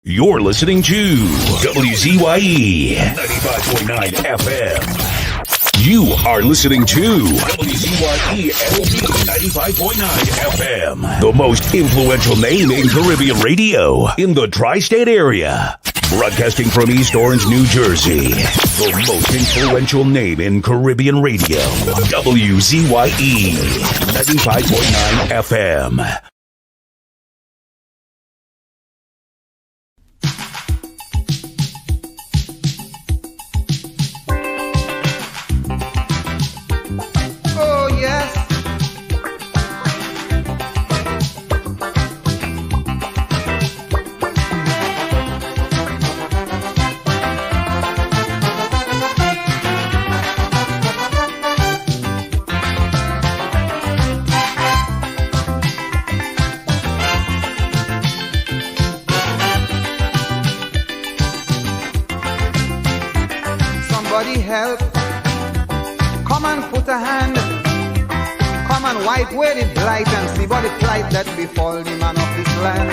You're listening to WZYE 95.9 FM. You are listening to WZYE LP 95.9 FM. The most influential name in Caribbean radio in the tri-state area. Broadcasting from East Orange, New Jersey. The most influential name in Caribbean radio. WZYE 95.9 FM. Help, come and put a hand, come and wipe away the blight and see what the plight that befall the man of this land.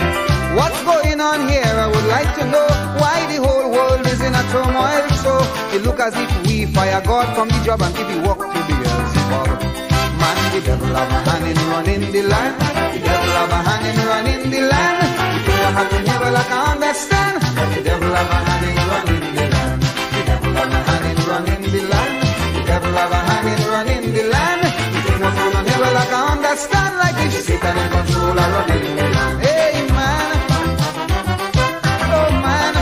What's going on here? I would like to know why the whole world is in a turmoil. So it look as if we fire God from the job and give the work to the 𝗪𝗪𝘀𝗃𝗄𝗏. Man, the devil have a hand in running the land. The devil have a hand in running the land. If you don't have to never like I understand. The devil have a hand in running the land. The devil have a hand in running the land. The devil have a hand in running the land. If you don't never like I understand. Like if Satan in control of running the land. Hey man, oh man.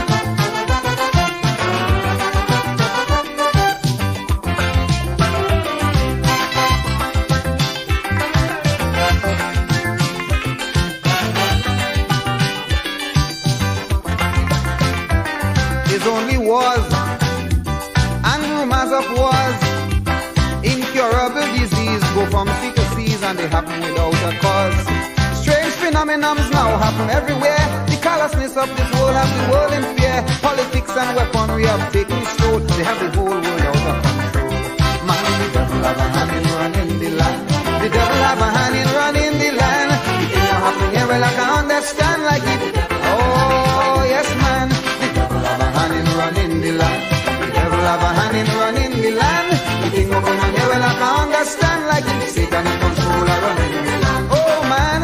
There's only wars and rumors of wars. Incurable disease go from sea to seas and they happen without a cause. Strange phenomena now happen everywhere. The callousness of this world have the world in fear. Politics and weaponry have taken its toll. They have the whole world out of control. Man, the devil have a hand in running the land. The devil have a hand in running the land. If you don't have to hear it like I understand like it. Oh yes man, the devil have a hand in running the land. The devil have a hand in running the land. If you don't hear it like I understand like it. Satan in control of running the land. Oh man.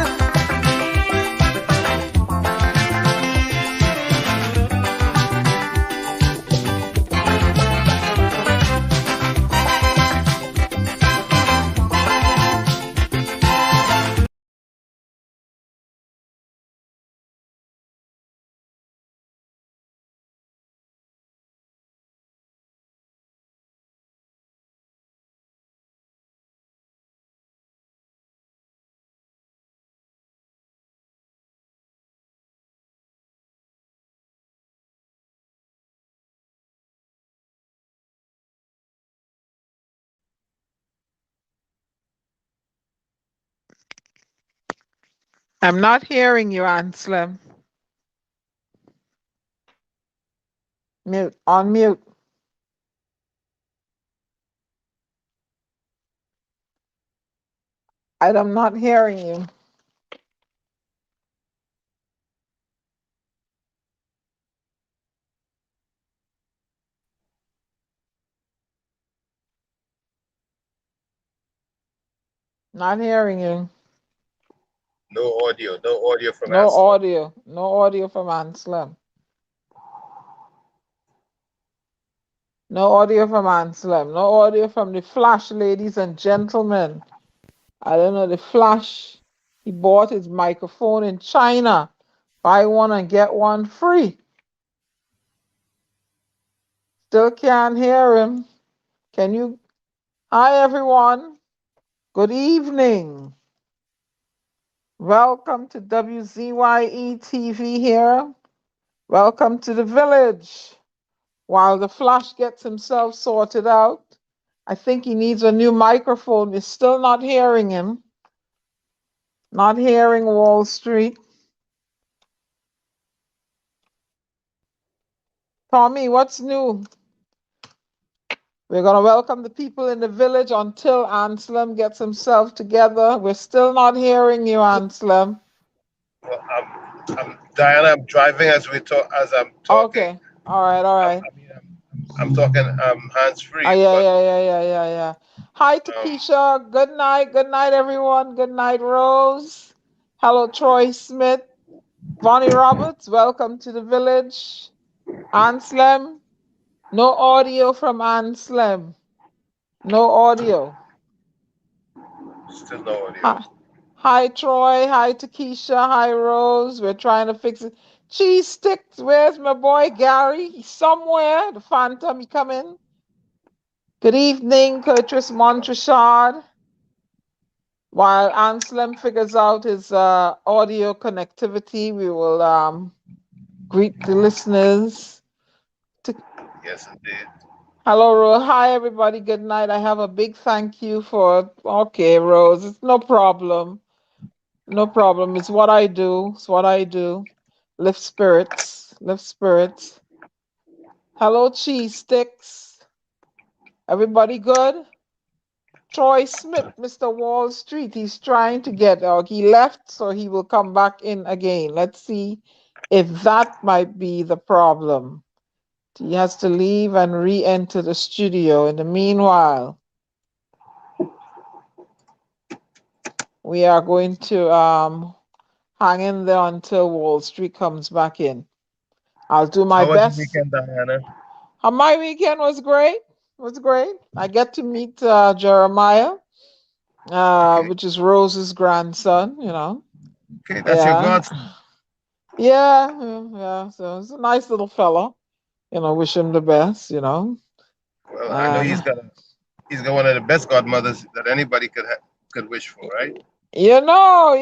I'm not hearing you, Anselm. Mute, on mute. I'm not hearing you. Not hearing you. No audio from No Anselm. audio. No audio from Anselm. No audio from Anselm. No audio from the Flash, ladies and gentlemen. I don't know, the Flash. He bought his microphone in China. Buy one and get one free. Still can't hear him. Can you? Hi, everyone. Good evening. Welcome to WZYE TV here. Welcome to the village. While the Flash gets himself sorted out, I think he needs a new microphone. We're still not hearing him. Not hearing Wall Street. Tommy, what's new? We're going to welcome the people in the village until Anselm gets himself together. We're still not hearing you, Anselm. Well, Diana, I'm driving as I'm talking. Okay. All right. All right. I'm talking hands free. Yeah. Hi, Takesha. Good night. Good night, everyone. Good night, Rose. Hello, Troy Smith. Vonnie Roberts, welcome to the village. Anslem, no audio from Anslem. No audio. Still no audio. Hi, Troy. Hi, Takesha. Hi, Rose. We're trying to fix it. Cheese sticks. Where's my boy Gary? He's somewhere. The Phantom, he coming. Good evening, 𝗪𝗲𝗄𝗃. While Anslem figures out his audio connectivity, we will greet the listeners. Yes, indeed. Hello, Rose. Hi, everybody. Good night. I have a big thank you for. Okay, Rose. It's no problem. No problem. It's what I do. It's what I do. Lift spirits. Lift spirits. Hello, cheese sticks. Everybody good? Troy Smith, Mr. Wall Street. He's trying to get out. He left, so he will come back in again. Let's see if that might be the problem. He has to leave and re-enter the studio. In the meanwhile, we are going to hang in there until Wall Street comes back in. I'll do my best. How was your weekend, Diana? My weekend was great. Was great. I get to meet Jeremiah, which is Rose's grandson. You know. Okay, that's your godson. Yeah. So it's a nice little fella. You know, wish him the best. You know. Well, I know he's got one of the best godmothers that anybody could wish for, right? You know.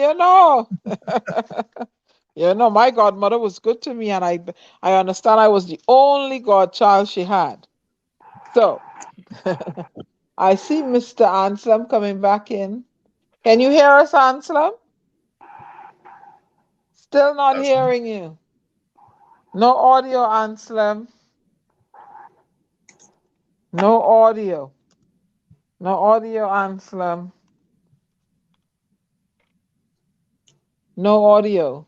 You know, my godmother was good to me, and I understand I was the only godchild she had. So, I see Mr. Anselm coming back in. Can you hear us, Anselm? Still not hearing you. No audio, Anselm. No audio. No audio, Anselm. No audio.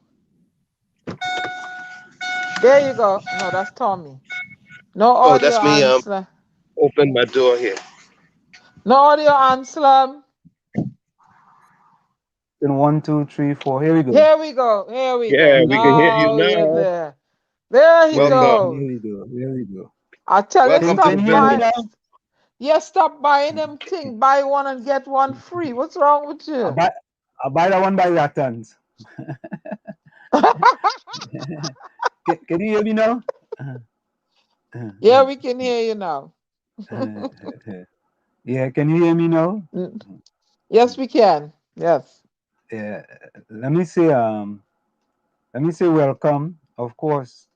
There you go. No, that's Tommy. No audio, that's me. Anselm. Open my door here. No audio, Anselm. In 1, 2, 3, 4. Here we go. Here we go. Yeah, we can hear you now. You're there. There he goes. Here we go. I tell you, stop to buying. Yeah, stop buying them things. Buy one and get one free. What's wrong with you? I buy that one by that tons. Can you hear me now? Yeah, we can hear you now. Yeah, can you hear me now? Yes, we can. Yes. Yeah. Let me say welcome. Of course.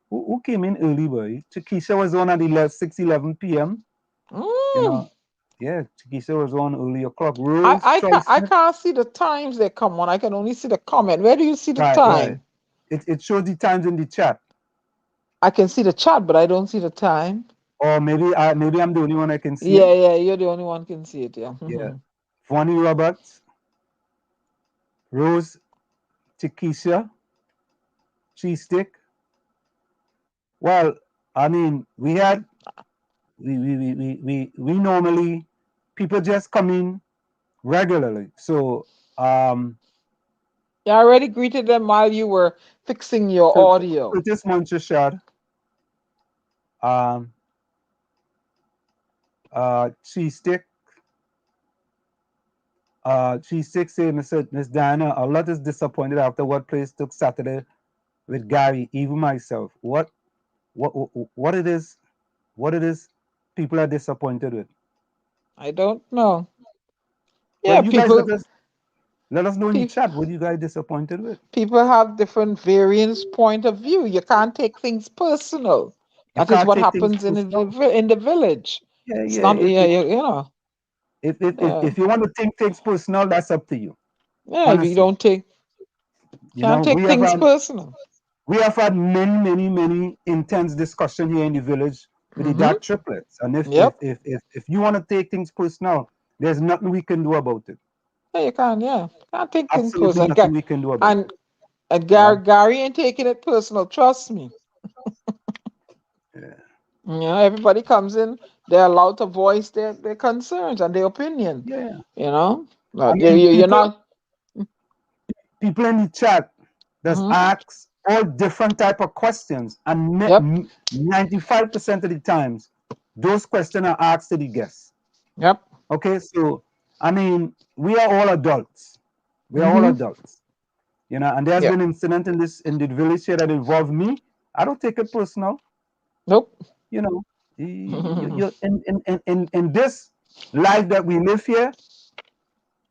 Who came in early, boy? 𝗃𝗃𝗃𝗃 was on at 6:11 p.m. You know, yeah, 𝗃𝗃𝗃𝗃𝗃 was on early o'clock. I can't see the times they come on. I can only see the comment. Where do you see the time? Right. It shows the times in the chat. I can see the chat, but I don't see the time. Or maybe I'm the only one I can see. Yeah, you're the only one can see it. Yeah. Yeah. Vonnie Roberts, Rose, 𝗃𝗃𝗃𝗃𝗃, Cheese Stick. Well, I mean, we normally, people just come in regularly. So I already greeted them while you were fixing your audio. 𝗪𝗪𝗀𝗃𝗃𝗃𝗃, Cheese Stick. Cheese Stick say, Miss Diana, a lot is disappointed after what place took Saturday with Gary, even myself. What it is people are disappointed with? I don't know. Yeah, well, you people, guys let us know in the chat what you guys disappointed with. People have different variance point of view. You can't take things personal. That is what happens in the village. Yeah, it's not, you know. If you want to take things personal, that's up to you. Yeah, honestly. If you don't take, can't take things personal. We have had many intense discussion here in the village with the triplets. And if you want to take things personal, there's nothing we can do about it. Yeah, you can. Yeah, can't take things personal. Nothing we can do about it. And Gary ain't taking it personal, trust me. Yeah. Yeah, everybody comes in, they're allowed to voice their concerns and their opinion. Yeah. You know? I mean, You're not people in the chat that's ask all different type of questions, and 95% of the times those questions are asked to the guests. Yep. Okay, so I mean, we are all adults. We are all adults. You know, and there's been incident in the village here that involved me. I don't take it personal. Nope. You know, you in this life that we live here,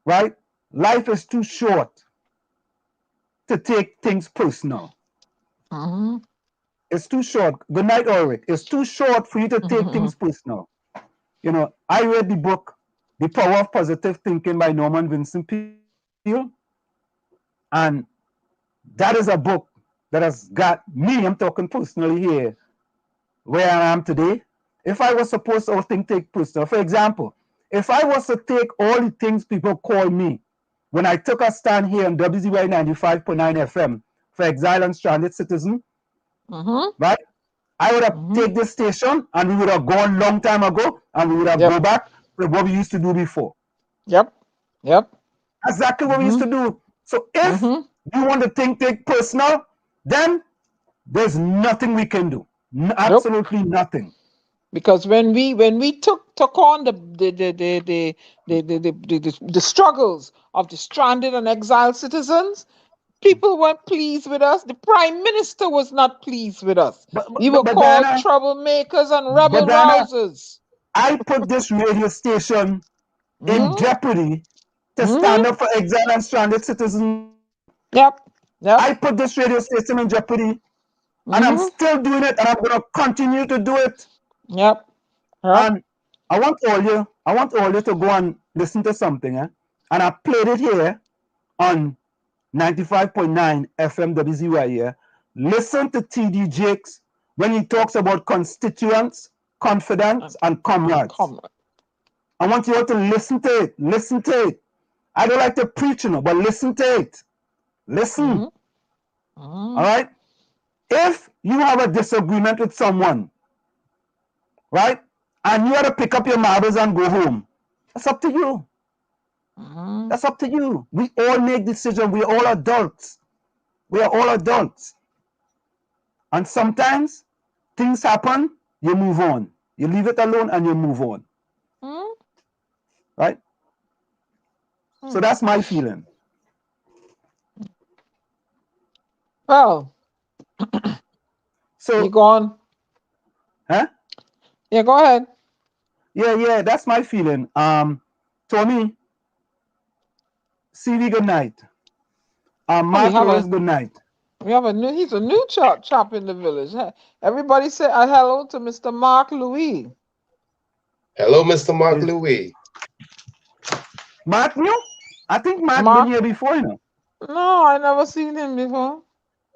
right? Life is too short to take things personal. It's too short. Good night, Ulrich. It's too short for you to take things personal. You know, I read the book, The Power of Positive Thinking by Norman Vincent Peale, and that is a book that has got me, I'm talking personally here, where I am today. If I was supposed to take personal, for example, if I was to take all the things people call me when I took a stand here on WZYE 95.9 FM for exile and stranded citizen, right? I would have taken this station and we would have gone long time ago and we would have go back to what we used to do before. Yep. Exactly what we used to do. So if you want to take personal, then there's nothing we can do. Absolutely nothing. Because when we took on the struggles of the stranded and exiled citizens, people weren't pleased with us. The Prime Minister was not pleased with us. We were called Diana, troublemakers and rebel rousers. I put this radio station in jeopardy to stand up for exiled and stranded citizens. Yep. I put this radio station in jeopardy, and I'm still doing it, and I'm going to continue to do it. Yep. And I want all you to go and listen to something, and I played it here on 95.9 FM WZYE. Listen to TD Jakes when he talks about constituents, confidants, and comrades. I want you all to listen to it. Listen to it. I don't like to preach, but listen to it. Listen. All right? If you have a disagreement with someone, right, and you have to pick up your marbles and go home, that's up to you. That's up to you. We all make decisions. We're all adults. We are all adults. And sometimes things happen, you move on. You leave it alone and you move on. Right? So that's my feeling. Well, so you go on. Huh? Yeah, go ahead. Yeah, that's my feeling. Tommy, CV, good night. Mark Lewis, good night. We have he's a new chop in the village. Everybody say hello to Mr. Mark Louis. Hello, Mr. Mark Louis. Mark new? I think Mark been here before, you know. No, I never seen him before.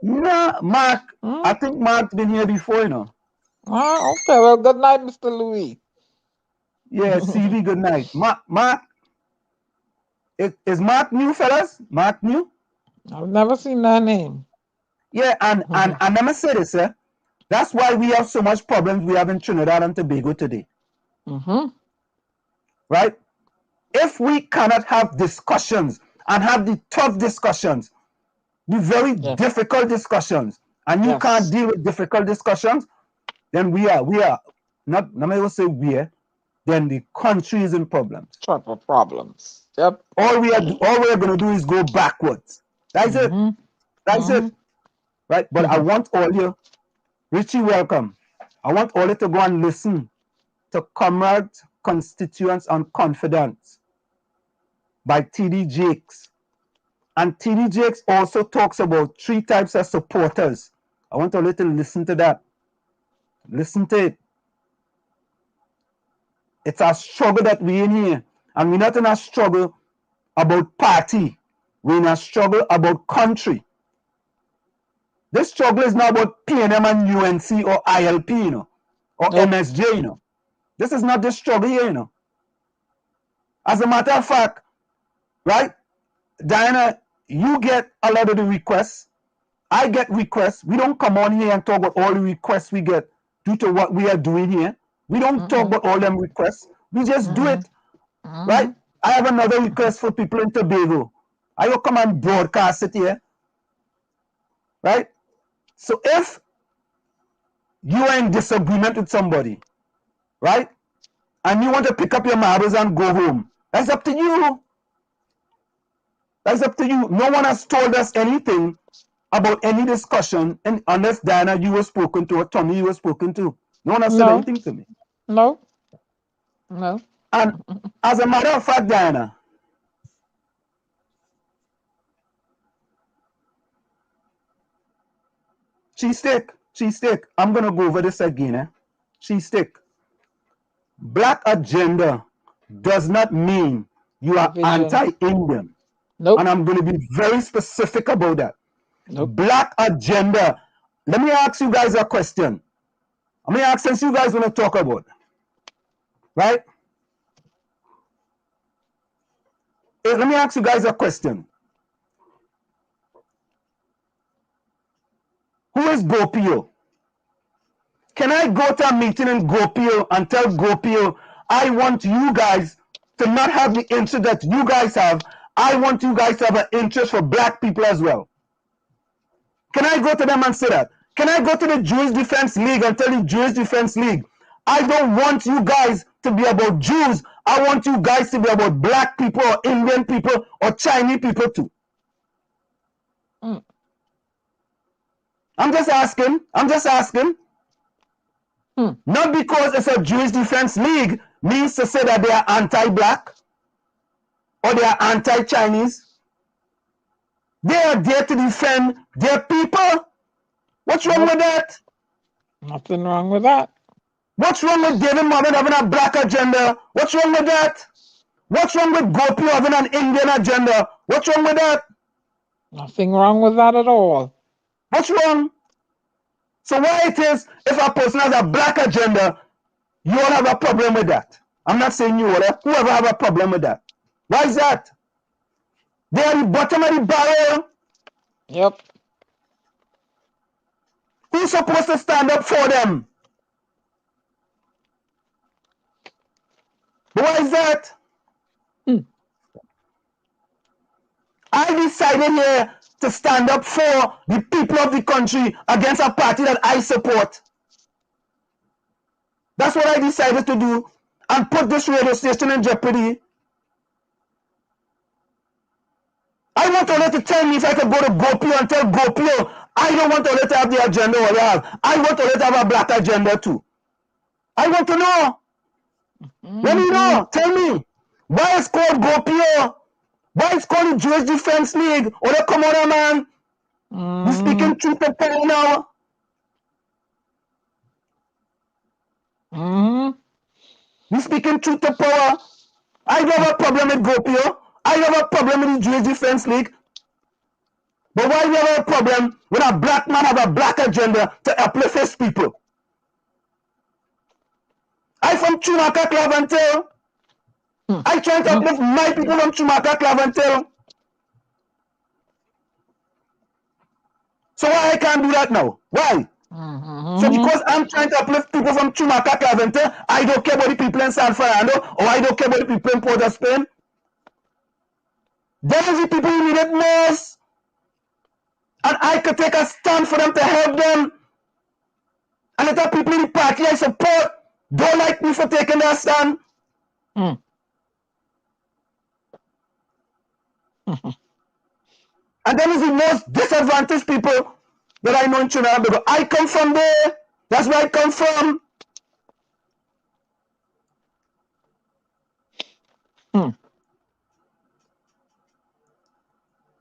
No, Mark. I think Mark's been here before, you know. Okay, well, good night, Mr. Louis. Yeah, CV, good night. Mark. Is Mark new, fellas? Mark new? I've never seen that name. Yeah, and let me say this, that's why we have so much problems we have in Trinidad and Tobago today. Right? If we cannot have discussions and have the tough discussions, the very difficult discussions, and you can't deal with difficult discussions, then we are not let me say then the country is in problems. Problems. Yep. All we are going to do is go backwards. That's it. That's it. Right? But I want all you, Richie, welcome. I want all you to go and listen to Comrades, Constituents, and Confidants by TD Jakes. And TD Jakes also talks about 3 types of supporters. I want all you to listen to that. Listen to it. It's a struggle that we're in here. And we're not in a struggle about party. We're in a struggle about country. This struggle is not about PNM and UNC or ILP, you know, or MSJ, you know. This is not the struggle here, you know. As a matter of fact, right, Diana, you get a lot of the requests I get requests. We don't come on here and talk about all the requests we get due to what we are doing here. We don't talk about all them requests. We just do it, right? I have another request for people in Tobago. I will come and broadcast it here, right? So if you are in disagreement with somebody, right, and you want to pick up your marbles and go home, that's up to you. That's up to you. No one has told us anything about any discussion, and unless Diana, you were spoken to, or Tommy, you were spoken to. No one has said anything to me. No. And as a matter of fact, Diana, cheesesteak, I'm going to go over this again. Cheesesteak. Black agenda does not mean you are anti-Indian. Nope. And I'm going to be very specific about that. Nope. Black agenda. Let me ask you guys a question. I mean, since you guys want to talk about, right? Let me ask you guys a question. Who is 𝗲𝗃𝗀𝗀? Can I go to a meeting in 𝗲𝗃𝗀𝗀 and tell 𝗲𝗃𝗀𝗀, I want you guys to not have the interest that you guys have. I want you guys to have an interest for black people as well. Can I go to them and say that? Can I go to the Jewish Defense League and tell the Jewish Defense League, I don't want you guys to be about Jews. I want you guys to be about black people or Indian people or Chinese people too. I'm just asking. Not because it's a Jewish Defense League means to say that they are anti-black or they are anti-Chinese. They are there to defend their people. What's wrong with that? Nothing wrong with that. What's wrong with David Mohammed having a black agenda? What's wrong with that? What's wrong with 𝗲𝗃𝗀𝗀 having an Indian agenda? What's wrong with that? Nothing wrong with that at all. What's wrong? So why it is if a person has a black agenda, you all have a problem with that? I'm not saying you all, whoever have a problem with that. Why is that? They are the bottom of the barrel. Yep. Who's supposed to stand up for them? But why is that? I decided here to stand up for the people of the country against a party that I support. That's what I decided to do, and put this radio station in jeopardy. I want Ole to tell me if I could go to 𝗲𝗃𝗀𝗀 and tell 𝗲𝗃𝗀𝗀, I don't want Ole to have the agenda all you have. I want Ole to have a black agenda too. I want to know. Let me know. Tell me. Why it's called 𝗲𝗃𝗀𝗀? Why it's called the Jewish Defense League? Ole, come on, man. We're speaking truth to power now. We're speaking truth to power. I don't have a problem with 𝗲𝗃𝗀𝗀. I don't have a problem with the Jewish Defense League. But why do you have a problem when a black man have a black agenda to uplift his people? I from 𝗃𝗃𝗲𝗍𝗆. I try to uplift my people from 𝗃𝗃𝗲𝗍𝗆. So why I can't do that now? Why? So because I'm trying to uplift people from 𝗃𝗃𝗲𝗍𝗆, I don't care about the people in San Fernando, or I don't care about the people in Port of Spain. Those are the people who need it most. And I could take a stand for them to help them. And if the people in the party I support don't like me for taking that stand. And them is the most disadvantaged people that I know in Trinidad and Tobago. I come from there. That's where I come from.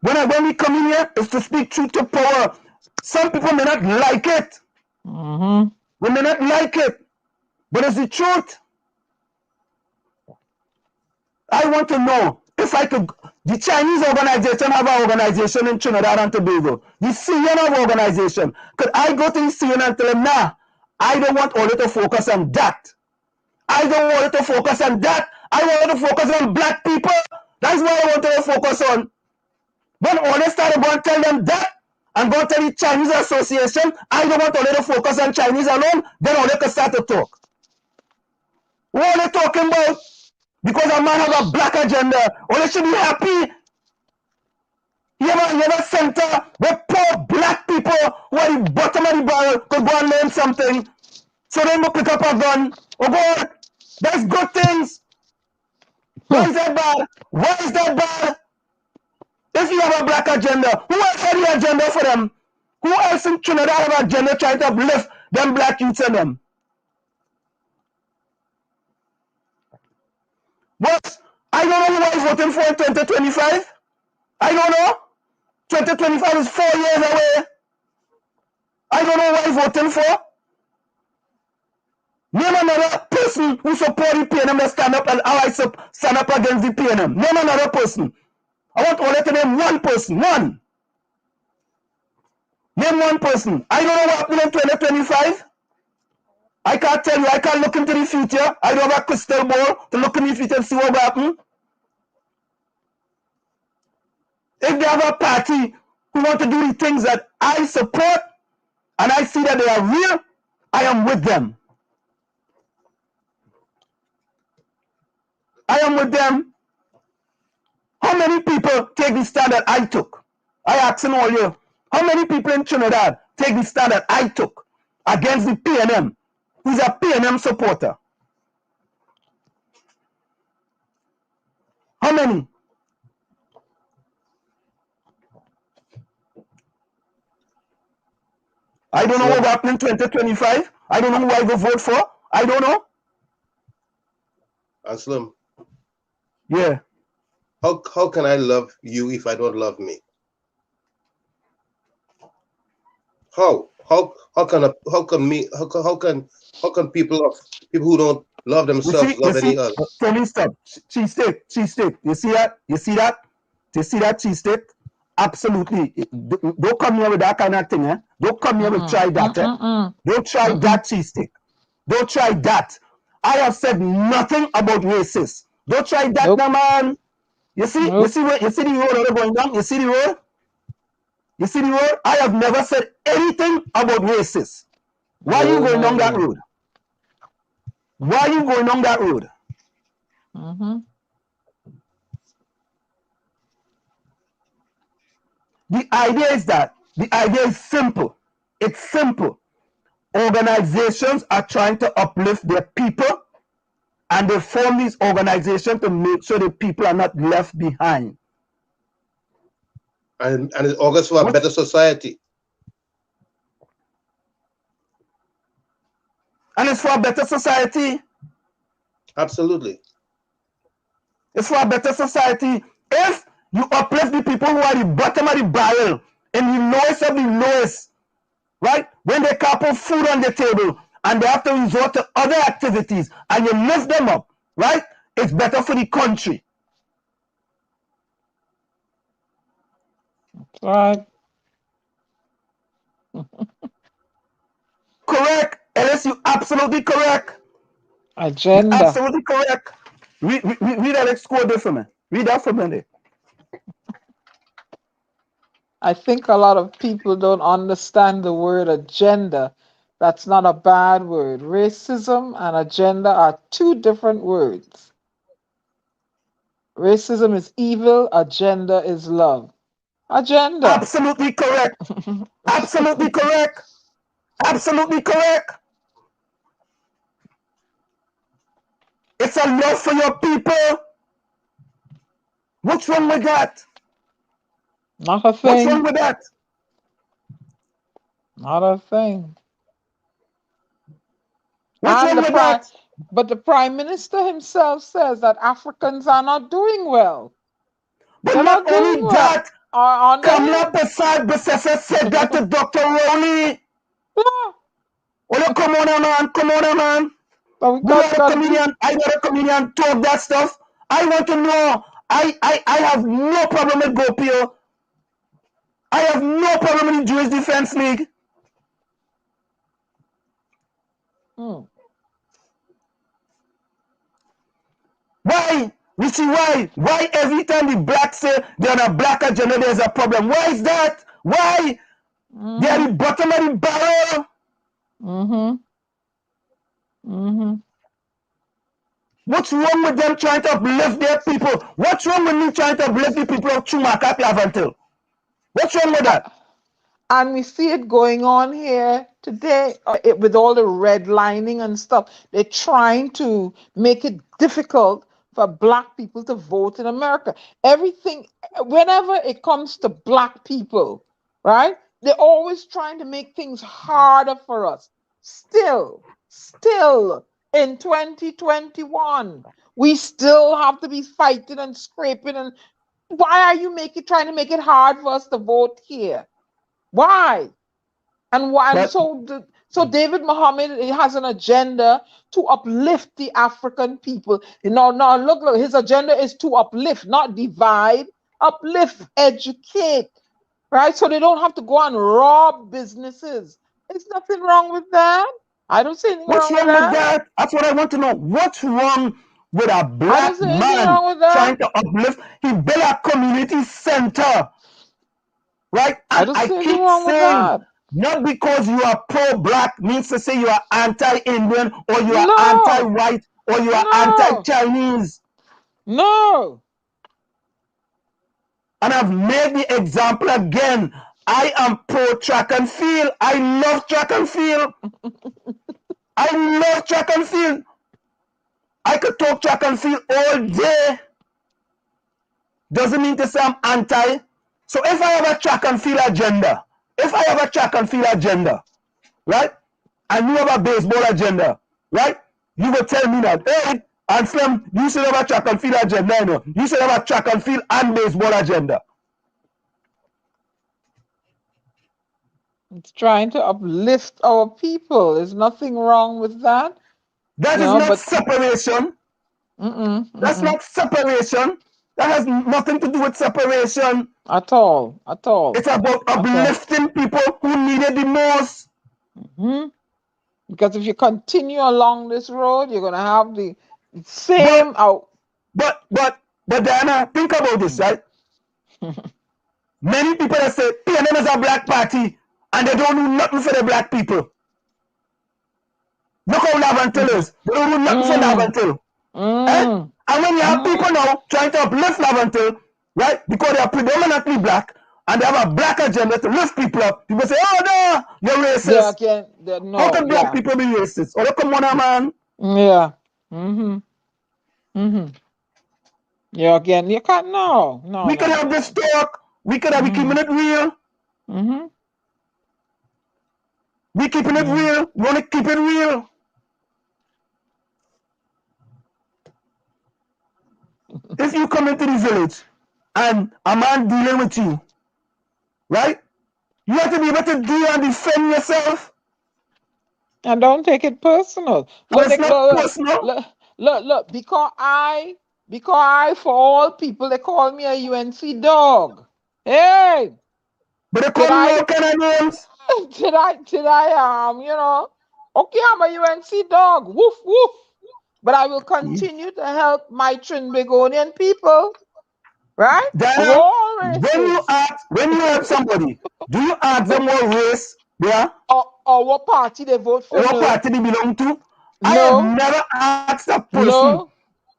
When we come in here, it's to speak truth to power. Some people may not like it. We may not like it. But it's the truth. I want to know if I could. The Chinese organization have an organization in Trinidad and Tobago. The CN have an organization. Could I go to the CN and tell them, nah, I don't want all to focus on that. I don't want to focus on that. I want to focus on black people. That's what I want to focus on. When all they started going to tell them that, and go to the Chinese Association, I don't want to focus on Chinese alone, then all they can start to talk. What are they talking about? Because a man have a black agenda, all they should be happy. You ever center where poor black people who are the bottom of the barrel could go and learn something, so they will pick up a gun. Oh God, that's good things. Why is that bad? Why is that bad? If you have a black agenda, who else have the agenda for them? Who else in Trinidad have an agenda trying to uplift them black youths and them? But I don't know who I'm voting for in 2025. I don't know. 2025 is 4 years away. I don't know who I'm voting for. Name another person who support the PNM that stand up and how I stand up against the PNM. Name another person. I want only to name one person. One. Name one person. I don't know what happened in 2025. I can't tell you. I can't look into the future. I don't have a crystal ball to look in the future and see what will happen. If they have a party who want to do the things that I support and I see that they are real, I am with them. I am with them. How many people take the stand that I took? I ask all you. How many people in Trinidad take the stand that I took against the PNM? Who's a PNM supporter? How many? I don't know what will happen in 2025. I don't know who I will vote for. I don't know. Aslam, Yeah. how can I love you if I don't love me? How can people who don't love themselves love any other? Tell me stop. Cheesesteak. You see that? You see that cheesesteak? Absolutely. Don't come here with that kind of thing, eh? Don't come here with try that, eh? Don't try that cheesesteak. Don't try that. I have said nothing about racist. Don't try that, now, man. You see the road that going down? You see the road? You see the road? I have never said anything about racist. Why are you going down that road? Why are you going down that road? The idea is simple. It's simple. Organizations are trying to uplift their people, and they form these organizations to make sure the people are not left behind. And it's August for a better society. And it's for a better society. Absolutely. It's for a better society. If you uplift the people who are the bottom of the barrel and the lowest of the lowest, right? When they can't put food on the table and they have to resort to other activities and you lift them up, right? It's better for the country. Right. Correct. Ellis, you absolutely correct. Agenda. You're absolutely correct. Read that next quote there for me. Read that for me. I think a lot of people don't understand the word agenda. That's not a bad word. Racism and agenda are two different words. Racism is evil, agenda is love. Agenda. Absolutely correct. Absolutely correct. Absolutely correct. It's a love for your people. What's wrong with that? Not a thing. What's wrong with that? Not a thing. What's wrong with that? But the Prime Minister himself says that Africans are not doing well. But not only that, 𝗍𝗶𝘀𝗁𝘁𝗲 said that to Dr. Rowley. Oh, come on, man. But I got a comedian talk that stuff. I want to know. I have no problem with 𝗍𝗶𝘀𝗁𝘁𝗲. I have no problem with the Jewish Defense League. Why? We see why. Why every time the blacks say they're on a black agenda, there's a problem? Why is that? Why? They are the bottom of the barrel. What's wrong with them trying to uplift their people? What's wrong with me trying to uplift the people of 𝗧𝗂𝗲𝗃𝗃𝗃𝗃? What's wrong with that? And we see it going on here today with all the redlining and stuff. They're trying to make it difficult for black people to vote in America. Everything, whenever it comes to black people, right? They're always trying to make things harder for us. Still in 2021, we still have to be fighting and scraping. And why are you trying to make it hard for us to vote here? Why? And why? And so David Muhammad has an agenda to uplift the African people. Now look, his agenda is to uplift, not divide. Uplift, educate, right? So they don't have to go and rob businesses. There's nothing wrong with that. I don't see anything What's wrong with that? That's what I want to know. What's wrong with a black man trying to uplift? He built a community center. Right? And I keep saying, not because you are pro-black means to say you are anti-Indian or you are anti-white or you are anti-Chinese. No. And I've made the example again. I am pro-track and field. I love track and field. I love track and field. I could talk track and field all day. Doesn't mean to say I'm anti. So if I have a track and field agenda, right, and you have a baseball agenda, right, you will tell me that, hey, and Slim, you should have a track and field agenda, you know. You should have a track and field and baseball agenda. It's trying to uplift our people. There's nothing wrong with that. That is not separation. That's not separation. That has nothing to do with separation. At all. It's about uplifting people who need it the most. Because if you continue along this road, you're going to have the same out. But Diana, think about this, right? Many people that say PNM is a black party and they don't do nothing for the black people. Look how 𝗲𝗃𝗃𝗃 is. They don't do nothing for 𝗲𝗃𝗃𝗃. And when you have people now trying to uplift 𝗲𝗃𝗃𝗃, right, because they are predominantly black and they have a black agenda to lift people up, people say, oh no, you're racist. How can black people be racist? Oh, come on, man. Yeah. Yeah, again, you can't, no. We can have this talk. We can have, we keeping it real. We keeping it real. We want to keep it real. If you come into the village and a man dealing with you, right? You have to be able to deal and defend yourself. And don't take it personal. Look, it's not personal. Look, because I, for all people, they call me a UNC dog. Hey! But they call me all kind of names. Did I, you know, okay, I'm a UNC dog. Woof, woof. But I will continue to help my Trinbagonian people, right? Diana, when you help somebody, do you ask them what race they are? Or what party they vote for? Or what party they belong to? I have never asked a person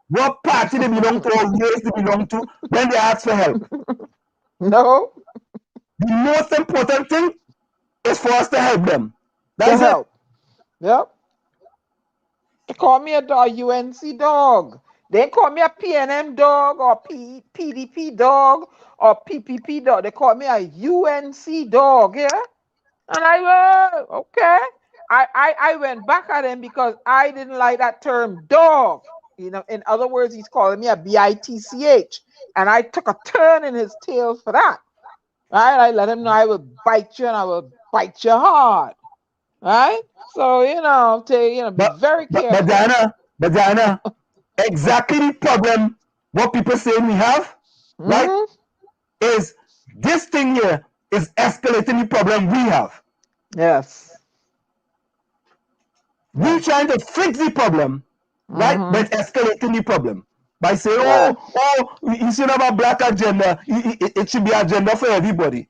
what party they belong to or race they belong to when they ask for help. No. The most important thing is for us to help them. That's it. Yep. They call me a UNC dog. They call me a PNM dog or PDP dog or PPP dog. They call me a UNC dog, yeah? And I went, okay. I went back at him because I didn't like that term dog. You know, in other words, he's calling me a bitch. And I took a turn in his tail for that. Right? I let him know I will bite you and I will bite you hard. Right? So, you know, be very careful. But Diana, exactly the problem, what people say we have, right, is this thing here is escalating the problem we have. Yes. We're trying to fix the problem, right, but escalating the problem. By saying, you should have a black agenda, it should be agenda for everybody.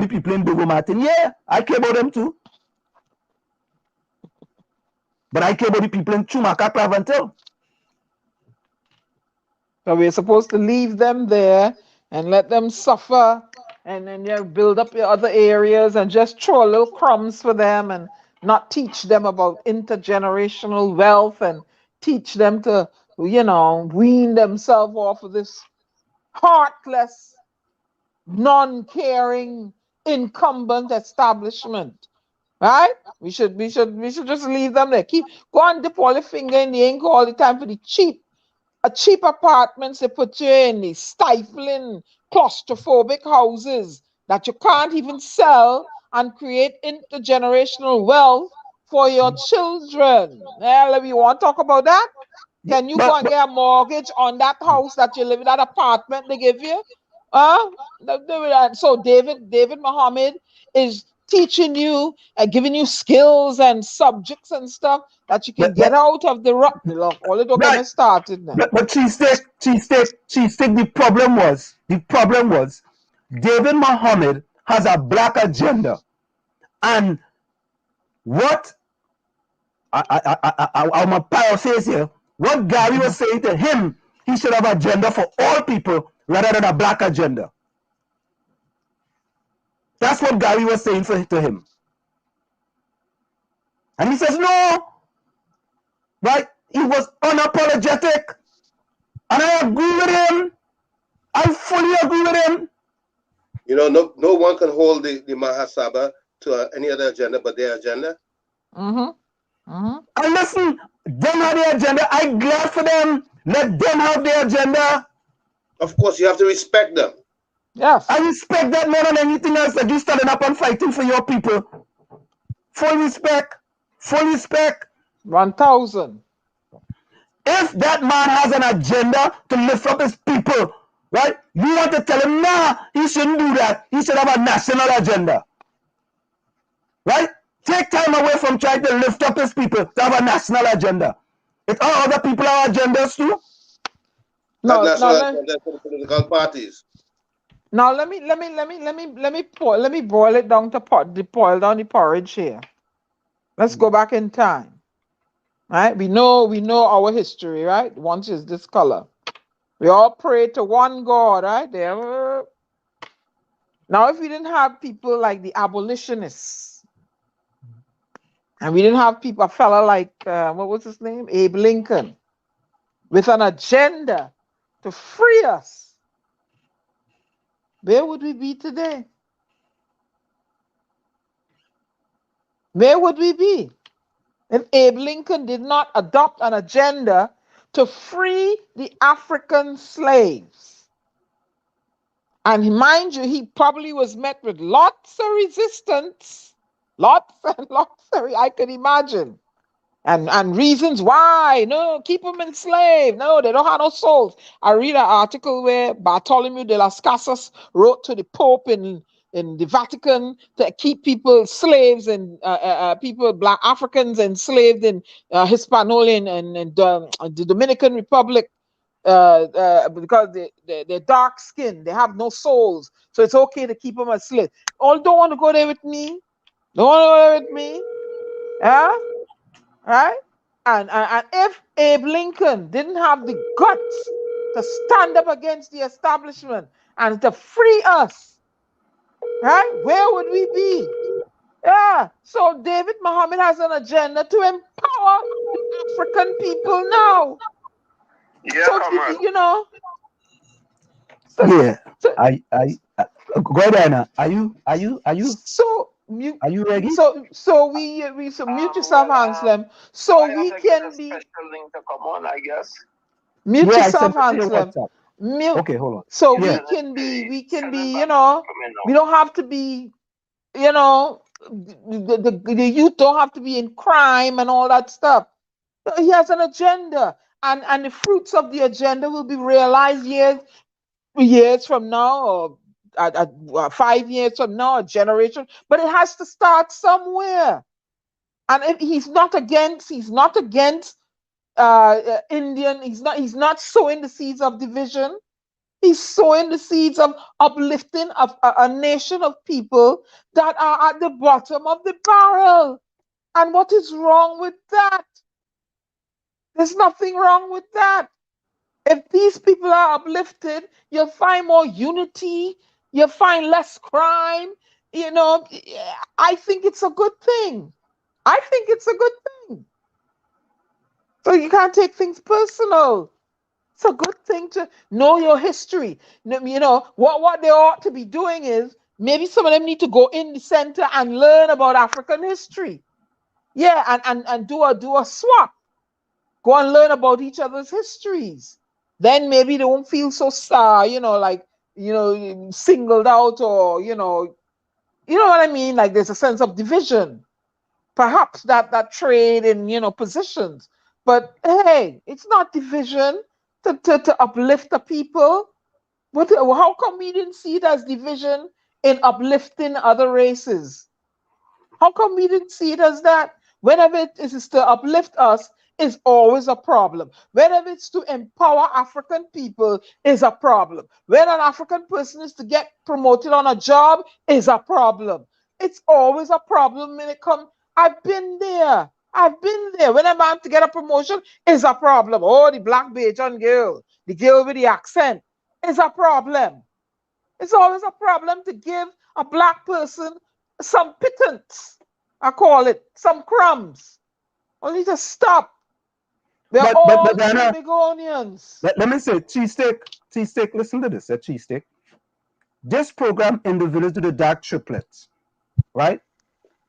about the people in Dogo Martin. Yeah, I care about them too. But I care about the people in 𝗬𝗃𝗃𝗃𝗃𝗃𝗃𝗃. So we're supposed to leave them there and let them suffer, and then build up your other areas and just throw a little crumbs for them and not teach them about intergenerational wealth and teach them to, wean themselves off of this heartless, non-caring, incumbent establishment. Right? We should just leave them there. Go and dip all the finger in the ink all the time for the cheap apartments they put you in, these stifling, claustrophobic houses that you can't even sell and create intergenerational wealth for your children. Well, you want to talk about that? Can you go and get a mortgage on that house that you live in, that apartment they give you? So David Muhammad is teaching you and giving you skills and subjects and stuff that you can get out of the rut. Look, all it don't get me started now. But cheesesteak. The problem was, David Muhammad has a black agenda, and what I'm a paraphrase here. What Gary was saying to him, he should have an agenda for all people rather than a black agenda. That's what Gary was saying to him. And he says, no. Right? He was unapologetic. And I agree with him. I fully agree with him. You know, no one can hold the Mahasabha to any other agenda but their agenda. And listen, them have their agenda. I'm glad for them. Let them have their agenda. Of course, you have to respect them. Yes. I respect that more than anything else that you standing up and fighting for your people. Full respect. Full respect. 1,000. If that man has an agenda to lift up his people, right? You want to tell him, nah, he shouldn't do that. He should have a national agenda. Right? Take time away from trying to lift up his people to have a national agenda. If all other people have agendas too. No, agenda for the political parties. Now let me boil it down to boil down the porridge here. Let's go back in time. Right? We know our history, right? Once is this color. We all pray to one God, right? There. Now, if we didn't have people like the abolitionists, and we didn't have a fella like what was his name? Abe Lincoln, with an agenda to free us, where would we be today? Where would we be if Abe Lincoln did not adopt an agenda to free the African slaves? And mind you, he probably was met with lots of resistance, lots and lots of, I could imagine. And reasons why, no, keep them enslaved. No, they don't have no souls. I read an article where Bartholomew de las Casas wrote to the Pope in the Vatican to keep people slaves and Black Africans enslaved in Hispaniola and the Dominican Republic because they're dark skinned, they have no souls, so it's okay to keep them as slaves. Oh, don't want to go there with me? Don't want to go there with me? Yeah? Right? And if Abe Lincoln didn't have the guts to stand up against the establishment and to free us, right? Where would we be? Yeah. So David Muhammad has an agenda to empower the African people now. Yeah, so, you know. Go ahead, Anna. Are you? So are you ready? So we mute yourself, Anselm. So we can be. Link to come on, I guess. Mute yourself, Anselm. Mute. Okay, hold on. So we can be, you know, we don't have to be, you know, the youth don't have to be in crime and all that stuff. He has an agenda, and the fruits of the agenda will be realized years from now, or 5 years from now, a generation. But it has to start somewhere. And if he's not against Indian. He's not sowing the seeds of division. He's sowing the seeds of uplifting of a nation of people that are at the bottom of the barrel. And what is wrong with that? There's nothing wrong with that. If these people are uplifted, you'll find more unity, you'll find less crime. I think it's a good thing. I think it's a good thing. So you can't take things personal. It's a good thing to know your history. What they ought to be doing is maybe some of them need to go in the center and learn about African history. Yeah, and do a swap. Go and learn about each other's histories. Then maybe they won't feel so singled out, or you know what I mean? Like there's a sense of division. Perhaps that trade in positions. But hey, it's not division to uplift the people. But how come we didn't see it as division in uplifting other races? How come we didn't see it as that? Whenever it is to uplift us, is always a problem. Whenever it's to empower African people, is a problem. When an African person is to get promoted on a job, is a problem. It's always a problem when it comes. I've been there. When a man to get a promotion, is a problem. Oh, the black Bajan girl, the girl with the accent, is a problem. It's always a problem to give a black person some pittance. I call it some crumbs. Only to stop. They're all big onions. Let me say, cheesesteak, listen to this, cheesesteak. This program in the village to the dark triplets, right?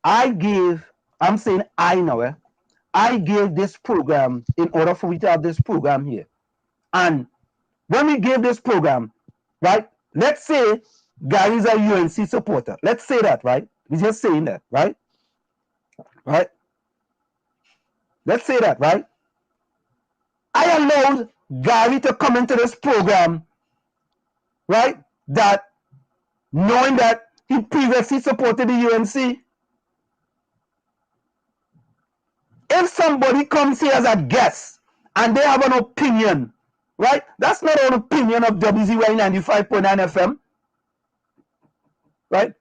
I gave this program in order for we to have this program here. And when we gave this program, right, let's say Gary's a UNC supporter. Let's say that, right? He's just saying that, right? Right? Let's say that, right? I allowed Gary to come into this program, right? That knowing that he previously supported the UNC. If somebody comes here as a guest and they have an opinion, right? That's not an opinion of WZYE 95.9 FM, right?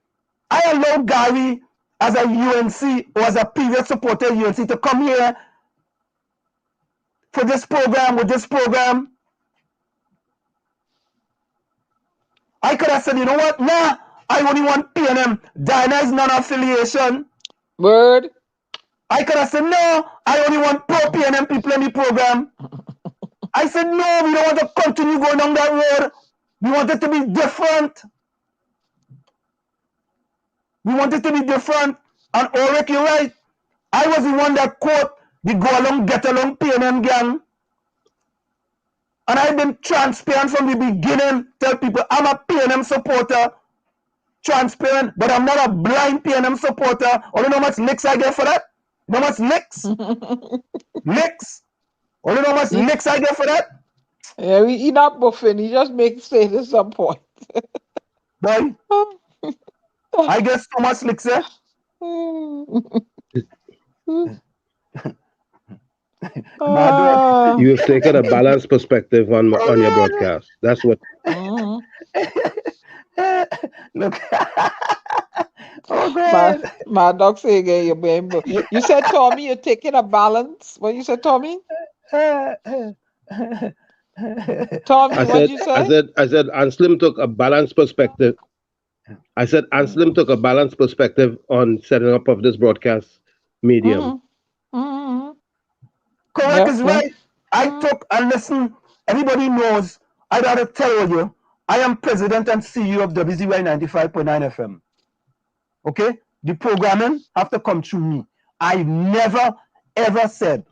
I allowed Gary as a UNC or as a previous supporter of UNC to come here for this program, with this program. I could have said, you know what? Nah, I only want PNM. Diana is non-affiliation. Word. I could have said, no, I only want pro-PNM people in the program. I said, no, we don't want to continue going down that road. We want it to be different. We want it to be different. And Ulrich, you're right. I was the one that quote the go along, get along PNM gang. And I've been transparent from the beginning. Tell people I'm a PNM supporter. Transparent, but I'm not a blind PNM supporter. Only know how much licks I get for that? You know how much licks? Licks? Only know how much licks I get for that? Yeah, he not buffing. He just makes sense at some point. Boy, I get so much licks, eh? You've taken a balanced perspective on your broadcast. That's what. Look. Oh God. My dog say again, your baby. You said, Tommy, you're taking a balance. What you said, Tommy? Tommy, what did you say? I said Anslim took a balanced perspective. I said Anslim took a balanced perspective on setting up of this broadcast medium. Correct is right. I took, and listen, everybody knows, I gotta tell you, I am president and CEO of WZYE 95.9 FM. Okay? The programming have to come through me. I've never, ever said,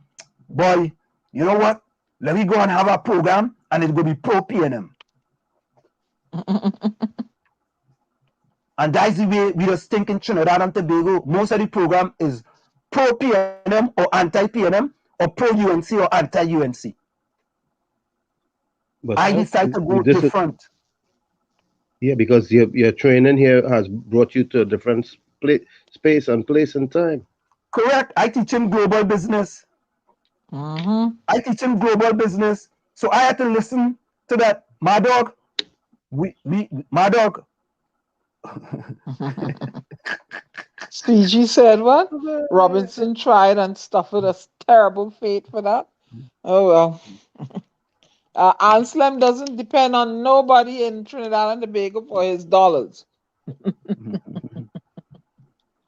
boy, you know what? Let me go and have a program and it's going to be pro-PNM. And that's the way we just think in Trinidad and Tobago. Most of the program is pro-PNM or anti-PNM, or pro-UNC or anti-UNC. But I decided to go this different. Yeah, because your training here has brought you to a different space and place and time. Correct. I teach him global business. I teach him global business. So I had to listen to that. My dog, my dog. CG said what? Robinson tried and suffered a terrible fate for that. Oh well. Anselm doesn't depend on nobody in Trinidad and Tobago for his dollars.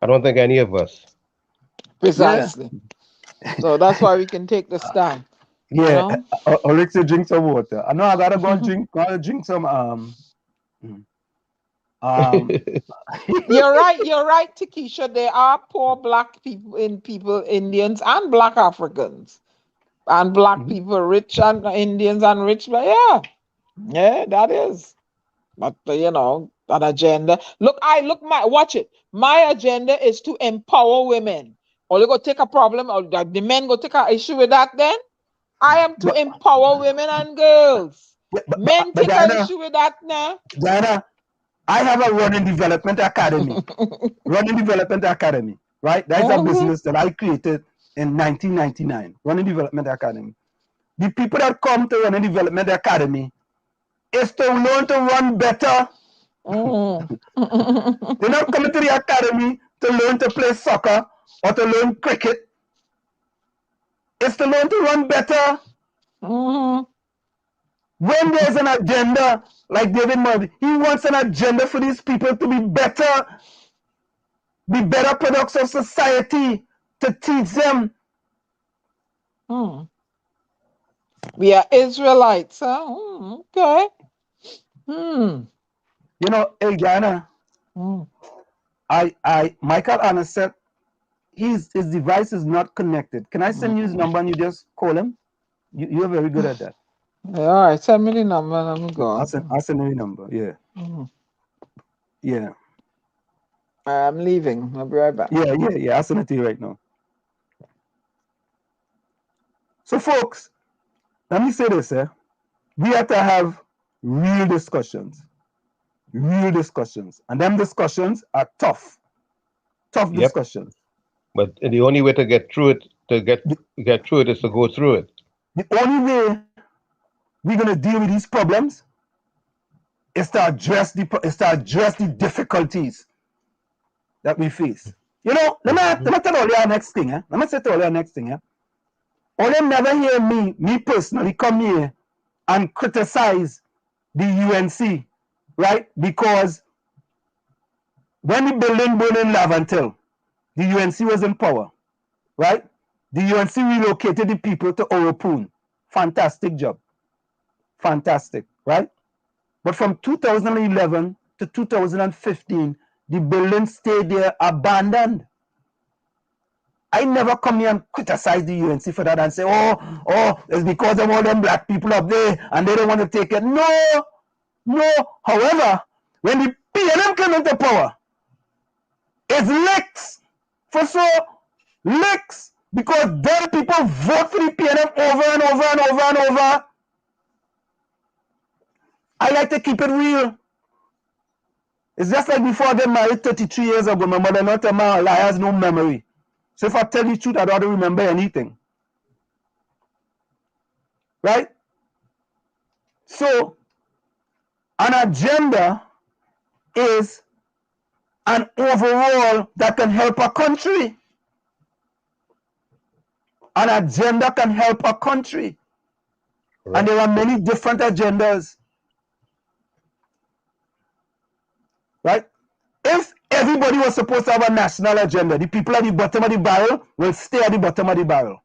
I don't think any of us. Precisely. Yeah. So that's why we can take the stand. Yeah, you know? Alexa, drink some water. I know I gotta go drink. Gotta drink some. You're right, Takesha. There are poor black people, Indians and black Africans, and black people, rich and Indians and rich. But yeah, that is. But an agenda. Watch it. My agenda is to empower women. Or you go take a problem, or the men go take an issue with that. Then I am to empower women and girls. Men take an issue with that now. Diana, I have a running development academy. Right? That's a business that I created in 1999. Running Development Academy. The people that come to Running Development Academy is to learn to run better. They're not coming to the academy to learn to play soccer or to learn cricket. It's to learn to run better. When there's an agenda, like David Murphy, he wants an agenda for these people to be better products of society, to teach them. We are Israelites, huh? Okay. You know, Elgana, Michael Anisette, his device is not connected. Can I send you his number and you just call him? You're very good at that. Yeah, all right, send me the number and I'm going. I'll send you the number, yeah. Yeah. I'm leaving. I'll be right back. Yeah. I'll send it to you right now. So, folks, let me say this, we have to have real discussions. And them discussions are tough discussions. But the only way to get through it, is to go through it. The only way we're gonna deal with these problems is to address the difficulties that we face. You know, let me tell all you our next thing. Let me say to all you our next thing. All them never hear me personally come here and criticize the UNC, right? Because when the building burned in Laventille, the UNC was in power, right? The UNC relocated the people to 𝗹𝗶𝘀𝗀. Fantastic job. Fantastic, right? But from 2011 to 2015, the building stayed there abandoned. I never come here and criticize the UNC for that and say, oh, it's because of all them black people up there and they don't want to take it. No. However, when the PNM came into power, it's licks. For sure, licks. Because then people vote for the PNM over and over and over and over. I like to keep it real. It's just like before I get married 33 years ago, my mother not a man, I has no memory. So if I tell you the truth, I don't remember anything. Right? So, an agenda is an overall that can help a country. An agenda can help a country. Right. And there are many different agendas. Right? If everybody was supposed to have a national agenda, the people at the bottom of the barrel will stay at the bottom of the barrel.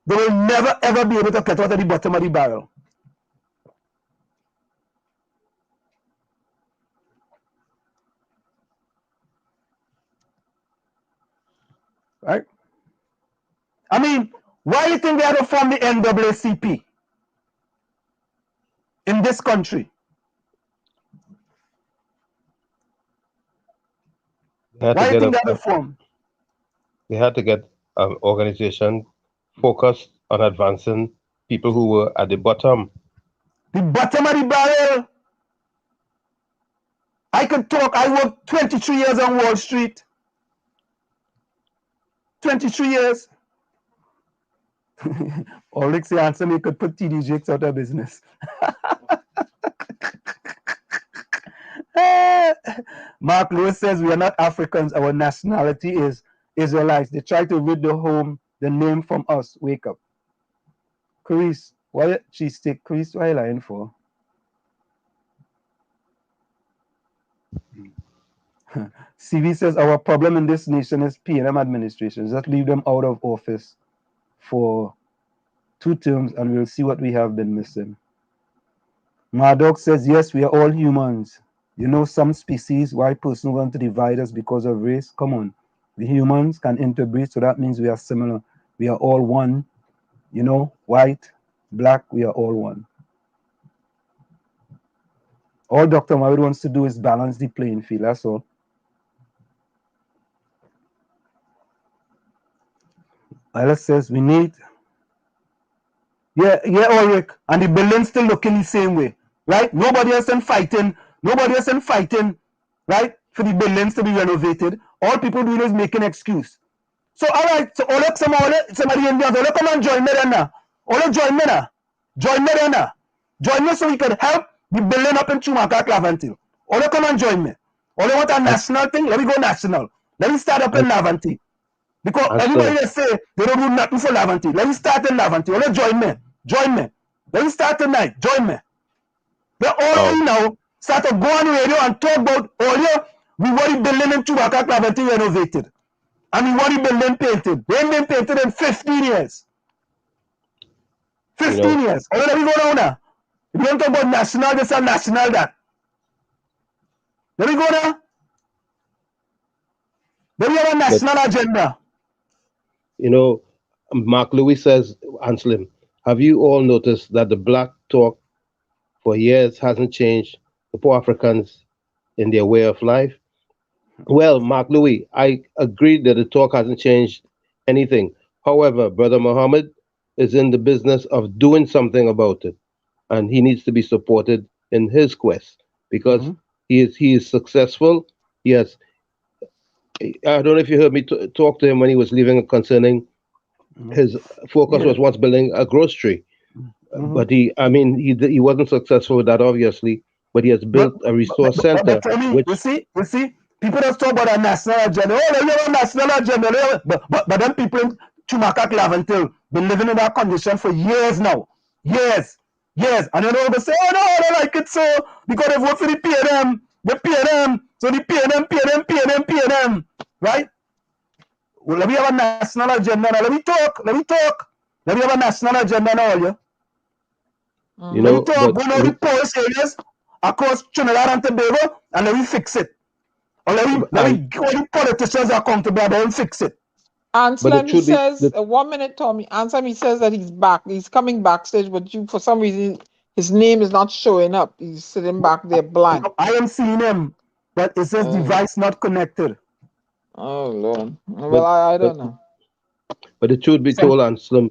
They will never ever be able to get out of the bottom of the barrel. Right? I mean, why do you think they had to form the NAACP in this country? Why do you think they had to form? They had to get organization focused on advancing people who were at the bottom. The bottom of the barrel. I could talk. I worked 23 years on Wall Street. 23 years. Oryx answer me could put TD Jakes out of business. Mark Lewis says we are not Africans. Our nationality is Israelites. They try to rid the name from us. Wake up. Chris, why she stick? Chris, why are you lying for? CV says our problem in this nation is PNM administration. Just leave them out of office for 2 terms and we'll see what we have been missing. Marduk says, yes, we are all humans. You know, some species, white person want to divide us because of race. Come on. The humans can interbreed, so that means we are similar. We are all one. You know, white, black, we are all one. All Dr. Mawid wants to do is balance the playing field, that's all. Alice says we need, Ulrich, and the building still looking the same way, right? Nobody else is fighting, right, for the buildings to be renovated. All people doing is making excuse. So all right, so somebody in there, come and join me then now. Join me now. Join me so we can help the building up in 𝗪𝗂𝗏𝗏𝘆. Come and join me. Want a national thing? Let me go national. Let me start up in 𝗪𝗏𝘆. Because everybody they say they don't do nothing for 𝗪𝗏𝘆. Let me start in 𝗪𝗏𝘆. Join me. Let me start tonight. Join me. They're all now start to go on the radio and talk about earlier we want the building in 𝗪𝗂𝗏𝗏𝘆 renovated. And we want the building painted. They ain't been painted in 15 years. 15 years. Let me go down now. If you don't talk about national this and national that. Let me go now. Let me have a national agenda. You know, Mark Lewis says, Anselm, have you all noticed that the black talk for years hasn't changed the poor Africans in their way of life? Well, Mark Louis, I agree that the talk hasn't changed anything. However, Brother Muhammad is in the business of doing something about it, and he needs to be supported in his quest because he is successful. Yes, I don't know if you heard me talk to him when he was leaving concerning his focus was once building a grocery, but he wasn't successful with that, obviously. But he has built a resource center. Which you see, people just talk about a national agenda. Oh, they have a national agenda. But then people in 𝗪𝗂𝗏𝗏𝘆 been living in that condition for years now. Years. And then they say, oh no, I don't like it so because they vote for the PNM. The PNM. So the PNM. Right? Well, let me have a national agenda now. Let me talk. Let me have a national agenda now, yeah? You know, go now the poorest areas across Trinidad and Tobago and let me fix it. Or let me go the politicians accountable and fix it. Anselm, he says, 1 minute, Tommy. Anselm, he says that he's back. He's coming backstage, but for some reason, his name is not showing up. He's sitting back there blank. I am seeing him, but it says device not connected. Oh, Lord. Well, I don't know. But the truth be told, Anselm,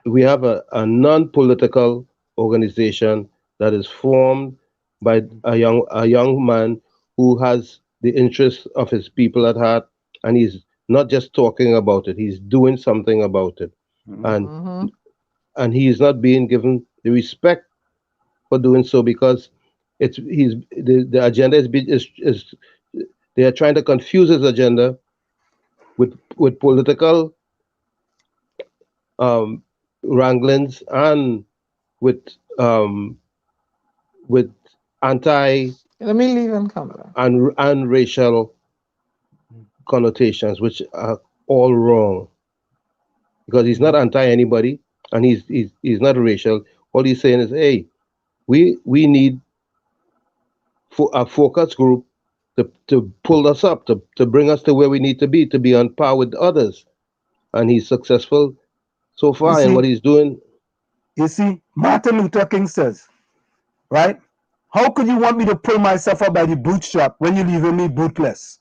we have a non-political organization that is formed by a young man who has the interests of his people at heart, and he's not just talking about it, he's doing something about it. And he is not being given the respect for doing so because the agenda is they are trying to confuse his agenda with political wranglings and with anti let me leave and come back. and racial connotations, which are all wrong. Because he's not anti anybody and he's not racial. All he's saying is, hey, we need a focus group to pull us up, to bring us to where we need to be on par with others. And he's successful so far in what he's doing. You see, Martin Luther King says, right? How could you want me to pull myself up by the bootstrap when you're leaving me bootless?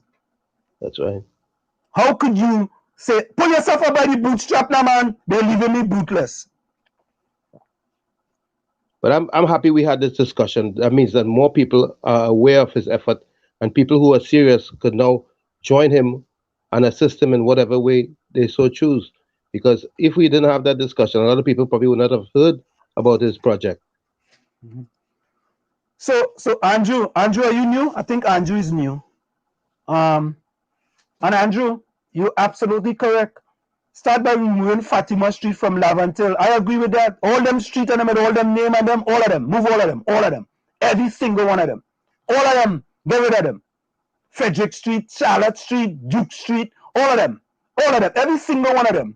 That's right. How could you say, pull yourself up by the bootstrap now, man. They're leaving me bootless. But I'm happy we had this discussion. That means that more people are aware of his effort, and people who are serious could now join him and assist him in whatever way they so choose. Because if we didn't have that discussion, a lot of people probably would not have heard about his project. Mm-hmm. So Andrew, are you new? I think Andrew is new. And Andrew, you're absolutely correct. Start by removing Fatima Street from Lavantil. I agree with that. All them street and them and all them name and them, all of them. Move all of them. Every single one of them. All of them. Get rid of them. Frederick Street, Charlotte Street, Duke Street, all of them. All of them. Every single one of them.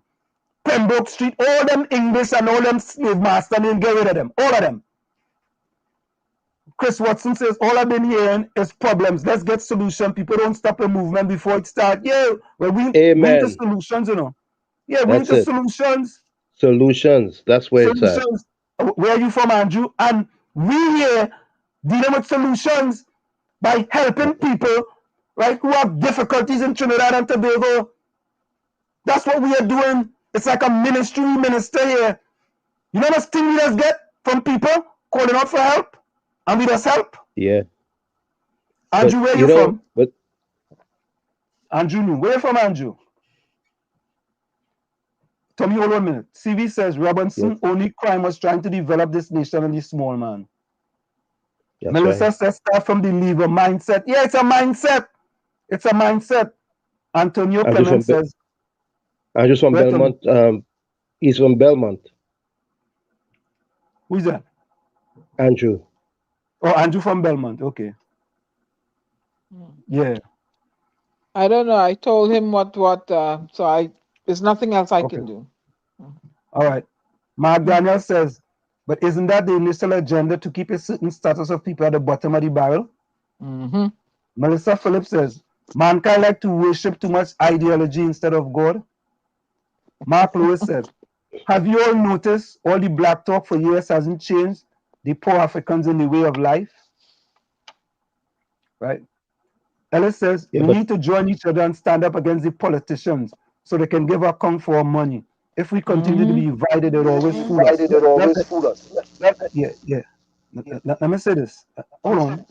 Pembroke Street, all them English and all them slave master name, get rid of them. All of them. Chris Watson says, all I've been hearing is problems. Let's get solution. People don't stop a movement before it starts. Yeah, well, we need the solutions, you know. Yeah, we need the solutions. Solutions. That's where it's at. Where are you from, Andrew? And we here dealing with solutions by helping people, right, who have difficulties in Trinidad and Tobago. That's what we are doing. It's like a minister here. You know what thing we just get from people calling out for help? And we just help. Yeah. Andrew, where are you from? Andrew, where are you from, Andrew? Tommy, hold on a minute. CV says Robinson only crime was trying to develop this nation and the small man. That's Melissa right. Says start from the lever mindset. Yeah, it's a mindset. It's a mindset. Antonio Clement says. Andrew's from Belmont. He's from Belmont. Who's that? Andrew. Oh, Andrew from Belmont. Okay. Yeah. I don't know. I told him so there's nothing else I can do. All right. Mark Daniel says, but isn't that the initial agenda to keep a certain status of people at the bottom of the barrel? Mm-hmm. Melissa Phillips says, mankind like to worship too much ideology instead of God. Mark Lewis says, have you all noticed all the black talk for years hasn't changed the poor Africans in the way of life? Right? Ellis says, we need to join each other and stand up against the politicians so they can give account for our money. If we continue to be divided, they'll always fool us. Yeah. Let me say this. Hold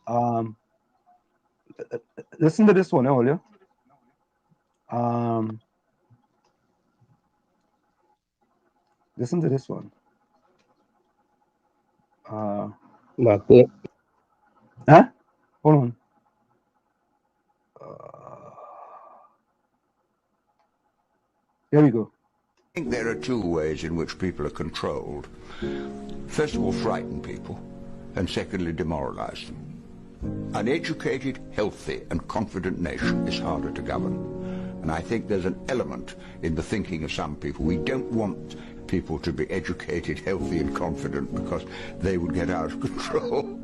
on. Listen to this one, earlier. Listen to this one. Huh? Hold on. Here we go. I think there are two ways in which people are controlled. First of all, frighten people, and secondly, demoralize them. An educated, healthy, and confident nation is harder to govern. And I think there's an element in the thinking of some people. We don't want people to be educated, healthy, and confident because they would get out of control.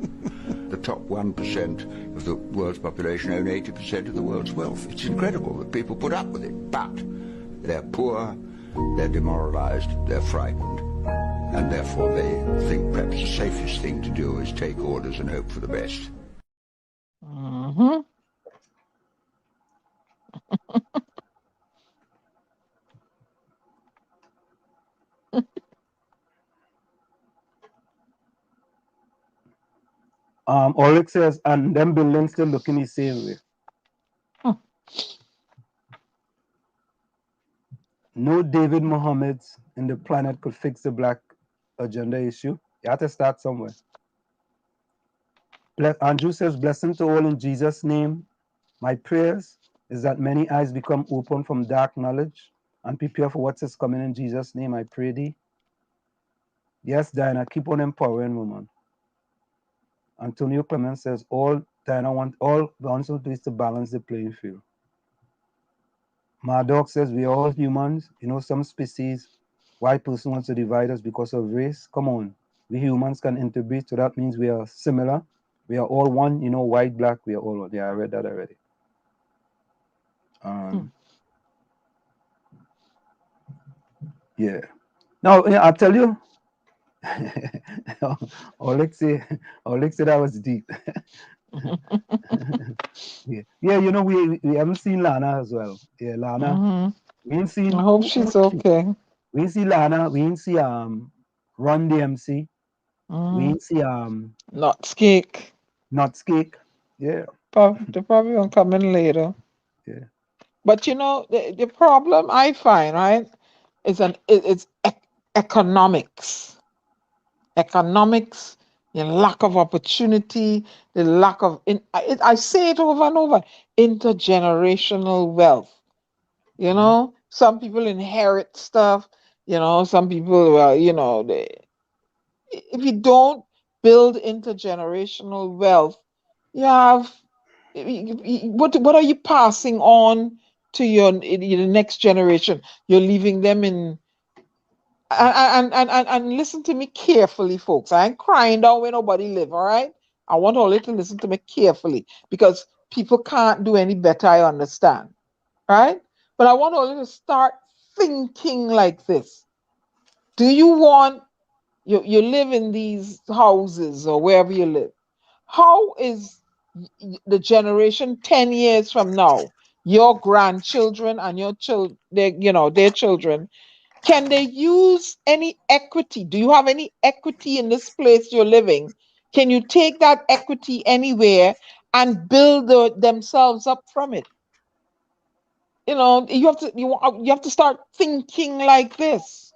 The top 1% of the world's population own 80% of the world's wealth. It's incredible that people put up with it, but they're poor, they're demoralized, they're frightened, and therefore they think perhaps the safest thing to do is take orders and hope for the best. Mm-hmm. Ulrich says, and them buildings still looking the same way. No David Mohammeds in the planet could fix the black agenda issue. You have to start somewhere. Andrew says, blessing to all in Jesus' name. My prayers is that many eyes become open from dark knowledge and prepare for what is coming in Jesus' name. I pray thee. Yes, Diana, keep on empowering women. Antonio Clement says, Diana wants to do is to balance the playing field. Marduk says, we are all humans. You know, some species, white person wants to divide us because of race. Come on. We humans can interbreed, so that means we are similar. We are all one, you know, white, black, we are all one. Yeah, I read that already. Yeah. Now, I'll tell you, Oleg said that was deep. Yeah, you know, we haven't seen Lana as well. Yeah, Lana. We ain't seen. I hope she's okay. We ain't see Lana. We ain't see Run DMC. We ain't see Not Skik. 𝗏𝗃𝗃𝗃. Yeah. They're probably gonna come in later. Yeah. But you know, the problem I find, right, is it's economics. Economics, the lack of opportunity, the lack of I say it over and over, intergenerational wealth. You know, some people inherit stuff. You know, some people, well, you know, if you don't build intergenerational wealth, you have what are you passing on to your next generation? You're leaving them in. And listen to me carefully, folks. I ain't crying down where nobody live, all right? I want all you to listen to me carefully because people can't do any better, I understand, right? But I want all you to start thinking like this. Do you want, you live in these houses or wherever you live, how is the generation 10 years from now, your grandchildren and your children, their children, can they use any equity? Do you have any equity in this place you're living? Can you take that equity anywhere and build themselves up from it? You know, you have to start thinking like this.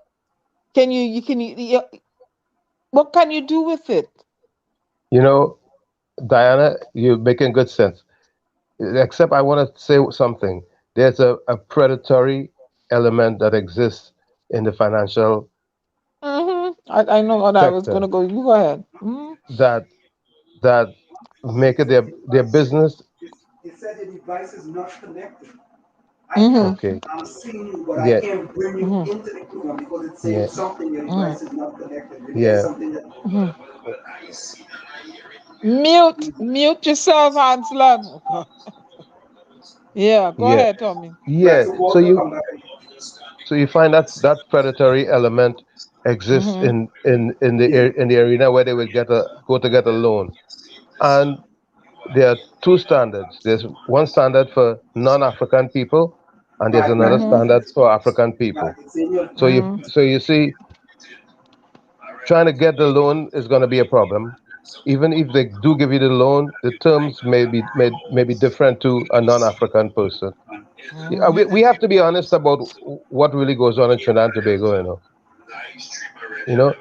What can you do with it? You know, Diana, you're making good sense. Except I want to say something. There's a predatory element that exists in the financial I know what I was going sector to go. You go ahead. that that make it their business. It said the device is not connected. Okay. I'm seeing, but I Yeah. can't bring you into the program because it's saying Yeah. something. Your device is not connected. Maybe there's Yeah. something that. Mute yourself, Anselm. Yeah, go Yeah. ahead, Tommy. Right. Yeah. So So Walter, you come back. so you find that predatory element exists in the arena where they would go to get a loan. And there are two standards. There's one standard for non-African people, and there's Right. another Right. standard for African Right. people. It's in your. So you see, trying to get the loan is going to be a problem. Even if they do give you the loan, the terms may be different to a non-African person. Yeah, we have to be honest about what really goes on in Trinidad and Tobago, you know,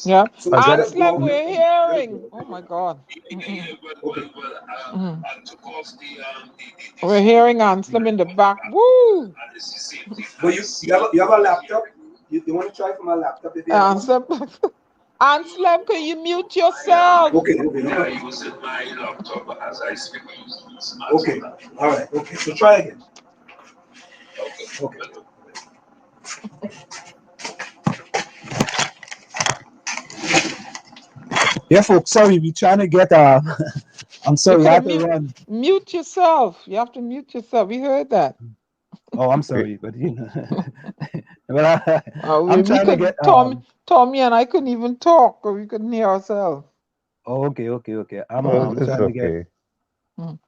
Yeah. So and then let Anselm, go. we're Let it hearing. go. Oh my God. Okay. We're hearing Anselm in the back. Woo! But you have a laptop. You want to try from a laptop if you have one? Anselm, Anselm, can you mute yourself? Okay. Okay. No problem. Okay. All right. Okay. So try again. Okay. Yeah, folks. Sorry, we're trying to get. I'm You sorry, could I have had to run. mute yourself. You have to mute yourself. We heard that. Oh, I'm sorry, but well, I'm We trying to get. couldn't. Tommy and I couldn't even talk, or we couldn't hear ourselves. Oh, okay. I'm it's trying to get. okay.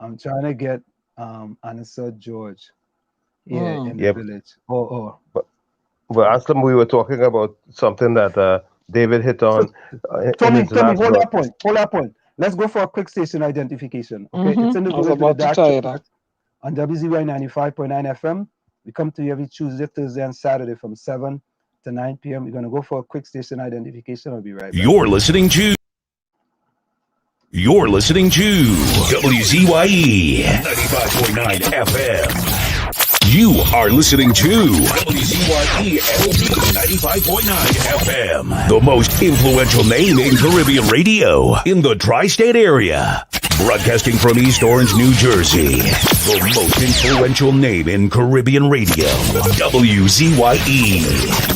I'm trying to get Anisette George here in the Yep. village. Oh. But Aslam, we were talking about something that David hit on in Tommy, his last hold broad. that point. Let's go for a quick station identification. Okay, it's in the I was village with the about to dark tell you that. triplets on WZYE 95.9 FM. We come to you every Tuesday, Thursday, and Saturday from 7 to 9 p.m. We're going to go for a quick station identification. I'll be right back. You're listening to WZYE 95.9 FM. You are listening to WZYE LP 95.9 FM, the most influential name in Caribbean radio in the tri-state area. Broadcasting from East Orange, New Jersey, the most influential name in Caribbean radio, WZYE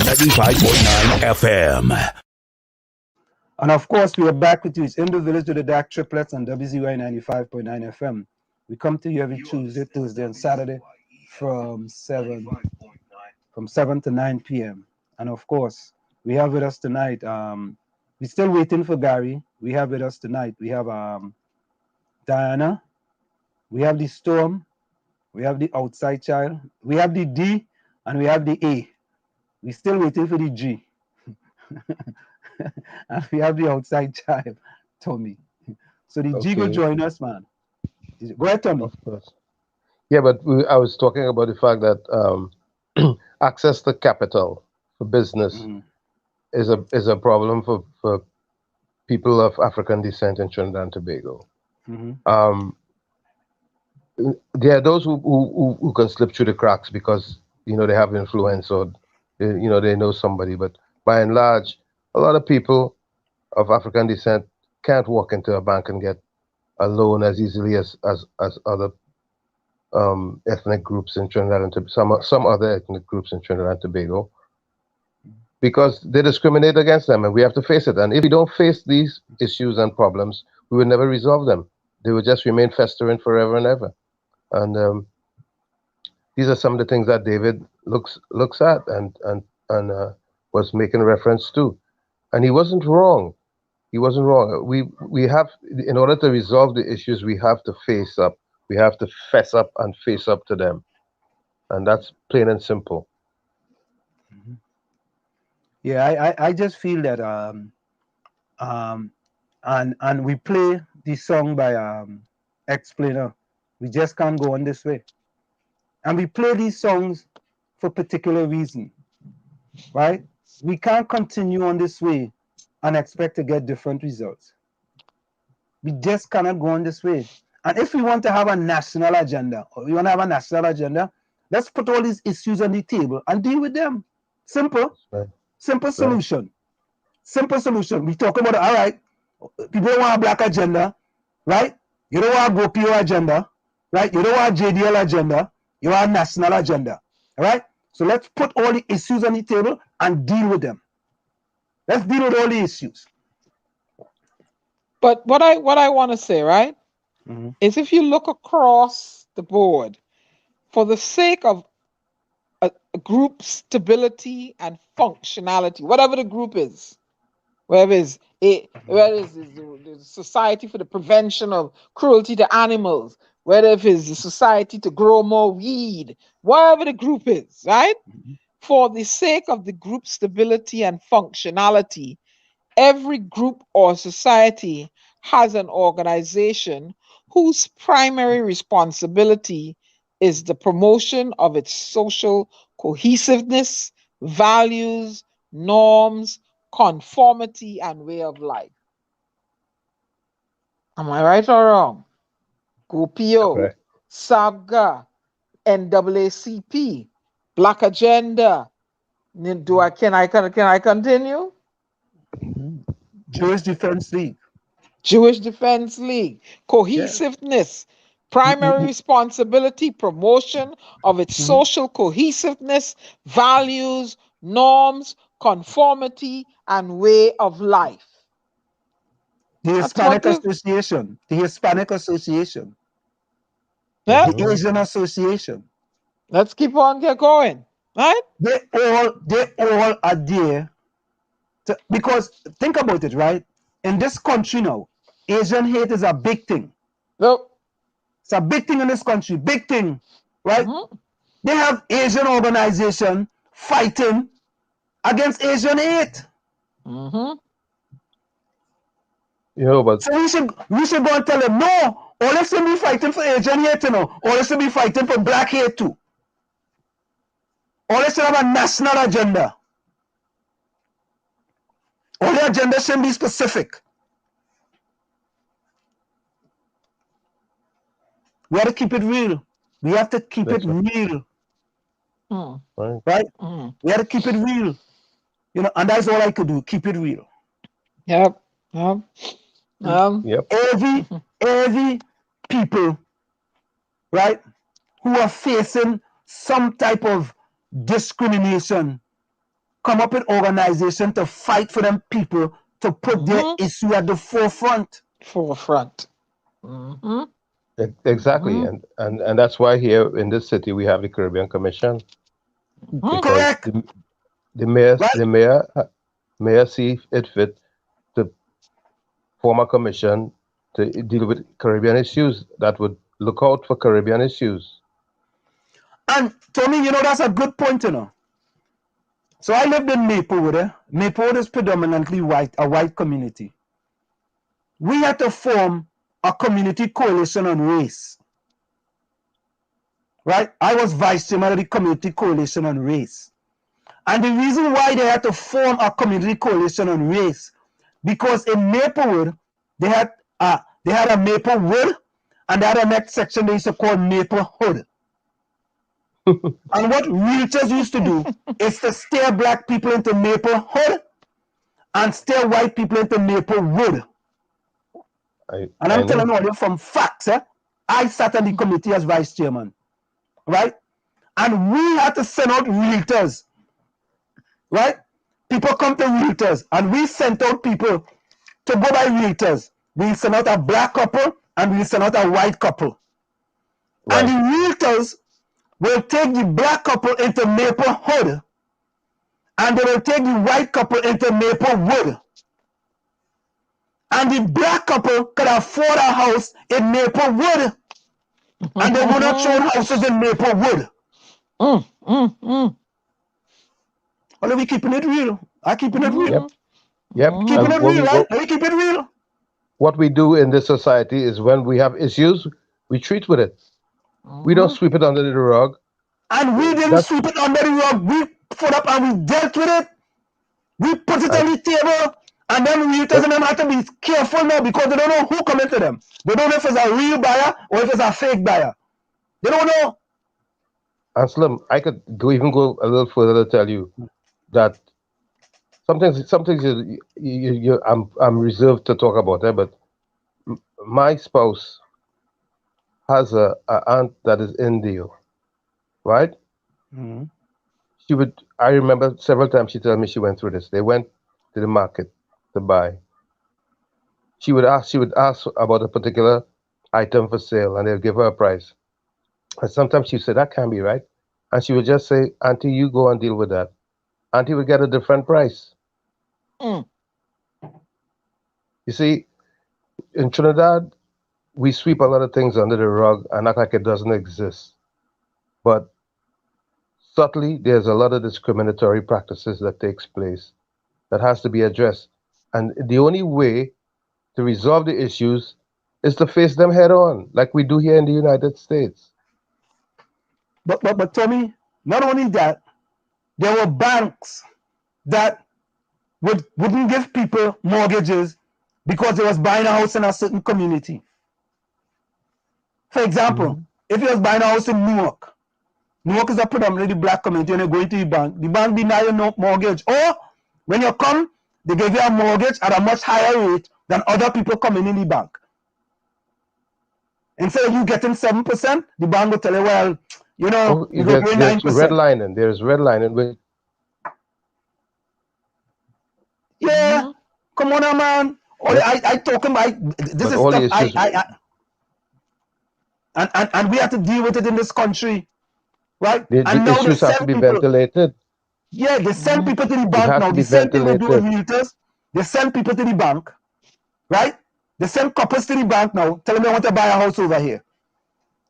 95.9 FM. And of course, we are back with you. It's in the village with the dark triplets on WZYE 95.9 FM. We come to you every Tuesday, Thursday, and Saturday from 7 to 9 p.m. And of course, we have with us tonight, we're still waiting for Gary. we have with us tonight. We have Diana, we have the Storm, we have the Outside Child, we have the D, and we have the A. We're still waiting for the G. And we have the Outside Child, Tommy. So the G will Okay. join us, man. Go ahead, Tommy. Of course. Yeah, but I was talking about the fact that access to capital for business is a problem for people of African descent in Trinidad and Tobago. There are those who can slip through the cracks because they have influence or they know somebody, but by and large, a lot of people of African descent can't walk into a bank and get a loan as easily as other ethnic groups in Trinidad and Tobago, some other ethnic groups in Trinidad and Tobago, because they discriminate against them, and we have to face it. And if we don't face these issues and problems, we will never resolve them. They will just remain festering forever and ever. And these are some of the things that David looks at and was making reference to, and he wasn't wrong. He wasn't wrong. We have, in order to resolve the issues, we have to face up. We have to fess up and face up to them, and that's plain and simple. Yeah, I just feel that and we play this song by Explainer. We just can't go on this way, and we play these songs for particular reason, right? We can't continue on this way and expect to get different results. We just cannot go on this way. And if we want to have a national agenda, let's put all these issues on the table and deal with them. Simple. Right. Simple solution. Right. Simple solution. We talk about, all right, people don't want a black agenda, right? You don't want a GoPio agenda, right? You don't want a JDL agenda. You want a national agenda, all right? So let's put all the issues on the table and deal with them. Let's deal with all the issues. But what I want to say, right, is if you look across the board, for the sake of a group stability and functionality, whatever the group is, whether it's the Society for the Prevention of Cruelty to Animals, whether it's the Society to Grow More Weed, whatever the group is, right? For the sake of the group stability and functionality, every group or society has an organization whose primary responsibility is the promotion of its social cohesiveness, values, norms, conformity, and way of life. Am I right or wrong? GoPio, SABGA, NAACP, Black Agenda. Can I continue? Jewish Defense League. Jewish Defense League. Cohesiveness. Yeah. Primary responsibility, promotion of its social cohesiveness, values, norms, conformity, and way of life. The Hispanic Association. The Hispanic Association. Yeah. The Asian Association. Let's keep on going. Right? They all are there because think about it, right? In this country now, Asian hate is a big thing. Nope. It's a big thing in this country, big thing, right? They have Asian organization fighting against Asian hate. But so we should go and tell them, no, all of them be fighting for Asian hate, all of them be fighting for black hate too. All of them have a national agenda. All the agenda should be specific. We have to keep it real. We have to keep it real. Right? We have to keep it real. And that's all I could do. Keep it real. Yep. Every people, right, who are facing some type of discrimination, come up with organization to fight for them people to put their issue at the forefront. Exactly, and that's why here in this city we have the Caribbean Commission. Correct. The mayor see it fit to form a commission to deal with Caribbean issues that would look out for Caribbean issues. And Tommy, you know, that's a good point, you know. So I lived in Maplewood. Maplewood is predominantly white, a white community. We had to form a community coalition on race. Right? I was vice chairman of the community coalition on race. And the reason why they had to form a community coalition on race, because in Maplewood, they had a Maplewood, and they had a next section they used to call Maplehood. And what realtors used to do is to steer black people into Maplehood and steer white people into Maplewood. I'm telling all you from facts. I sat on the committee as vice chairman, right? And we had to send out realtors, right? People come to realtors, and we sent out people to go by realtors. We sent out a black couple and we sent out a white couple. Right. And the realtors will take the black couple into Maplehood, and they will take the white couple into Maplewood. And the black couple could afford a house in Maplewood, and they would not show houses in Maplewood. Well, are we keeping it real? I'm keeping it real. Yep. Keeping it real, right? Are we keeping it real? What we do in this society is when we have issues, we treat with it. We don't sweep it under the rug. And we didn't sweep it under the rug. We put up and we dealt with it. We put it on the table. And then realtors and them have to be careful now because they don't know who coming to them. They don't know if it's a real buyer or if it's a fake buyer. They don't know. And Slim, I could even go a little further to tell you that something I'm reserved to talk about it, but my spouse has a aunt that is Indian, right? I remember several times she told me she went through this. They went to the market to buy. She would ask about a particular item for sale, and they'll give her a price. And sometimes she said, that can't be right. And she would just say, Auntie, you go and deal with that. Auntie would get a different price. You see, in Trinidad, we sweep a lot of things under the rug and act like it doesn't exist. But subtly, there's a lot of discriminatory practices that takes place that has to be addressed. And the only way to resolve the issues is to face them head on, like we do here in the United States. But Tommy, not only that, there were banks that wouldn't give people mortgages because they was buying a house in a certain community. For example, if you was buying a house in Newark is a predominantly black community, and you're going to the bank deny you no mortgage. Or when you come, they give you a mortgage at a much higher rate than other people coming in the bank. Instead of you getting 7%, the bank will tell you, well, you know, there's redlining. There's redlining. Yeah, come on, man. I talking about this is stuff and we have to deal with it in this country, right? The issues have to be ventilated. Yeah, they send people to the bank now. They send people doing realtors. They send people to the bank, right? They send couples to the bank now, telling them they want to buy a house over here.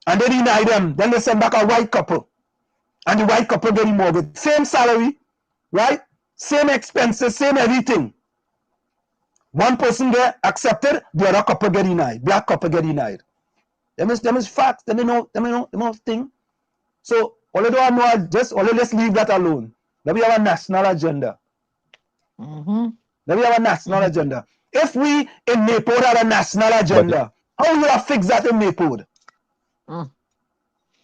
And they deny them. Then they send back a white couple. And the white couple get the mortgage. Same salary, right? Same expenses, same everything. One person get accepted, the other couple get denied. Black couple get denied. Them is facts. Them know thing. So although I know, let's leave that alone. Let me have a national agenda. Let me have a national agenda. If we in Maplewood had a national agenda, how you gonna fix that in Maplewood? How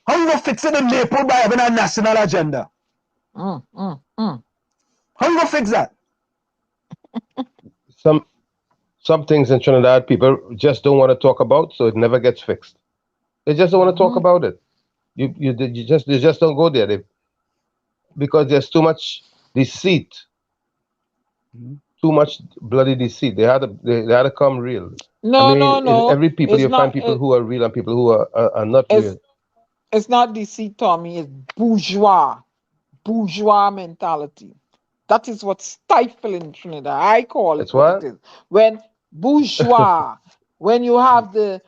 you gonna fix it in Maplewood by having a national agenda? How you gonna fix that? Some things in Trinidad people just don't want to talk about, so it never gets fixed. They just don't want to talk about it. You just don't go there because there's too much deceit, too much bloody deceit. They had to come real. No. In every people you find people who are real and people who are not real. It's not deceit, Tommy. It's bourgeois mentality. That is what's stifling Trinidad. I call it what it is. When bourgeois. When you have the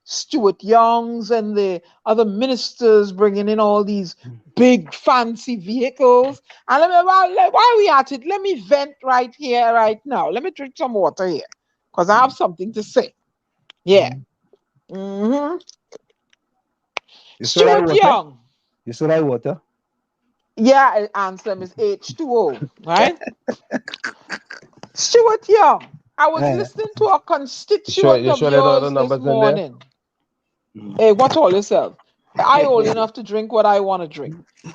Stuart Youngs and the other ministers bringing in all these big fancy vehicles. And while we at it, let me vent right here, right now. Let me drink some water here, because I have something to say. Yeah. Stuart Young. You saw that water? Yeah, answer is H2O, right? Stuart Young. I was listening to a constituent of yours this morning. Hey, watch all yourself. I old enough to drink what I want to drink.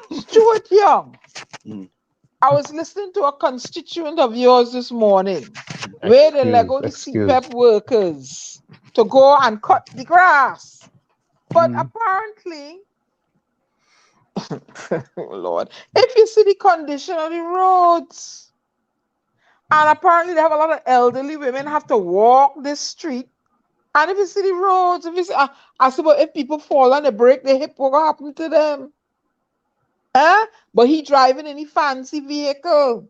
Stuart Young. I was listening to a constituent of yours this morning where they let go the CPEP workers to go and cut the grass. But apparently, Lord, if you see the condition of the roads, and apparently they have a lot of elderly women have to walk this street. And if you see the roads, if you see, I said, but if people fall and they break their hip, what will happen to them? But he driving any fancy vehicle.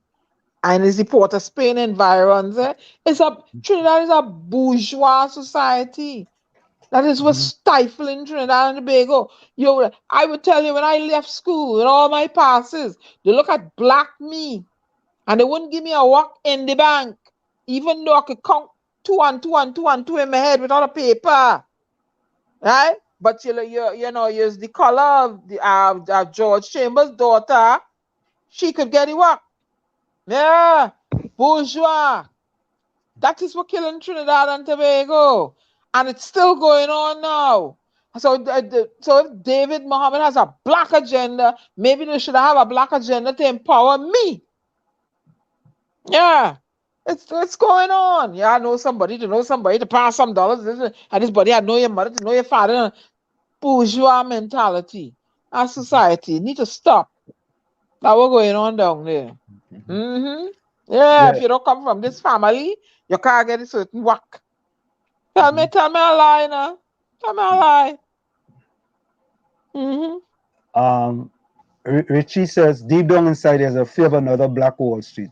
And it's the Port of Spain environs. Trinidad is a bourgeois society. That is what's stifling Trinidad and Tobago. I would tell you, when I left school with all my passes, they look at black me. And they wouldn't give me a walk in the bank, even though I could count 2 and 2 and 2 and 2 in my head without a paper, right? But you use the color of the George Chambers' daughter. She could get it work. Yeah, bourgeois. That is what killing Trinidad and Tobago, and it's still going on now. So if David Mohammed has a black agenda, maybe they should have a black agenda to empower me. Yeah, it's going on. Yeah, I know somebody to pass some dollars. And this body, I know your mother, to know your father. Bourgeois mentality. Our society need to stop. That's what's going on down there. Yeah, if you don't come from this family, you can't get a certain work. Tell me a lie now. Tell me a lie. Richie says, deep down inside, there's a fear of another Black Wall Street.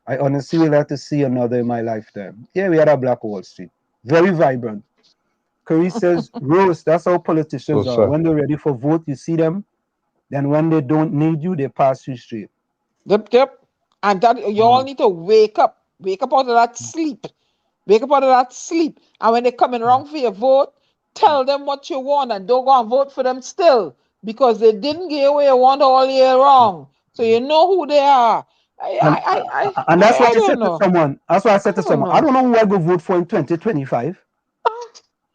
I honestly would like to see another in my lifetime. Yeah, we had a Black Wall Street. Very vibrant. Curry says, Rose, that's how politicians are. When they're ready for vote, you see them. Then when they don't need you, they pass you straight. Yep. And that you all need to wake up. Wake up out of that sleep. Wake up out of that sleep. And when they're coming around for your vote, tell them what you want and don't go and vote for them still. Because they didn't get what you want all year long. So you know who they are. And that's what I said to someone. That's what I said to someone. I don't know who I go vote for in 2025.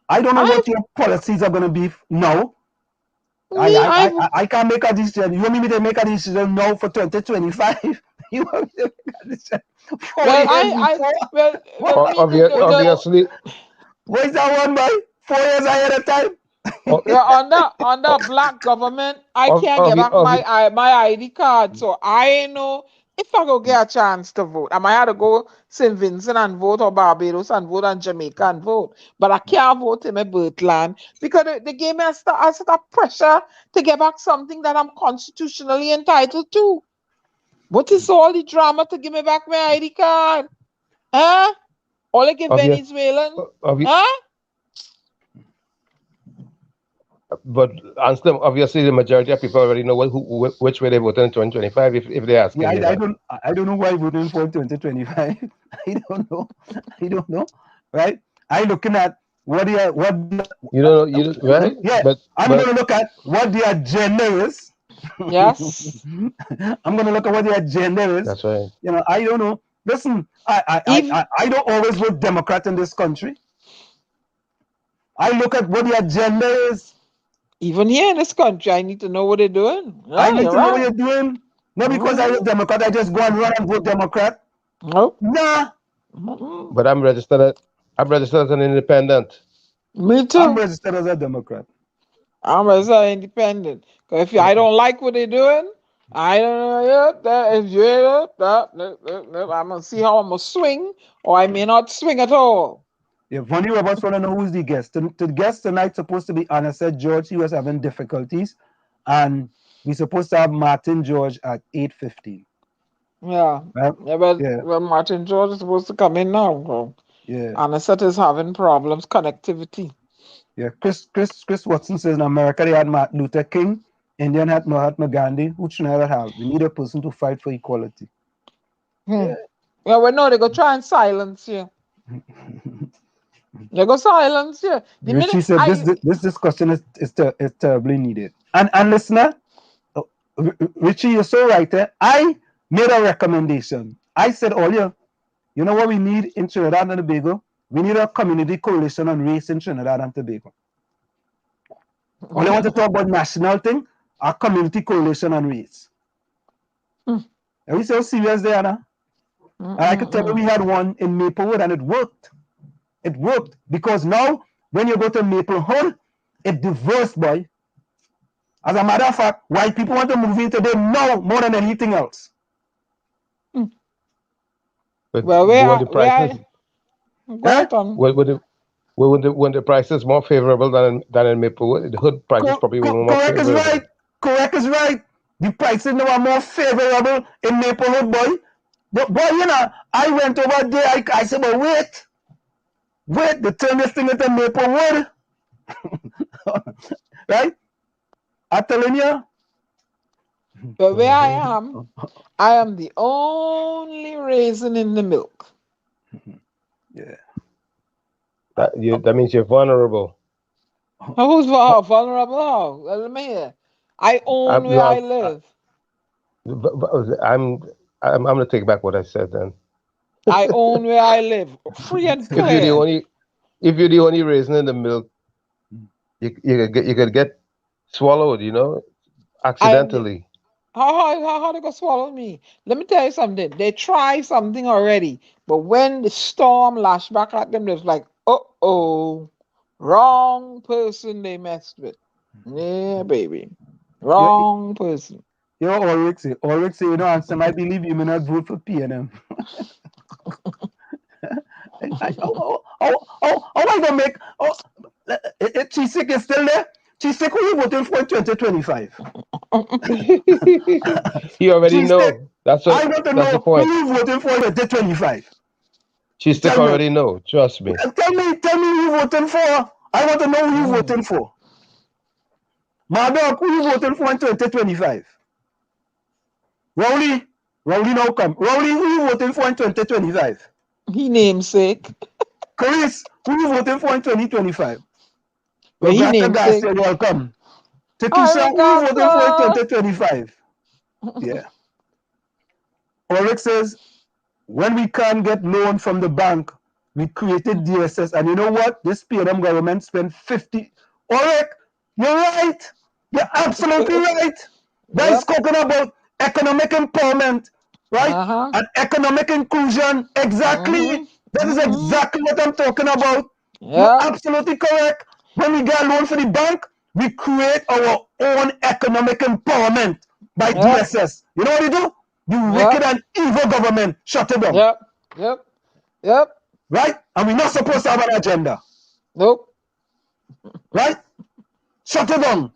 I don't know what your policies are going to be now. I can't make a decision. You want me to make a decision now for 2025? You want me to make a decision? Obviously. What is that one, boy? 4 years ahead of time? Under black government, I can't get back my ID card. So I know if I go get a chance to vote, I might have to go St. Vincent and vote, or Barbados and vote, and Jamaica and vote. But I can't vote in my birthland because they gave me a sort of pressure to get back something that I'm constitutionally entitled to. What is all the drama to give me back my ID card? Huh? All I give Venezuelan? Huh? But Anselm, obviously the majority of people already know which way they vote in 2025 if they ask. Yeah, I don't know who I voted for 2025. I don't know. Right? I'm looking at right? Yeah, but I'm gonna look at what the agenda is. Yes. I'm gonna look at what the agenda is. That's right. I don't know. Listen, I don't always vote Democrat in this country. I look at what the agenda is. Even here in this country, I need to know what they're doing. I need to know what you're doing. Not because I vote Democrat, I just go and run and vote Democrat. Nope. Nah. But I'm registered as an independent. Me too. I'm registered as a Democrat. I'm registered as independent. Because if I don't like what they're doing, I don't know. I'm going to see how I'm going to swing, or I may not swing at all. Yeah, Vonnie Roberts want to know who's the guest. The guest tonight supposed to be Anisette George. He was having difficulties. And we're supposed to have Martin George at 8:15. Yeah. Right? Well, Martin George is supposed to come in now. Yeah. Anisette is having problems, connectivity. Yeah. Chris Watson says in America they had Martin Luther King, Indian had Mahatma Gandhi. Who should never have? We need a person to fight for equality. Yeah, we know they go try and silence you. They go silence you. The Richie minute said this discussion is terribly needed. And listener, Richie, you're so right there. I made a recommendation. I said earlier, you know what we need in Trinidad and Tobago? We need a community coalition on race in Trinidad and Tobago. All I want to talk about national thing, a community coalition on race. Are we so serious there, Anna? And I could tell you we had one in Maplewood and it worked. It worked because now when you go to Maplewood, it's diverse, boy. As a matter of fact, white people want to move into there now more than anything else. But well, when the prices, when the price is more favorable than in Maplewood, the hood prices probably more correct favorable. is right. Correct is right. The prices now are more favorable in Maplewood, boy. But boy, you know, I went over there. I said, but wait, they turn this thing into Maplewood, right? I'm telling you. But where I am the only raisin in the milk. Yeah. That means you're vulnerable. Who's vulnerable? How? Let me hear. I own where I live. I'm gonna take back what I said then. I own where I live, free and clear. If you're the only raisin in the milk, you could get swallowed, you know, accidentally. How they gonna swallow me? Let me tell you something. They try something already, but when the storm lashed back at them, they was like, wrong person they messed with. Yeah, baby, wrong person. You know, Ulrich say, you know, and some I believe you may not vote for PNM. How I gonna make? Chisik is still there. Chisik, who you voting for in 2025? You already know. That's I want to know the point. who you voting for in 2025. Chisik already know. Trust me. Tell me who you voting for. I want to know who you voting for. Madam, who you voting for in 2025? Rowley now come. Rowley, who you voting for in 2025? He namesake. Chris, who you voting for in 2025? Well, he namesake. Welcome. Takisha, who you voting for in 2025? Yeah. Ulrich says, when we can't get loan from the bank, we created DSS. And you know what? This PNM government spent 50. Ulrich, you're right. You're absolutely right. That's talking about economic empowerment, right? And economic inclusion. Exactly. That is exactly what I'm talking about. You're absolutely correct. When we get a loan for the bank, we create our own economic empowerment by DSS. You know what they do? You wicked and evil government, shut it down. Yep. Right? And we're not supposed to have an agenda. Nope. Right? Shut it down.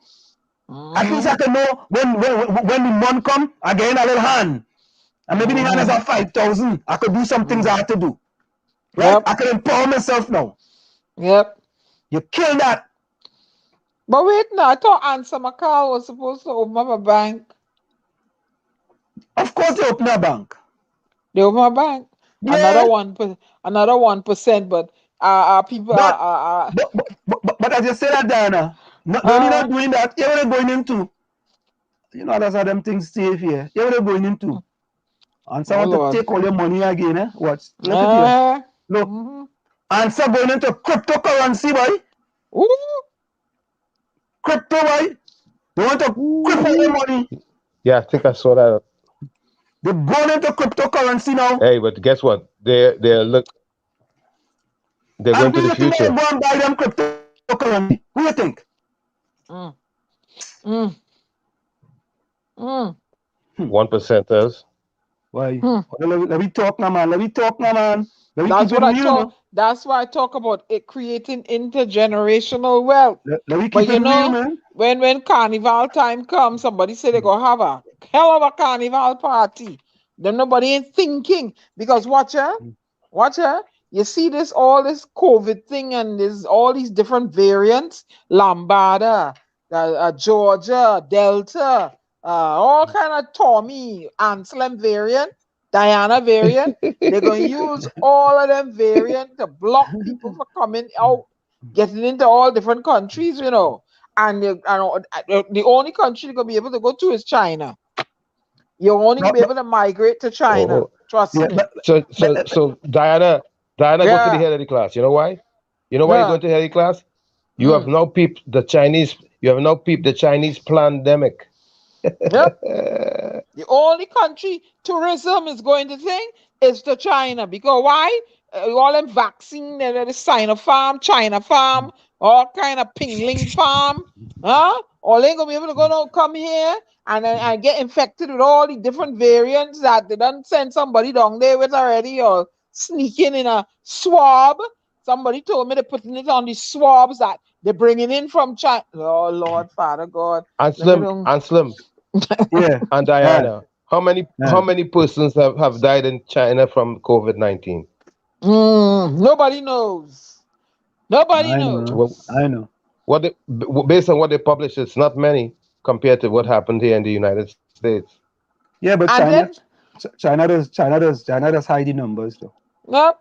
At least I can know when the month come, I get in a little hand. And maybe the hand is at 5,000. I could do some things I have to do. Right? I can empower myself now. Yep. You kill that. But wait now, I thought 𝗪𝗪𝗀𝗀𝗃 was supposed to open up a bank. Of course they open a bank. They open a bank. Yeah. Another 1%, but people are But as you say that, Diana, they're not doing that. Yeah, they're going into. You know, that's how them things safe here. Yeah, they're going into. And someone to take all your money again, eh? Watch. Look at here. Look. And so going into cryptocurrency, boy. Crypto, boy. They want to cripple your money. Yeah, I think I saw that. They're going into cryptocurrency now. Hey, but guess what? They're going to the future. Go and buy them cryptocurrency. Who you think? 1%ers. Why? Let me talk now, man. That's why I talk about it creating intergenerational wealth. But you know, when carnival time comes, somebody say they're gonna have a hell of a carnival party. Then nobody ain't thinking because watch her. you see this all this COVID thing, and there's all these different variants, Lambada, Georgia, Delta, all kind of Tommy, Anselm variant, Diana variant. They're going to use all of them variant to block people from coming out, getting into all different countries, you know. And the only country you're going to be able to go to is China. You're only going to be able to migrate to China. Trust me. So Diana go to the head of the class. You know why? You know why you're going to the head of the class? You have now peeped the Chinese. You have now peeped the Chinese pandemic. Yep. The only country tourism is going to think is to China. Because why? All them vaccine, the Sinopharm, China farm, all kind of Pingling farm. All they gonna be able to come here and get infected with all the different variants that they done send somebody down there with already, or sneaking in a swab. Somebody told me they're putting it on the swabs that they're bringing in from China. Oh Lord, Father God. Anselm, yeah, and Diana. How many persons have died in China from COVID-19? Nobody knows. Nobody knows. Well, I know. Based on what they publish, it's not many compared to what happened here in the United States. Yeah, but China does hide the numbers though. Yep.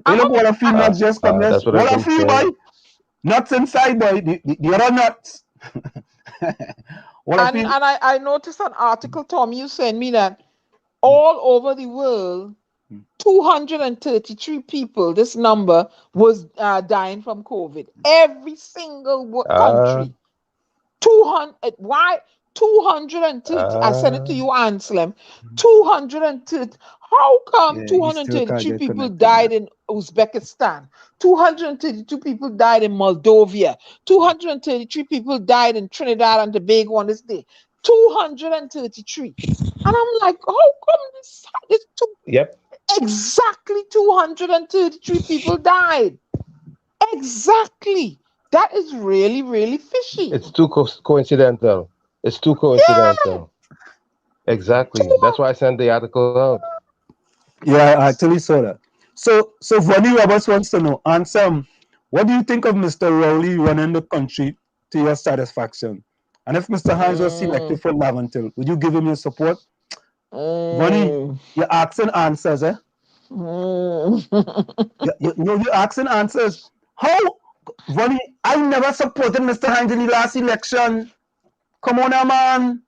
Look, what a few nuts just come here. What a few, boy. Nuts inside, boy. The other nuts. And I noticed an article, Tom, you sent me that all over the world, 233 people, this number was dying from COVID. Every single country. 200. Why? 230. I sent it to you, Anselm. 230. How come 233 people died in Uzbekistan? 232 people died in Moldova. 233 people died in Trinidad and Tobago on this day. 233. And I'm like, how come this Yep. Exactly 233 people died. Exactly. That is really, really fishy. It's too coincidental. It's too coincidental. Yeah. Exactly. That's why I sent the article out. Yeah, I actually saw that. So Vonnie Roberts wants to know, Anselm, what do you think of Mr. Rowley running the country to your satisfaction? And if Mr. Hines was selected for Laventille, would you give him your support? Vonnie, you're asking answers, eh? You're asking answers. How? Vonnie, I never supported Mr. Hines in the last election. Come on, man.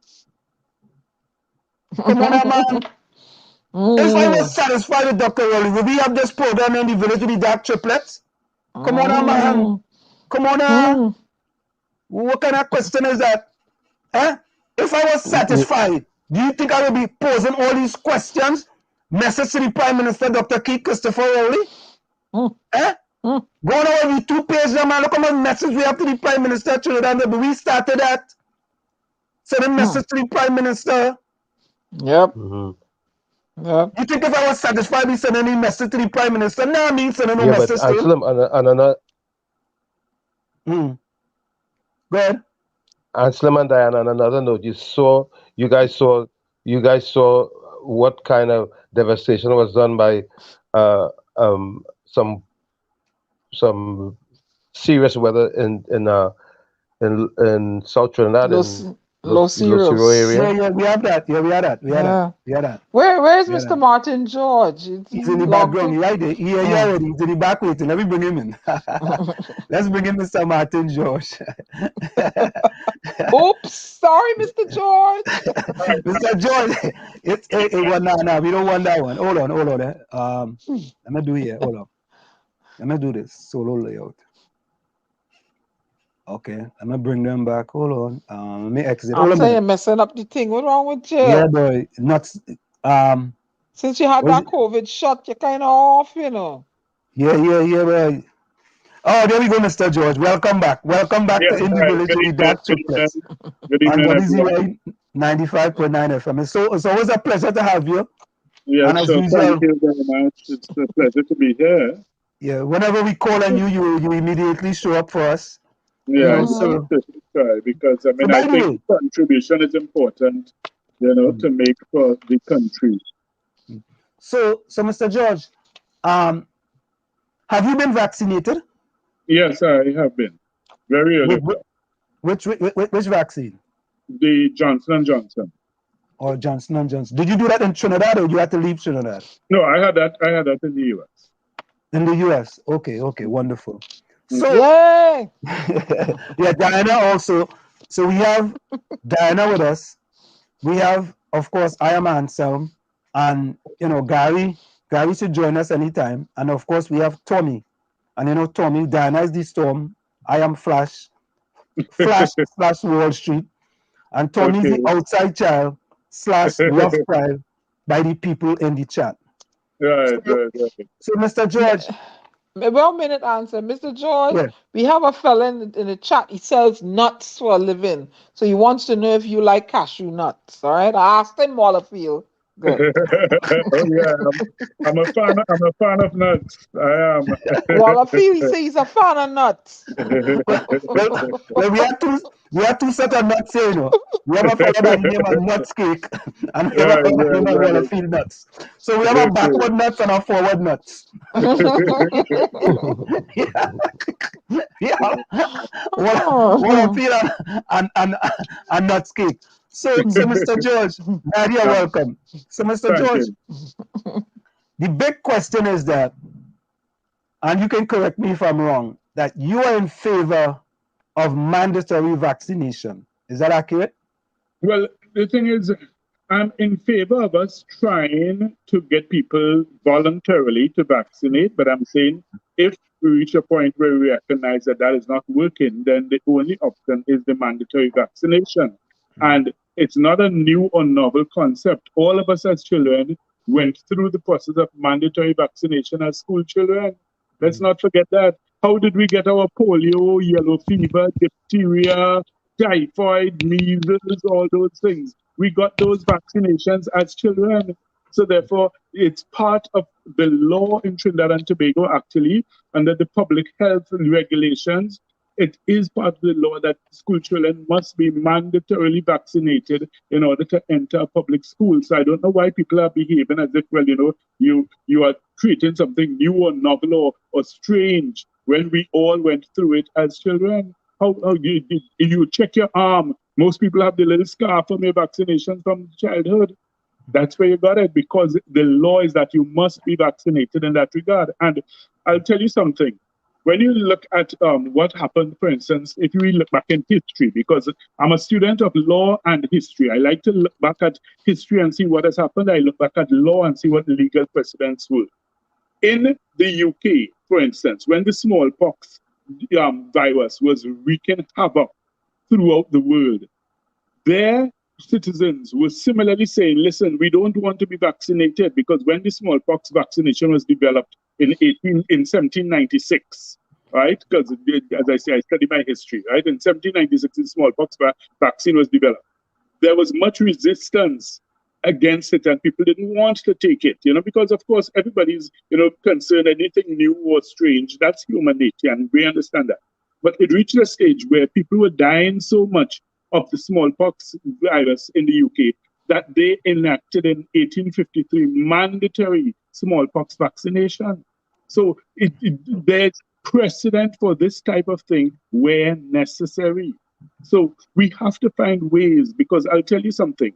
Come on, man. If I was satisfied with Dr. Rowley, would we have this program in the village with the dark triplets? Come on, man. Come on. What kind of question is that? Eh? If I was satisfied, do you think I would be posing all these questions? Message to the Prime Minister, Dr. Keith Christopher Rowley? Eh? Go on over the 2 pages, man. Look how much message we have to the Prime Minister. But we started that. Send a message to the Prime Minister. Yep. Yep. You think if I was satisfied with sending any message to the Prime Minister? No, I mean sending no message to him. Go ahead. Anselm and Diana, on another note, you guys saw what kind of devastation was done by some serious weather in South Trinidad and Los area. Yeah, we have that. We had that. Where's Mr. Martin George? He's in the background. You're right there. He's in the back waiting. Let me bring him in. Let's bring in Mr. Martin George. Oops, sorry, Mr. George. Mr. George, no, we don't want that one. Hold on. Let me do here. Hold on. Let me do this solo layout. Okay, I'm gonna bring them back. Hold on. Let me exit. I'm saying you're messing up the thing. What's wrong with you? Yeah, boy. Not since you had that COVID shot, you're kind of off, you know. Yeah, boy. Oh, there we go, Mr. George. Welcome back. Welcome back to In the Village with the Dark Triplets. Good evening, on WZYE 95.9 FM. So it's always a pleasure to have you. Yeah, so thank you very much. It's a pleasure to be here. Yeah, whenever we call on you immediately show up for us. Yeah, so because I mean, I think contribution is important, to make for the country. So Mr. George, Have you been vaccinated? Yes, I have been. Very early. Which vaccine? The Johnson & Johnson. Or Johnson & Johnson. Did you do that in Trinidad or you had to leave Trinidad? No, I had that in the US. In the US. Okay, wonderful. So Yay! yeah, Diana also. So we have Diana with us. We have, of course, I am Anselm, and Gary should join us anytime. And of course we have Tommy. And Tommy, Diana is the Storm. I am Flash / Wall Street. And Tommy is the outside child / rough child by the people in the chat. Right. So Mr. George. 1 minute answer. Mr. George, Yeah. we have a fella in the chat. He sells nuts for a living. So he wants to know if you like cashew nuts. All right. I asked him Wallafield. Good. Yeah, I'm a fan of nuts. I am. Wallafield, he says he's a fan of nuts. Well, we have two set of nuts here, We have a fellow by the name of Nuts Cake, and we have a fellow by the name of Wallafield Nuts. So we have a backward nuts and a forward nuts. Wallafield and Nuts Cake. So Mr. George, you're welcome. So Mr. George, the big question is that, and you can correct me if I'm wrong, that you are in favor of mandatory vaccination. Is that accurate? Well, the thing is, I'm in favor of us trying to get people voluntarily to vaccinate, but I'm saying if we reach a point where we recognize that is not working, then the only option is the mandatory vaccination. And it's not a new or novel concept. All of us as children went through the process of mandatory vaccination as school children. Let's not forget that. How did we get our polio, yellow fever, diphtheria, typhoid, measles, all those things? We got those vaccinations as children. So therefore, it's part of the law in Trinidad and Tobago, actually, under the public health regulations. It is part of the law that school children must be mandatorily vaccinated in order to enter a public school. So I don't know why people are behaving as if, well, you are creating something new or novel or strange when we all went through it as children. How you check your arm. Most people have the little scar from your vaccination from childhood. That's where you got it, because the law is that you must be vaccinated in that regard. And I'll tell you something. When you look at what happened, for instance, if you look back in history, because I'm a student of law and history, I like to look back at history and see what has happened. I look back at law and see what legal precedents were. In the UK, for instance, when the smallpox virus was wreaking havoc throughout the world, their citizens were similarly saying, listen, we don't want to be vaccinated, because when the smallpox vaccination was developed in 1796, right? Because as I say, I study my history, right? In 1796, the smallpox vaccine was developed. There was much resistance against it, and people didn't want to take it, because of course everybody's, concerned anything new or strange. That's human nature, and we understand that. But it reached a stage where people were dying so much of the smallpox virus in the UK that they enacted in 1853 mandatory smallpox vaccination. So there's precedent for this type of thing where necessary. So we have to find ways, because I'll tell you something.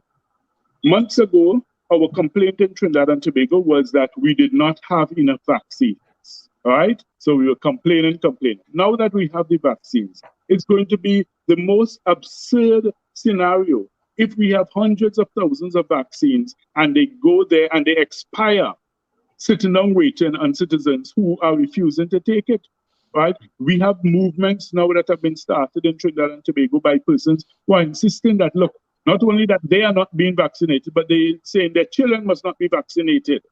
Months ago, our complaint in Trinidad and Tobago was that we did not have enough vaccines, all right? So we were complaining. Now that we have the vaccines, it's going to be the most absurd scenario if we have hundreds of thousands of vaccines and they go there and they expire, sitting down waiting on citizens who are refusing to take it, right? We have movements now that have been started in Trinidad and Tobago by persons who are insisting that, look, not only that they are not being vaccinated, but they're saying their children must not be vaccinated.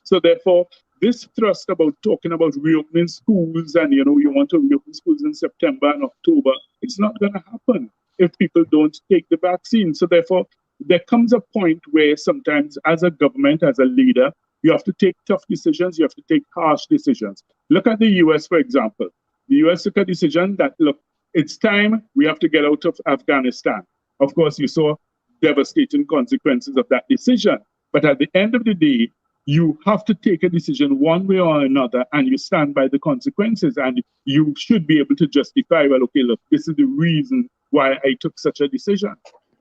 So therefore, this thrust about talking about reopening schools and, you want to reopen schools in September and October, it's not going to happen if people don't take the vaccine. So therefore, there comes a point where sometimes as a government, as a leader, you have to take tough decisions. You have to take harsh decisions. Look at the US, for example. The US took a decision that, look, it's time we have to get out of Afghanistan. Of course, you saw devastating consequences of that decision. But at the end of the day, you have to take a decision one way or another, and you stand by the consequences, and you should be able to justify, well, okay, look, this is the reason why I took such a decision.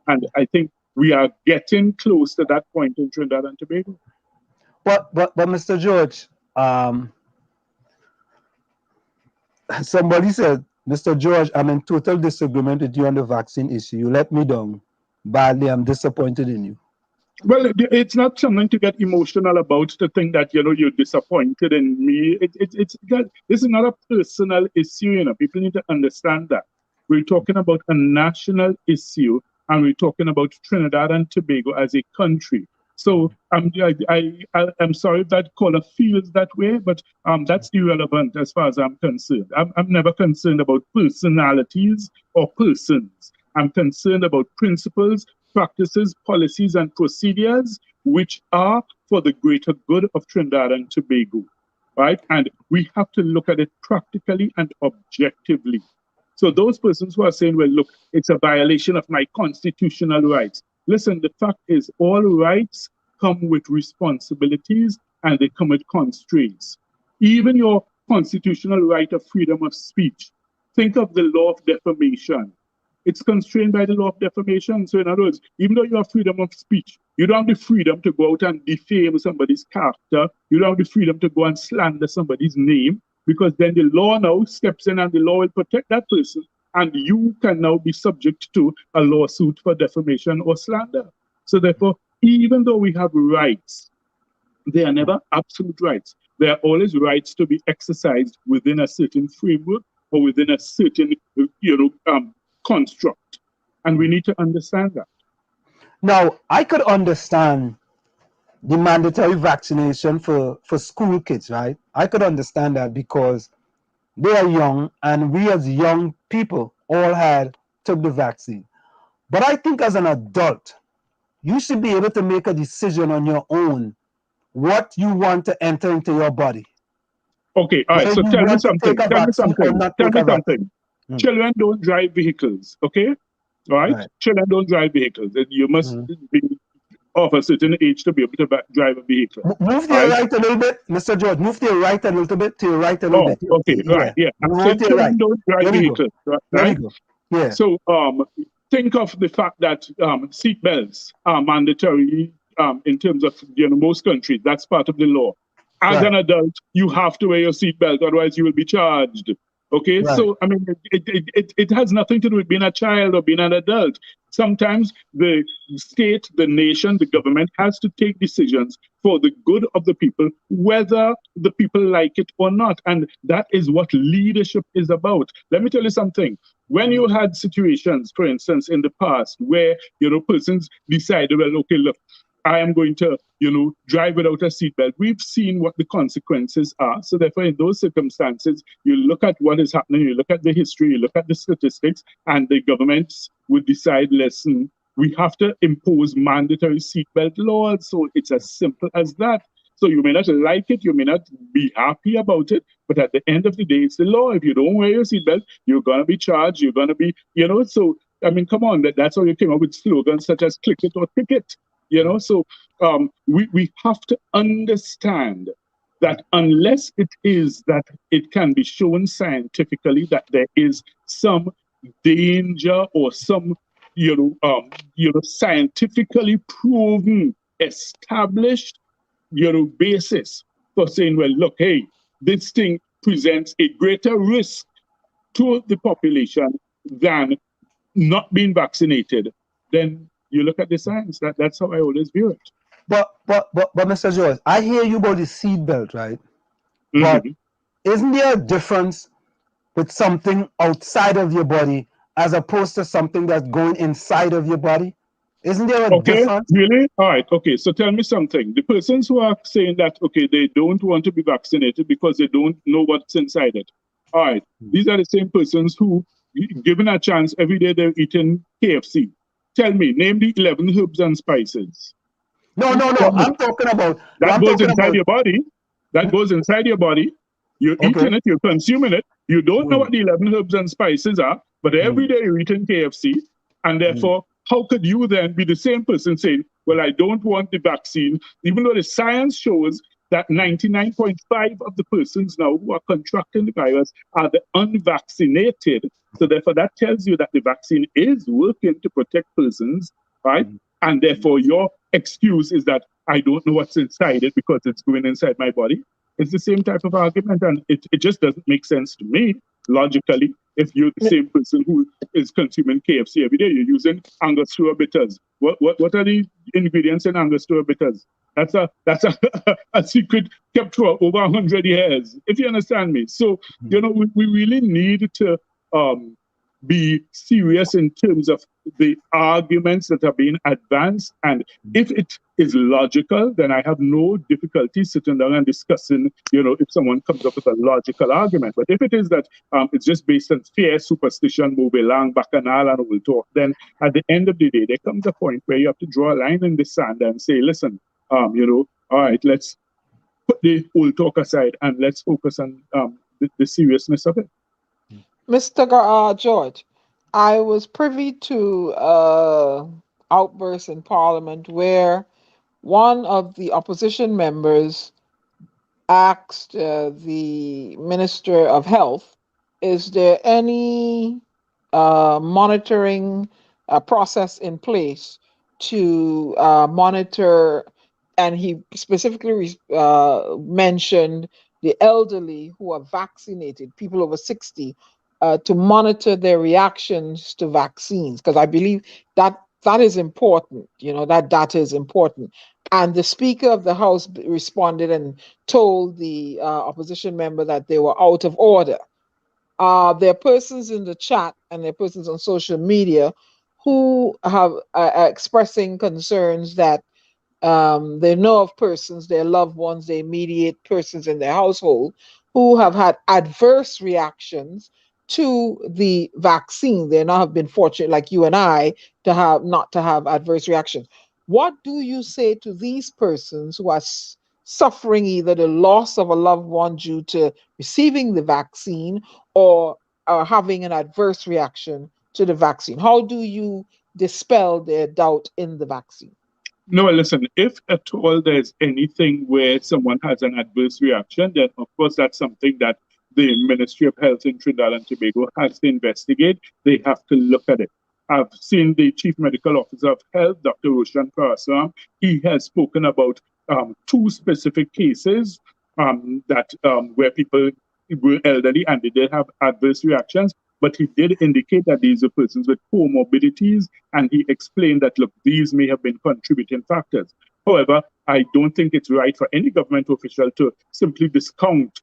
And I think we are getting close to that point in Trinidad and Tobago. But Mr. George, somebody said, Mr. George, I'm in total disagreement with you on the vaccine issue. You let me down badly. I'm disappointed in you. Well, it's not something to get emotional about, to think that, you know, you're disappointed in me. This is not a personal issue, you know. People need to understand that. We're talking about a national issue, and we're talking about Trinidad and Tobago as a country. So I'm sorry if that caller feels that way, but that's irrelevant as far as I'm concerned. I'm never concerned about personalities or persons. I'm concerned about principles, practices, policies, and procedures which are for the greater good of Trinidad and Tobago, right? And we have to look at it practically and objectively. So those persons who are saying, well, look, it's a violation of my constitutional rights. Listen, the fact is, all rights come with responsibilities, and they come with constraints. Even your constitutional right of freedom of speech. Think of the law of defamation. It's constrained by the law of defamation. So in other words, even though you have freedom of speech, you don't have the freedom to go out and defame somebody's character. You don't have the freedom to go and slander somebody's name, because then the law now steps in and the law will protect that person. And you can now be subject to a lawsuit for defamation or slander. So therefore, even though we have rights, they are never absolute rights. There are always rights to be exercised within a certain framework or within a certain, construct. And we need to understand that. Now, I could understand the mandatory vaccination for school kids, right? I could understand that because they are young, and we as young people all took the vaccine. But I think as an adult, you should be able to make a decision on your own what you want to enter into your body. Okay, all right. So tell me something. Children don't drive vehicles, okay? All right? Children don't drive vehicles. You must be of a certain age to be able to drive a vehicle. Move to your right a little bit, Mr. George. Move to your right a little bit, to your right a little bit. Okay, right, yeah. So children don't drive vehicles, right? Yeah. So think of the fact that seat belts are mandatory in terms of most countries. That's part of the law. As an adult, you have to wear your seat belt, otherwise you will be charged. Okay, so I mean, it has nothing to do with being a child or being an adult. Sometimes the state, the nation, the government has to take decisions for the good of the people, whether the people like it or not. And that is what leadership is about. Let me tell you something. When you had situations, for instance, in the past where, persons decided, well, okay, look, I am going to, drive without a seatbelt. We've seen what the consequences are. So therefore, in those circumstances, you look at what is happening, you look at the history, you look at the statistics, and the governments would decide, listen, we have to impose mandatory seatbelt laws. So it's as simple as that. So you may not like it, you may not be happy about it, but at the end of the day, it's the law. If you don't wear your seatbelt, you're going to be charged, you're going to be, so, I mean, come on, that's how you came up with slogans such as click it or ticket. So we have to understand that unless it is that it can be shown scientifically that there is some danger or some, scientifically proven, established, basis for saying, well, look, hey, this thing presents a greater risk to the population than not being vaccinated, then you look at the science. That's how I always view it. But Mr. George, I hear you about the seat belt, right? But isn't there a difference with something outside of your body as opposed to something that's going inside of your body? Isn't there a difference? Really? All right. Okay. So tell me something. The persons who are saying that, okay, they don't want to be vaccinated because they don't know what's inside it. All right. These are the same persons who, given a chance, every day they're eating KFC. Tell me, name the 11 herbs and spices. No. I'm talking about... That goes inside your body. That goes inside your body. You're eating it. You're consuming it. You don't know what the 11 herbs and spices are, but every day you're eating KFC. And therefore, how could you then be the same person saying, well, I don't want the vaccine, even though the science shows that 99.5% of the persons now who are contracting the virus are the unvaccinated. So therefore, that tells you that the vaccine is working to protect persons, right? And therefore, your excuse is that I don't know what's inside it because it's going inside my body. It's the same type of argument, and it just doesn't make sense to me, logically. If you're the same person who is consuming KFC every day, you're using Angostura bitters. What are the ingredients in Angostura bitters? That's a secret kept for over 100 years, if you understand me. So, you know, we really need to be serious in terms of the arguments that are being advanced. And if it is logical, then I have no difficulty sitting down and discussing, you know, if someone comes up with a logical argument. But if it is that it's just based on fear, superstition, 𝗹𝗶𝘀𝗀𝗃𝗃, bacchanal, and old talk, then at the end of the day, there comes a point where you have to draw a line in the sand and say, listen, you know, all right, let's put the old talk aside and let's focus on the seriousness of it. Mr. George, I was privy to outbursts in Parliament where one of the opposition members asked the Minister of Health, is there any monitoring process in place to monitor, and he specifically mentioned the elderly who are vaccinated, people over 60, to monitor their reactions to vaccines, because I believe that is important, you know, that data is important. And the Speaker of the House responded and told the opposition member that they were out of order. There are persons in the chat and there are persons on social media who have expressing concerns that they know of persons, their loved ones, their immediate persons in their household, who have had adverse reactions to the vaccine. They not have been fortunate, like you and I, to have not to have adverse reactions. What do you say to these persons who are suffering either the loss of a loved one due to receiving the vaccine or having an adverse reaction to the vaccine? How do you dispel their doubt in the vaccine? No, listen, if at all there's anything where someone has an adverse reaction, then of course that's something that the Ministry of Health in Trinidad and Tobago has to investigate. They have to look at it. I've seen the Chief Medical Officer of Health, Dr. 𝗲𝗃𝗃. He has spoken about 2 specific cases that where people were elderly and they did have adverse reactions. But he did indicate that these are persons with comorbidities, and he explained that, look, these may have been contributing factors. However, I don't think it's right for any government official to simply discount,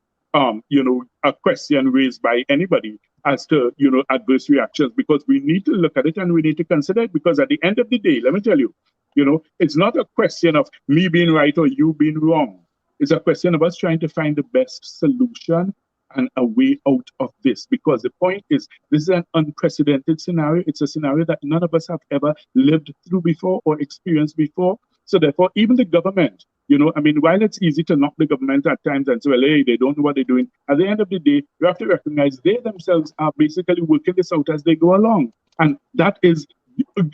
you know, a question raised by anybody as to, you know, adverse reactions, because we need to look at it and we need to consider it, because at the end of the day, let me tell you, you know, it's not a question of me being right or you being wrong. It's a question of us trying to find the best solution and a way out of this, because the point is, this is an unprecedented scenario. It's a scenario that none of us have ever lived through before or experienced before. So therefore, even the government, you know, I mean, while it's easy to knock the government at times and say, well, hey, they don't know what they're doing, at the end of the day, you have to recognize they themselves are basically working this out as they go along. And that is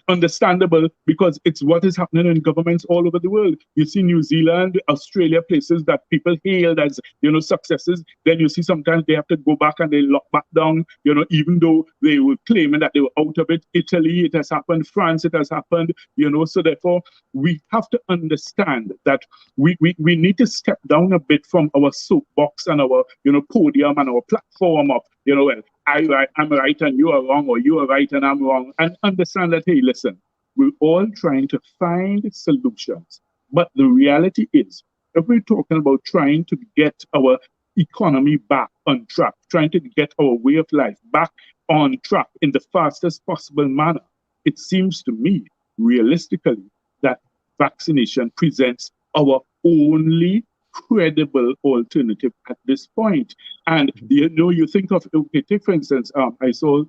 understandable, because it's what is happening in governments all over the world. You see New Zealand, Australia, places that people hailed as, you know, successes. Then you see sometimes they have to go back and they lock back down, you know, even though they were claiming that they were out of it. Italy, it has happened. France, it has happened, you know. So therefore, we have to understand that we need to step down a bit from our soapbox and our, you know, podium and our platform of, you know, well, I'm right and you are wrong, or you are right and I'm wrong, and understand that, hey, listen, we're all trying to find solutions. But the reality is, if we're talking about trying to get our economy back on track, trying to get our way of life back on track in the fastest possible manner, it seems to me, realistically, that vaccination presents our only credible alternative at this point. And you know, you think of, okay, take for instance, I saw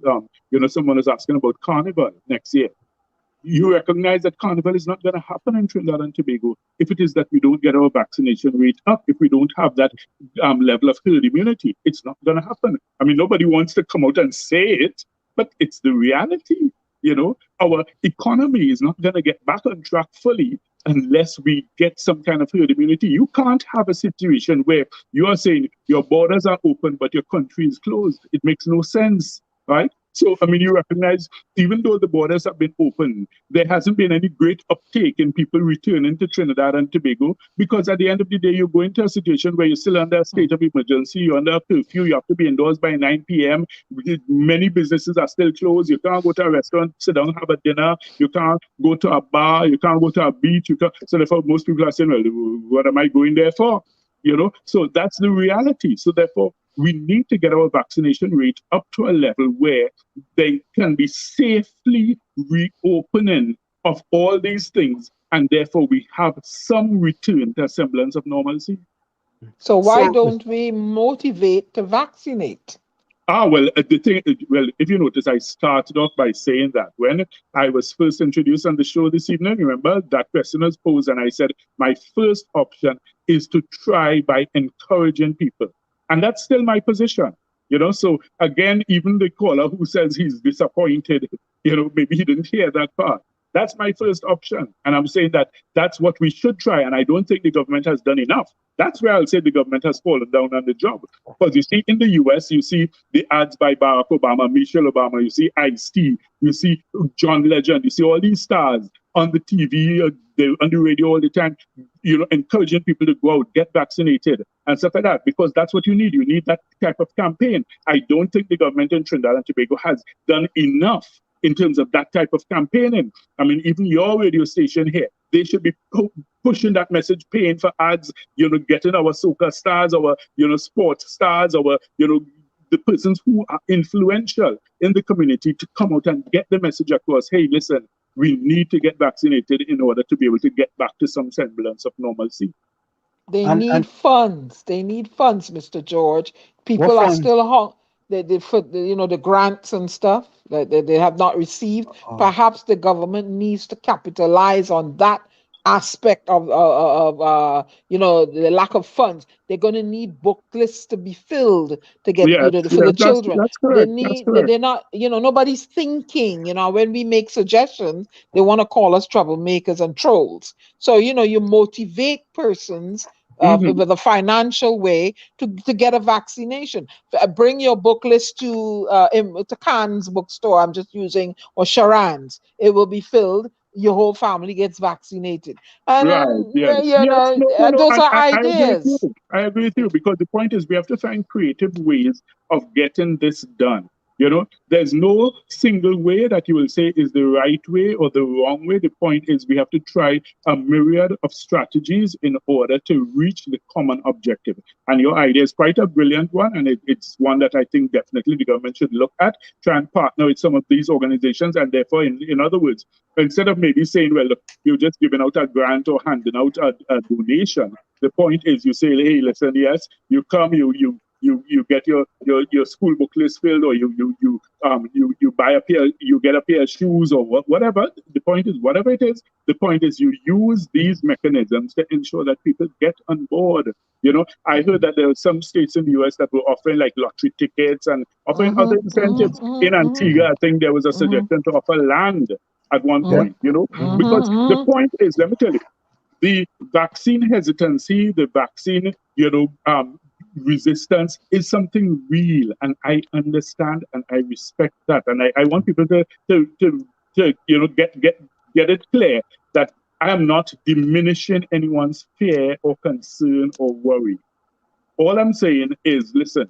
you know, someone was asking about Carnival next year. You recognize that Carnival is not going to happen in Trinidad and Tobago if it is that we don't get our vaccination rate up, if we don't have that level of herd immunity. It's not going to happen. I mean, nobody wants to come out and say it, but it's the reality. You know, our economy is not going to get back on track fully unless we get some kind of herd immunity. You can't have a situation where you are saying your borders are open, but your country is closed. It makes no sense, right? So, I mean, you recognize, even though the borders have been open, there hasn't been any great uptake in people returning to Trinidad and Tobago, because at the end of the day, you go into a situation where you're still under a state of emergency, you're under a curfew, you have to be indoors by 9 p.m. Many businesses are still closed. You can't go to a restaurant, sit down, have a dinner. You can't go to a bar. You can't go to a beach. You can't. So therefore, most people are saying, well, what am I going there for? You know, so that's the reality. So therefore, we need to get our vaccination rate up to a level where they can be safely reopening of all these things, and therefore we have some return to a semblance of normalcy. So why don't we motivate to vaccinate? Well, the thing, well, if you notice, I started off by saying that when I was first introduced on the show this evening, remember, that question was posed, and I said, my first option is to try by encouraging people. And that's still my position, you know. So again, even the caller who says he's disappointed, you know, maybe he didn't hear that part. That's my first option. And I'm saying that that's what we should try. And I don't think the government has done enough. That's where I'll say the government has fallen down on the job. Because you see, in the US, you see the ads by Barack Obama, Michelle Obama, you see Ice-T, you see John Legend, you see all these stars on the TV, on the radio all the time, you know, encouraging people to go out, get vaccinated and stuff like that, because that's what you need. You need that type of campaign. I don't think the government in Trinidad and Tobago has done enough in terms of that type of campaigning. I mean, even your radio station here, they should be pushing that message, paying for ads, you know, getting our soca stars, our, you know, sports stars, our, you know, the persons who are influential in the community to come out and get the message across. Hey, listen, we need to get vaccinated in order to be able to get back to some semblance of normalcy. They need funds. They need funds, Mr. George. People are still you know, the grants and stuff that they have not received. Perhaps the government needs to capitalize on that aspect of you know, the lack of funds. They're going to need book lists to be filled to get, you know, for the children. That's correct. They're not, you know, nobody's thinking, you know, when we make suggestions, they want to call us troublemakers and trolls. So, you know, you motivate persons with a financial way to get a vaccination. Bring your book list to Khan's bookstore, I'm just using, or Sharan's. It will be filled. Your whole family gets vaccinated. And those are ideas. I agree with you, because the point is we have to find creative ways of getting this done. You know, there's no single way that you will say is the right way or the wrong way. The point is we have to try a myriad of strategies in order to reach the common objective. And your idea is quite a brilliant one, and it's one that I think definitely the government should look at, try and partner with some of these organizations. And therefore, in other words, instead of maybe saying, well, look, you're just giving out a grant or handing out a donation, the point is you say, hey, listen, yes, you come, you get your school book list filled, or you buy a pair, you get a pair of shoes, or whatever. The point is, whatever it is, the point is you use these mechanisms to ensure that people get on board. You know, I heard that there were some states in the US that were offering like lottery tickets and offering other incentives. In Antigua, I think there was a suggestion to offer land at one point, you know, because the point is, let me tell you, the vaccine hesitancy, the vaccine, you know, resistance is something real, and I understand and I respect that, and I want people to you know, get it clear that I am not diminishing anyone's fear or concern or worry. All I'm saying is, listen,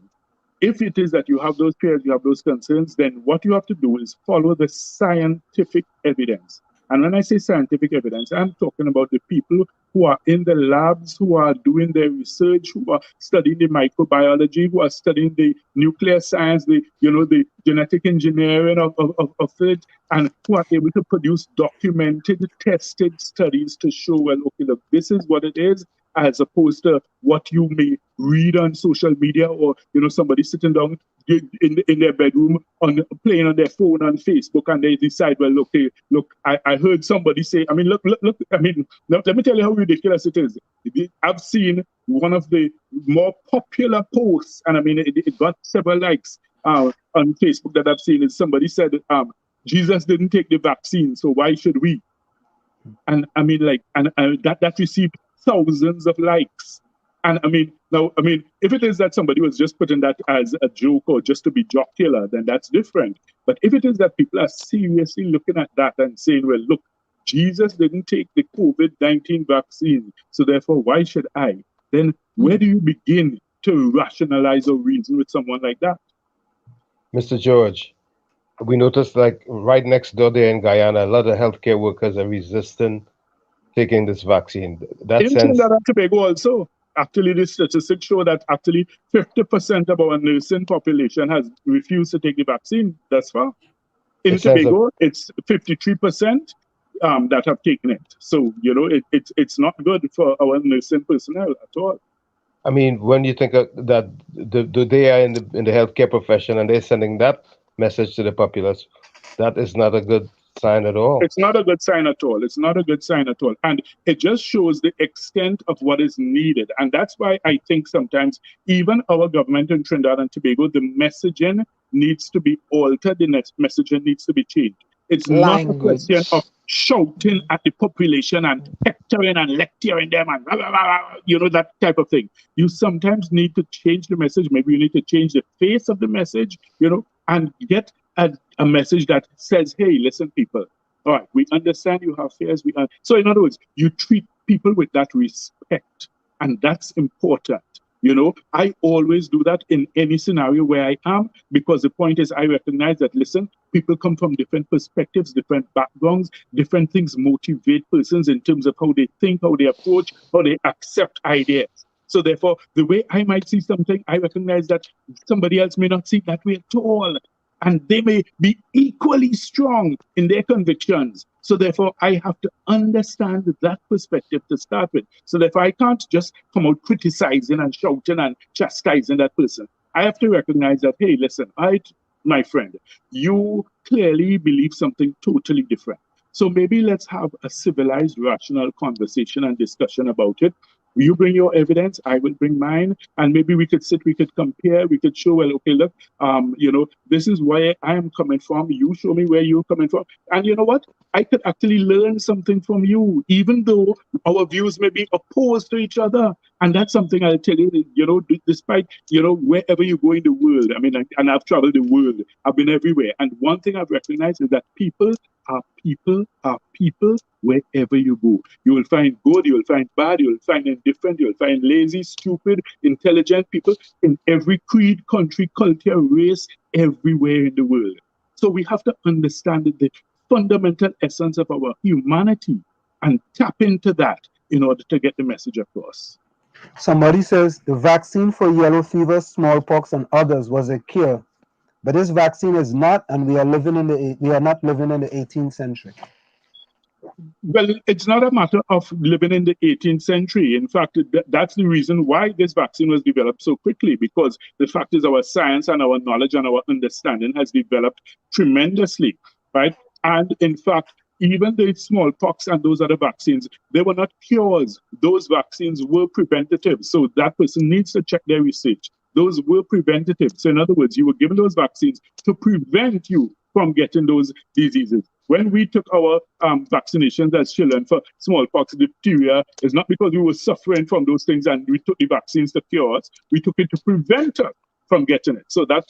if it is that you have those fears, you have those concerns, then what you have to do is follow the scientific evidence. And when I say scientific evidence, I'm talking about the people who are in the labs, who are doing their research, who are studying the microbiology, who are studying the nuclear science, the genetic engineering of it, and who are able to produce documented, tested studies to show, well, okay, look, this is what it is, as opposed to what you may read on social media, or, you know, somebody sitting down in their bedroom playing on their phone on Facebook, and they decide, well, okay, look, I heard somebody say, I mean, look, I mean, let me tell you how ridiculous it is. I've seen one of the more popular posts, and I mean, it got several likes on Facebook that I've seen, is somebody said, Jesus didn't take the vaccine, so why should we? And I mean, like, and that received thousands of likes. And I mean, now, I mean, if it is that somebody was just putting that as a joke or just to be jocular, then that's different. But if it is that people are seriously looking at that and saying, well, look, Jesus didn't take the COVID-19 vaccine, so therefore, why should I? Then where do you begin to rationalize or reason with someone like that? Mr. George, we noticed like right next door there in Guyana, a lot of healthcare workers are resisting taking this vaccine. That In sense, Trinidad and Tobago also, actually the statistics show that actually 50% of our nursing population has refused to take the vaccine thus far. In Tobago, it's 53% that have taken it. So, you know, it's not good for our nursing personnel at all. I mean, when you think of that they are in the healthcare profession and they're sending that message to the populace, that is not a good sign at all. It's not a good sign at all. It's not a good sign at all. And it just shows the extent of what is needed. And that's why I think sometimes even our government in Trinidad and Tobago, the messaging needs to be altered. The messaging needs to be changed. It's not a question of shouting at the population and hectoring and lecturing them and blah, blah, blah, you know, that type of thing. You sometimes need to change the message. Maybe you need to change the face of the message, you know, and get a message that says, hey, listen, people, all right, we understand you have fears. So in other words, you treat people with that respect, and that's important. You know, I always do that in any scenario where I am, because the point is I recognize that, listen, people come from different perspectives, different backgrounds, different things motivate persons in terms of how they think, how they approach, how they accept ideas. So therefore, the way I might see something, I recognize that somebody else may not see it that way at all. And they may be equally strong in their convictions. So therefore, I have to understand that perspective to start with. So therefore, I can't just come out criticizing and shouting and chastising that person. I have to recognize that, hey, listen, my friend, you clearly believe something totally different. So maybe let's have a civilized, rational conversation and discussion about it. You bring your evidence, I will bring mine, and maybe we could sit, we could compare, we could show, well, okay, look, you know, this is where I am coming from. You show me where you're coming from. And you know what? I could actually learn something from you, even though our views may be opposed to each other. And that's something I'll tell you, you know, despite, you know, wherever you go in the world, I mean, and I've traveled the world, I've been everywhere. And one thing I've recognized is that people are people wherever you go. You will find good, you will find bad, you will find indifferent, you will find lazy, stupid, intelligent people in every creed, country, culture, race, everywhere in the world. So we have to understand the fundamental essence of our humanity and tap into that in order to get the message across. Somebody says the vaccine for yellow fever, smallpox, and others was a cure. But this vaccine is not, and we are not living in the 18th century. Well, it's not a matter of living in the 18th century. In fact, that's the reason why this vaccine was developed so quickly, because the fact is our science and our knowledge and our understanding has developed tremendously, right? And in fact, even the smallpox and those other vaccines, they were not cures. Those vaccines were preventative. So that person needs to check their research. Those were preventative. So in other words, you were given those vaccines to prevent you from getting those diseases. When we took our vaccinations as children for smallpox, diphtheria, it's not because we were suffering from those things and we took the vaccines to cure us. We took it to prevent us from getting it. So that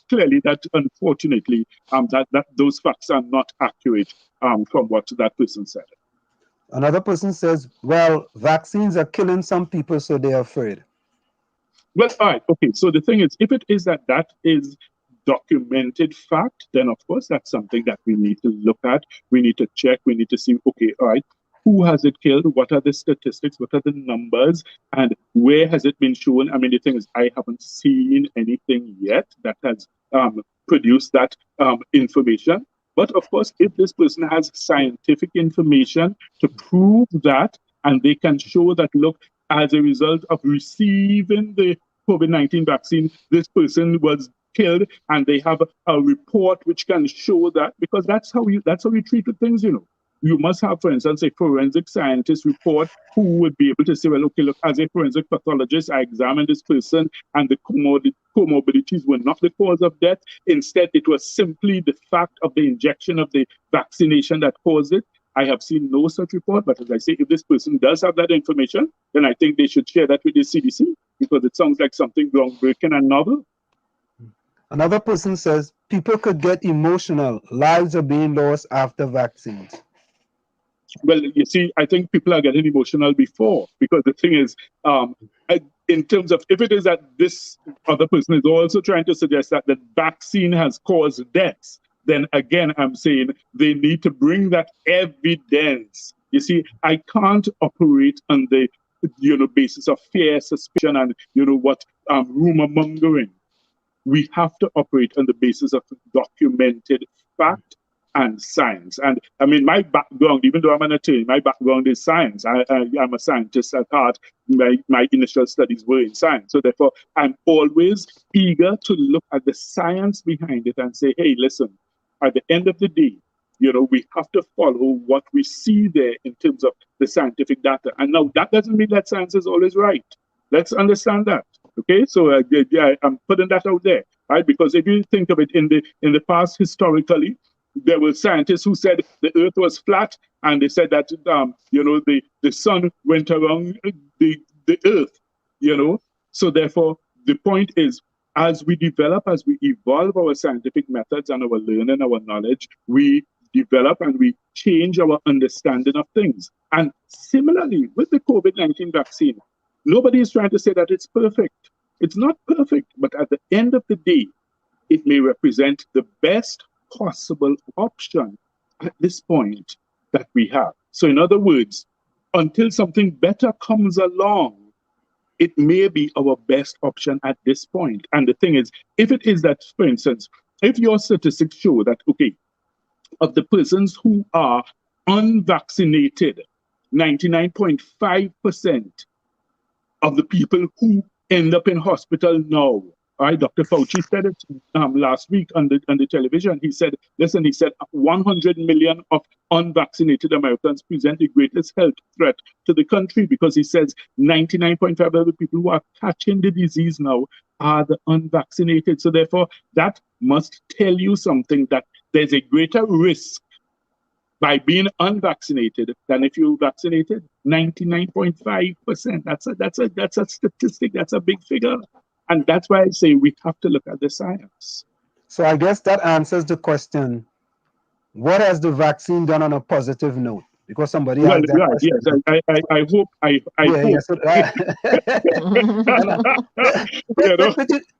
clearly, that unfortunately, that those facts are not accurate from what that person said. Another person says, well, vaccines are killing some people, so they're afraid. Well, all right, okay. So the thing is, if it is that is documented fact, then of course that's something that we need to look at. We need to check. We need to see, okay, all right, who has it killed? What are the statistics? What are the numbers? And where has it been shown? I mean, the thing is, I haven't seen anything yet that has produced that information. But of course, if this person has scientific information to prove that, and they can show that, look, as a result of receiving the COVID-19 vaccine, this person was killed, and they have a report which can show that, because that's how you treat the things, you know. You must have, for instance, a forensic scientist report who would be able to say, well, okay, look, as a forensic pathologist, I examined this person and the comorbidities were not the cause of death. Instead, it was simply the fact of the injection of the vaccination that caused it. I have seen no such report. But as I say, if this person does have that information, then I think they should share that with the CDC, because it sounds like something groundbreaking and novel. Another person says people could get emotional. Lives are being lost after vaccines. Well, you see, I think people are getting emotional before, because the thing is, in terms of, if it is that this other person is also trying to suggest that the vaccine has caused deaths, then again, I'm saying they need to bring that evidence. You see, I can't operate on the, basis of fear, suspicion, and rumor mongering. We have to operate on the basis of documented fact and science. And I mean, my background, even though I'm an attorney, my background is science. I'm a scientist at heart. My initial studies were in science. So therefore, I'm always eager to look at the science behind it and say, hey, listen, at the end of the day, we have to follow what we see there in terms of the scientific data. And now that doesn't mean that science is always right. Let's understand that. Okay, so I'm putting that out there, right? Because if you think of it in the past, historically, there were scientists who said the Earth was flat, and they said that the sun went around the Earth. So therefore, the point is, as we evolve our scientific methods and our learning, our knowledge, we develop and we change our understanding of things. And similarly, with the COVID-19 vaccine, nobody is trying to say that it's perfect. It's not perfect, but at the end of the day, it may represent the best possible option at this point that we have. So in other words, until something better comes along, it may be our best option at this point. And the thing is, if it is that, for instance, if your statistics show that, okay, of the persons who are unvaccinated, 99.5% of the people who end up in hospital now. Right, Dr. Fauci said it last week on the television. He said, 100 million of unvaccinated Americans present the greatest health threat to the country, because he says 99.5% of the people who are catching the disease now are the unvaccinated. So therefore, that must tell you something, that there's a greater risk by being unvaccinated than if you're vaccinated. 99.5%. That's a statistic. That's a big figure. And that's why I say we have to look at the science. So I guess that answers the question, what has the vaccine done on a positive note? Because somebody asked that question. Yes, I hope.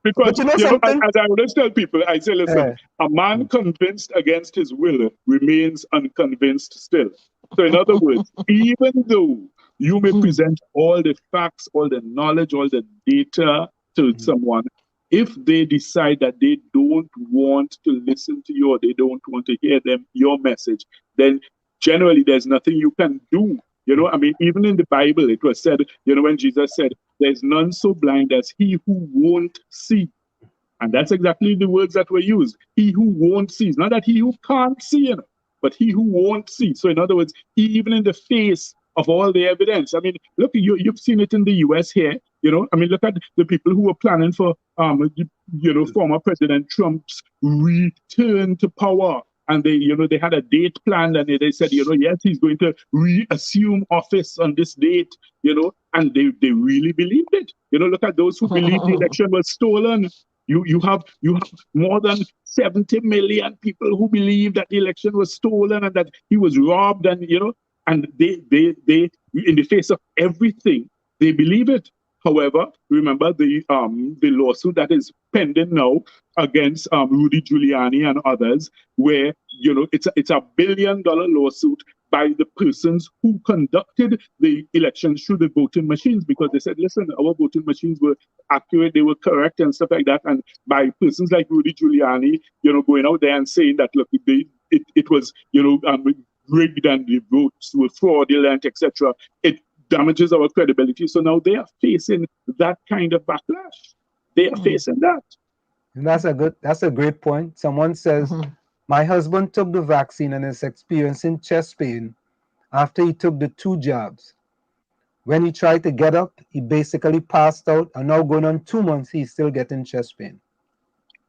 Because as I always tell people, I say, listen, a man convinced against his will remains unconvinced still. So in other words, even though you may present all the facts, all the knowledge, all the data to someone, if they decide that they don't want to listen to you, or they don't want to hear your message, then generally there's nothing you can do. I mean, even in the Bible, it was said, when Jesus said, there's none so blind as he who won't see. And that's exactly the words that were used. He who won't see. It's not that he who can't see, but he who won't see. So in other words, even in the face of all the evidence. I mean, look, you've seen it in the US here. I mean, look at the people who were planning for, former President Trump's return to power. And they had a date planned, and they said, yes, he's going to reassume office on this date, and they really believed it. Look at those who believed the election was stolen. You have more than 70 million people who believe that the election was stolen and that he was robbed, and and they in the face of everything, they believe it. However, remember the lawsuit that is pending now against Rudy Giuliani and others, where it's a $1 billion lawsuit by the persons who conducted the elections through the voting machines, because they said, listen, our voting machines were accurate, they were correct and stuff like that. And by persons like Rudy Giuliani, going out there and saying that, look, it was, rigged and the votes were fraudulent, etc. It damages our credibility. So now they are facing that kind of backlash. They are facing that. And that's a great point. Someone says, my husband took the vaccine and is experiencing chest pain after he took the 2 jabs. When he tried to get up, he basically passed out, and now going on 2 months, he's still getting chest pain.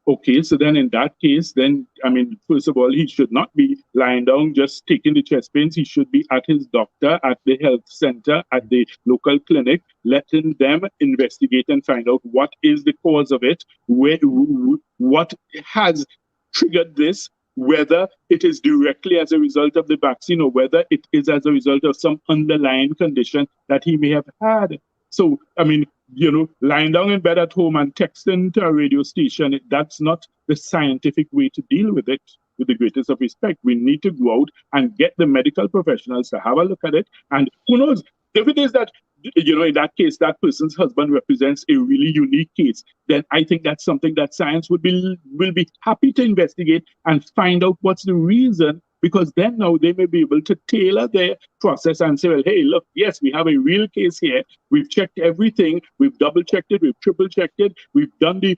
Okay, so then in that case, then, I mean, first of all, he should not be lying down just taking the chest pains. He should be at his doctor, at the health center, at the local clinic, letting them investigate and find out what is the cause of it, what has triggered this, whether it is directly as a result of the vaccine or whether it is as a result of some underlying condition that he may have had. So, I mean, you know, lying down in bed at home and texting to a radio station, that's not the scientific way to deal with it, with the greatest of respect. We need to go out and get the medical professionals to have a look at it. And who knows, if it is that, you know, in that case, that person's husband represents a really unique case, then I think that's something that science will be happy to investigate and find out what's the reason, because then now they may be able to tailor their process and say, well, hey, look, yes, we have a real case here. We've checked everything. We've double checked it. We've triple checked it. We've done the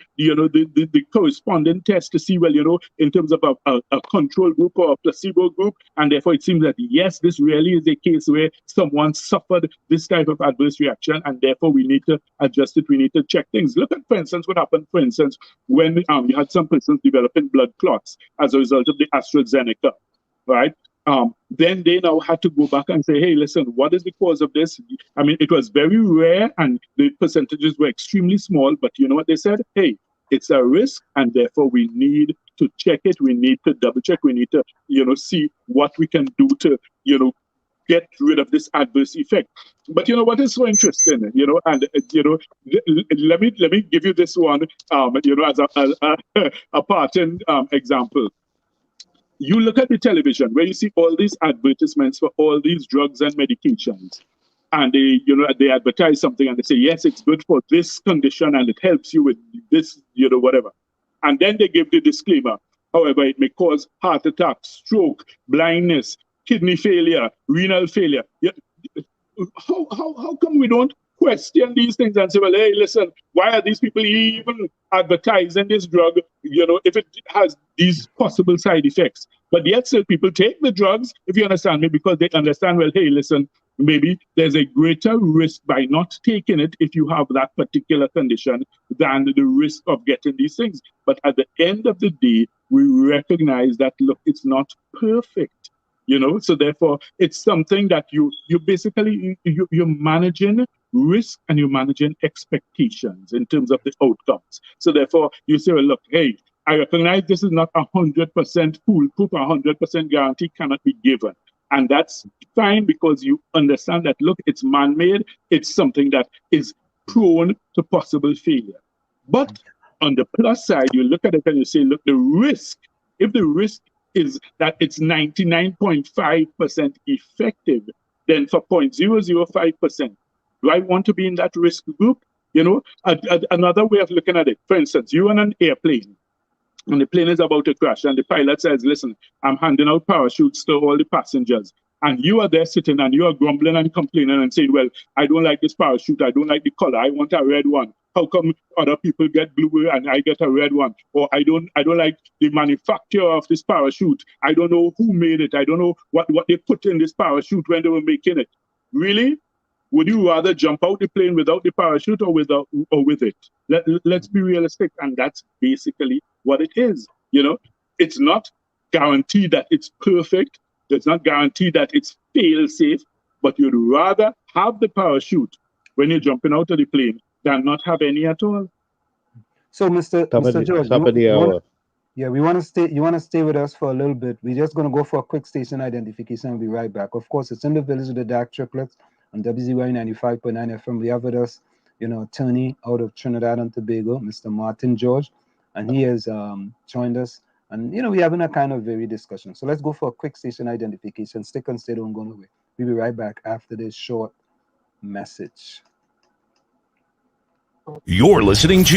corresponding test to see, well, you know, in terms of a control group or a placebo group. And therefore, it seems that, yes, this really is a case where someone suffered this type of adverse reaction. And therefore, we need to adjust it. We need to check things. Look at, for instance, what happened, for instance, when you had some persons developing blood clots as a result of the AstraZeneca. Right? Then they now had to go back and say, hey, listen, what is the cause of this? I mean, it was very rare and the percentages were extremely small, but you know what they said? Hey, it's a risk and therefore we need to check it. We need to double check. We need to, you know, see what we can do to, you know, get rid of this adverse effect. But you know what is so interesting, you know, and you know, let me give you this one, you know, as a parting example. You look at the television where you see all these advertisements for all these drugs and medications, and they advertise something and they say, yes, it's good for this condition and it helps you with this, you know, whatever. And then they give the disclaimer. However, it may cause heart attack, stroke, blindness, kidney failure, renal failure. Yeah. How come we don't question these things and say, well, hey, listen, why are these people even advertising this drug, you know, if it has these possible side effects? But yet still people take the drugs, if you understand me, because they understand, well, hey, listen, maybe there's a greater risk by not taking it if you have that particular condition than the risk of getting these things. But at the end of the day, we recognize that, look, it's not perfect. You know, so therefore, it's something that you basically, you're managing risk and you're managing expectations in terms of the outcomes. So therefore, you say, well, look, hey, I recognize this is not 100% foolproof, 100% guarantee cannot be given. And that's fine because you understand that, look, it's man-made, it's something that is prone to possible failure. But on the plus side, you look at it and you say, look, the risk, if the risk is that it's 99.5% effective, then for 0.005%, do I want to be in that risk group? You know, another way of looking at it, for instance, you're on an airplane and the plane is about to crash and the pilot says, listen, I'm handing out parachutes to all the passengers. And you are there sitting and you are grumbling and complaining and saying, well, I don't like this parachute. I don't like the color. I want a red one. How come other people get blue and I get a red one? Or I don't like the manufacturer of this parachute. I don't know who made it. I don't know what they put in this parachute when they were making it. Really? Would you rather jump out the plane without the parachute or with it? Let's be realistic. And that's basically what it is. You know, it's not guaranteed that it's perfect. It's not guaranteed that it's fail-safe, but you'd rather have the parachute when you're jumping out of the plane than not have any at all. So, Mr. George, we want to stay. You want to stay with us for a little bit. We're just going to go for a quick station identification. We'll be right back. Of course, it's in the village with the Dark Triplets on WZYE 95.9 FM. We have with us, you know, attorney out of Trinidad and Tobago, Mr. Martin George, and he has joined us. And, you know, we're having a kind of very discussion. So let's go for a quick station identification. Stick and stay, don't go away. We'll be right back after this short message. You're listening to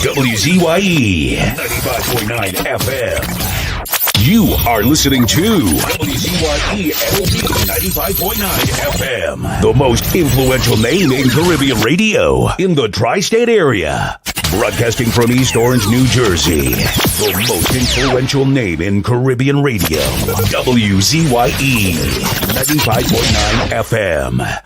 WZYE 95.9 FM. You are listening to WZYE 95.9 FM, the most influential name in Caribbean radio in the tri-state area. Broadcasting from East Orange, New Jersey, the most influential name in Caribbean radio, WZYE 95.9 FM.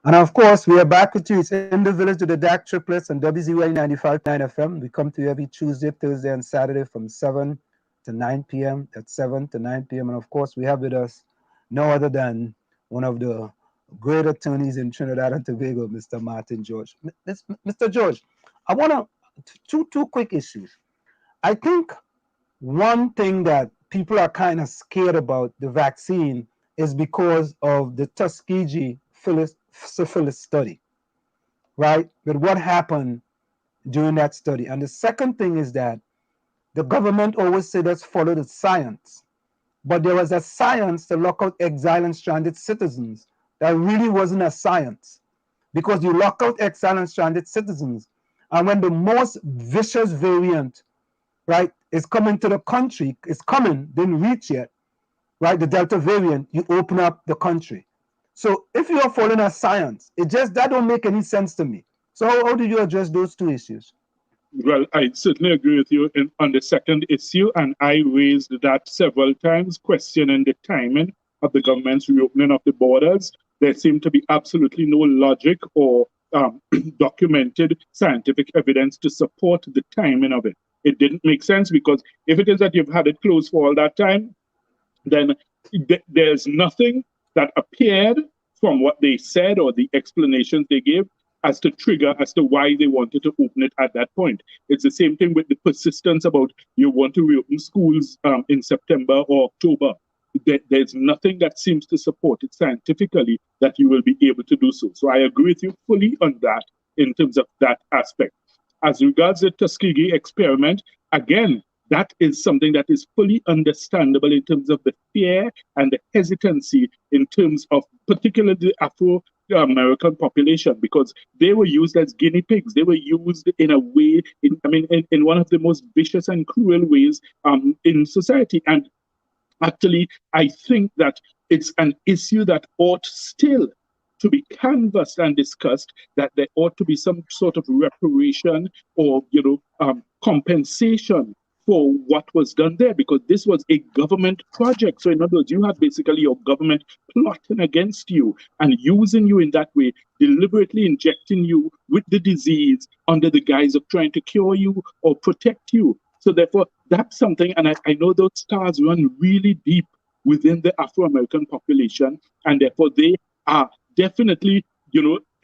And of course, we are back with you. It's in the village with the DAC Triplets on WZYE 95.9 FM. We come to you every Tuesday, Thursday, and Saturday from 7 to 9 p.m. That's 7 to 9 p.m. And of course, we have with us no other than one of the great attorneys in Trinidad and Tobago, Mr. Martin George. Mr. George, I want to, two quick issues. I think one thing that people are kind of scared about the vaccine is because of the Tuskegee syphilis study, right? But what happened during that study? And the second thing is that the government always said let's follow the science, but there was a science to lock out exile and stranded citizens that really wasn't a science, because you lock out exile and stranded citizens, and when the most vicious variant, right, is coming to the country, didn't reach yet, right, the Delta variant, you open up the country. So if you are following a science, that don't make any sense to me. So how do you address those two issues? Well, I certainly agree with you on the second issue, and I raised that several times, questioning the timing of the government's reopening of the borders. There seemed to be absolutely no logic or documented scientific evidence to support the timing of it. It didn't make sense, because if it is that you've had it closed for all that time, then there's nothing that appeared from what they said or the explanations they gave as to trigger as to why they wanted to open it at that point. It's the same thing with the persistence about you want to reopen schools in September or October. There's nothing that seems to support it scientifically that you will be able to do so. So I agree with you fully on that in terms of that aspect. As regards the Tuskegee experiment, again, that is something that is fully understandable in terms of the fear and the hesitancy in terms of particularly the Afro-American population, because they were used as guinea pigs. They were used in a way, in one of the most vicious and cruel ways in society. And actually, I think that it's an issue that ought still to be canvassed and discussed, that there ought to be some sort of reparation or compensation for what was done there, because this was a government project. So in other words, you had basically your government plotting against you and using you in that way, deliberately injecting you with the disease under the guise of trying to cure you or protect you. So therefore, that's something, and I know those scars run really deep within the Afro-American population, and therefore they are definitely,